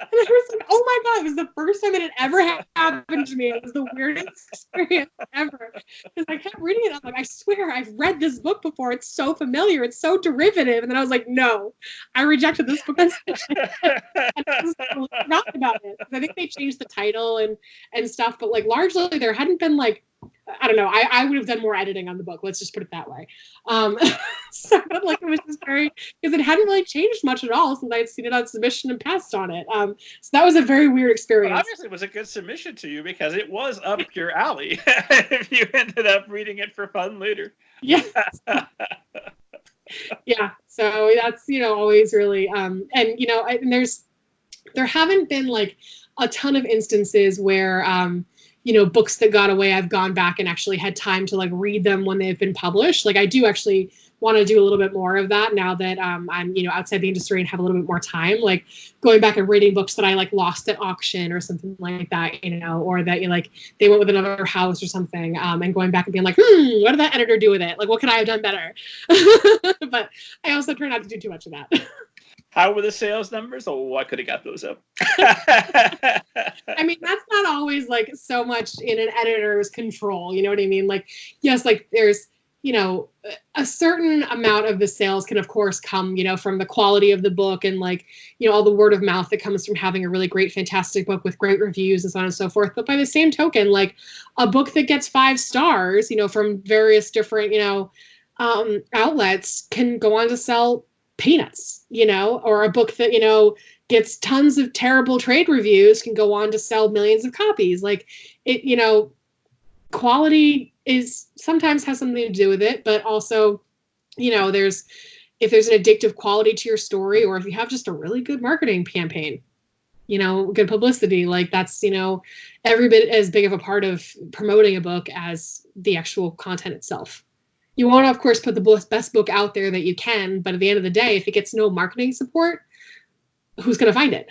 And I was like, oh my God, it was the first time it had ever happened to me. It was the weirdest experience ever. Because I kept reading it. I'm like, I swear I've read this book before. It's so familiar. It's so derivative. And then I was like, no, I rejected this book. And I was totally forgot about it. I think they changed the title and stuff. But like largely there hadn't been like, I don't know. I would have done more editing on the book. Let's just put it that way. So like it was just very, because it hadn't really changed much at all since I'd seen it on submission and passed on it. So that was a very weird experience. But obviously it was a good submission to you because it was up your alley if you ended up reading it for fun later. Yeah. Yeah. So that's, always really, and there haven't been like a ton of instances where, books that got away, I've gone back and actually had time to like read them when they've been published. Like I do actually want to do a little bit more of that now that I'm, outside the industry and have a little bit more time, like going back and reading books that I like lost at auction or something like that, or that they went with another house or something, and going back and being like, what did that editor do with it? Like, what could I have done better? But I also try not to do too much of that. How were the sales numbers? Oh, I could have got those up. I mean, that's not always like so much in an editor's control. You know what I mean? Like, yes, like there's, a certain amount of the sales can of course come, from the quality of the book and like, all the word of mouth that comes from having a really great, fantastic book with great reviews and so on and so forth. But by the same token, like a book that gets 5 stars, from various different, outlets can go on to sell peanuts, or a book that, gets tons of terrible trade reviews can go on to sell millions of copies. Like it, quality is sometimes has something to do with it, but also, if there's an addictive quality to your story, or if you have just a really good marketing campaign, good publicity, like that's, every bit as big of a part of promoting a book as the actual content itself. You want to, of course, put the best book out there that you can, but at the end of the day, if it gets no marketing support, who's going to find it?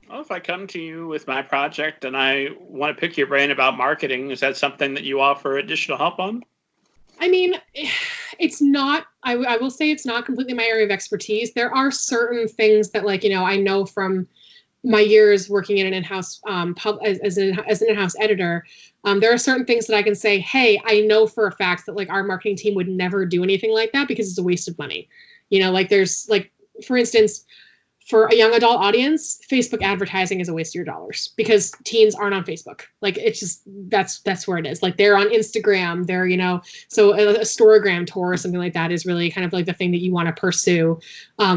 Well, if I come to you with my project and I want to pick your brain about marketing, is that something that you offer additional help on? I mean, it's not, I will say it's not completely my area of expertise. There are certain things that like, I know from my years working in an in-house as an in-house editor, there are certain things that I can say, hey, I know for a fact that like our marketing team would never do anything like that because it's a waste of money. Like there's like, for instance, for a young adult audience, Facebook advertising is a waste of your dollars because teens aren't on Facebook. Like it's just, that's where it is. Like they're on Instagram, they're, so a storygram tour or something like that is really kind of like the thing that you want to pursue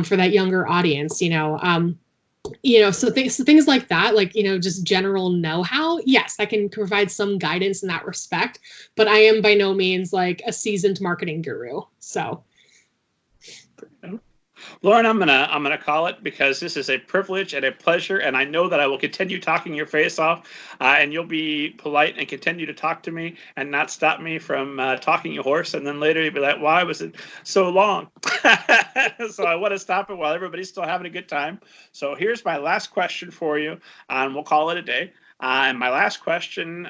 for that younger audience, so things like that, like, just general know-how. Yes, I can provide some guidance in that respect, but I am by no means like a seasoned marketing guru. So. Lauren, I'm gonna call it, because this is a privilege and a pleasure, and I know that I will continue talking your face off, and you'll be polite and continue to talk to me and not stop me from talking your horse, and then later you'll be like, why was it so long? So I want to stop it while everybody's still having a good time. So here's my last question for you, and we'll call it a day. And my last question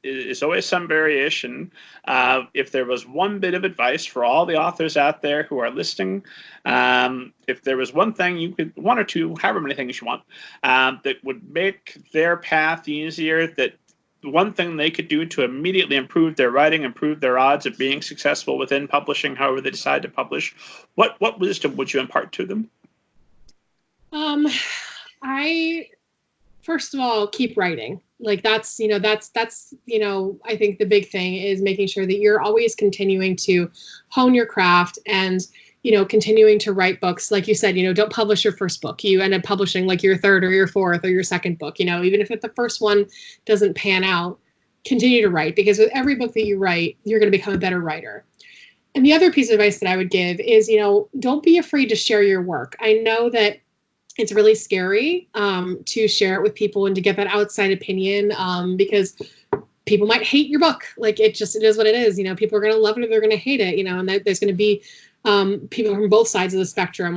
is always some variation. If there was one bit of advice for all the authors out there who are listening, if there was one thing you could, one or two, however many things you want, that would make their path easier, that one thing they could do to immediately improve their writing, improve their odds of being successful within publishing, however they decide to publish, what wisdom would you impart to them? I First of all, keep writing. Like that's I think the big thing is making sure that you're always continuing to hone your craft and, continuing to write books. Like you said, don't publish your first book. You end up publishing like your third or your fourth or your second book, even if the first one doesn't pan out, continue to write, because with every book that you write, you're going to become a better writer. And the other piece of advice that I would give is, don't be afraid to share your work. I know that it's really scary to share it with people and to get that outside opinion because people might hate your book. Like it is what it is. People are going to love it or they're going to hate it, and there's going to be people from both sides of the spectrum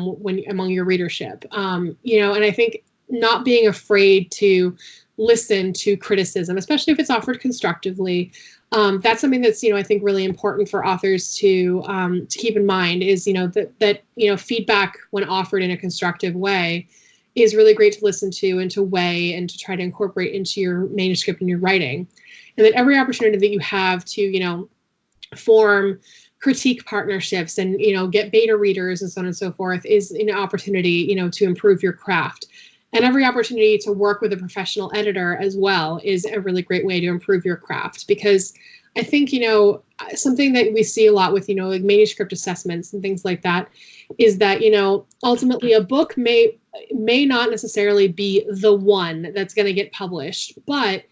among your readership. And I think not being afraid to listen to criticism, especially if it's offered constructively, that's something that's, I think really important for authors to keep in mind is, that feedback when offered in a constructive way is really great to listen to and to weigh and to try to incorporate into your manuscript and your writing. And that every opportunity that you have to, form critique partnerships and, get beta readers and so on and so forth is an opportunity, to improve your craft. And every opportunity to work with a professional editor as well is a really great way to improve your craft, because I think, something that we see a lot with, like manuscript assessments and things like that is that, ultimately a book may not necessarily be the one that's going to get published, but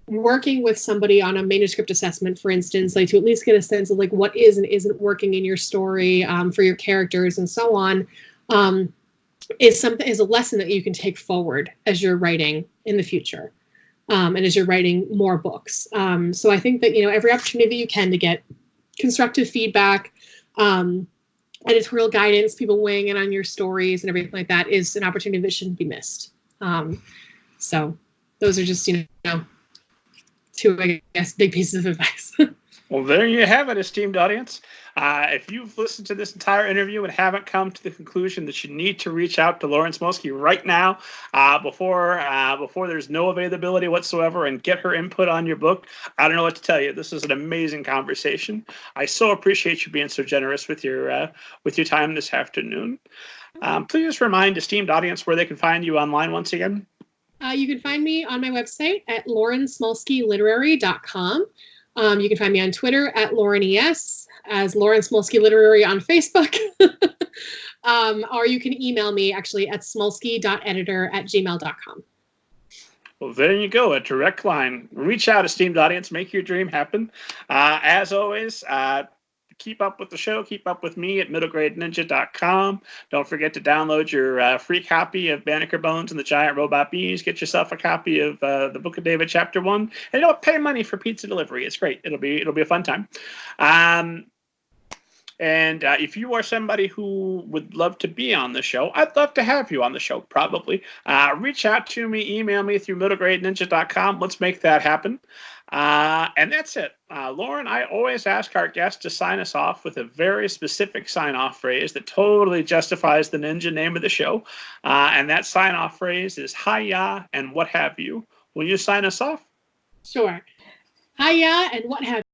working with somebody on a manuscript assessment, for instance, like to at least get a sense of like what is and isn't working in your story for your characters and so on, is a lesson that you can take forward as you're writing in the future, and as you're writing more books. So I think that every opportunity that you can to get constructive feedback, editorial guidance, people weighing in on your stories and everything like that is an opportunity that shouldn't be missed. So those are just two, I guess, big pieces of advice. Well, there you have it, esteemed audience. If you've listened to this entire interview and haven't come to the conclusion that you need to reach out to Lauren Smulski right now, before there's no availability whatsoever, and get her input on your book, I don't know what to tell you. This is an amazing conversation. I so appreciate you being so generous with your time this afternoon. Please remind esteemed audience where they can find you online once again. You can find me on my website at laurensmulskiliterary.com. You can find me on Twitter at LaurenES, as Lauren Smulski Literary on Facebook. Or you can email me actually at smulski.editor@gmail.com. Well, there you go, a direct line. Reach out, esteemed audience, make your dream happen. As always, keep up with the show, keep up with me at middlegradeninja.com. Don't forget to download your free copy of Banneker Bones and the Giant Robot Bees. Get yourself a copy of the Book of David Chapter 1. And pay money for pizza delivery. It's great. It'll be a fun time. And if you are somebody who would love to be on the show, I'd love to have you on the show, probably. Reach out to me, email me through middlegradeninja.com. Let's make that happen. And that's it. Lauren, I always ask our guests to sign us off with a very specific sign-off phrase that totally justifies the ninja name of the show. And that sign-off phrase is hi-ya and what have you. Will you sign us off? Sure. Hi-ya and what have you.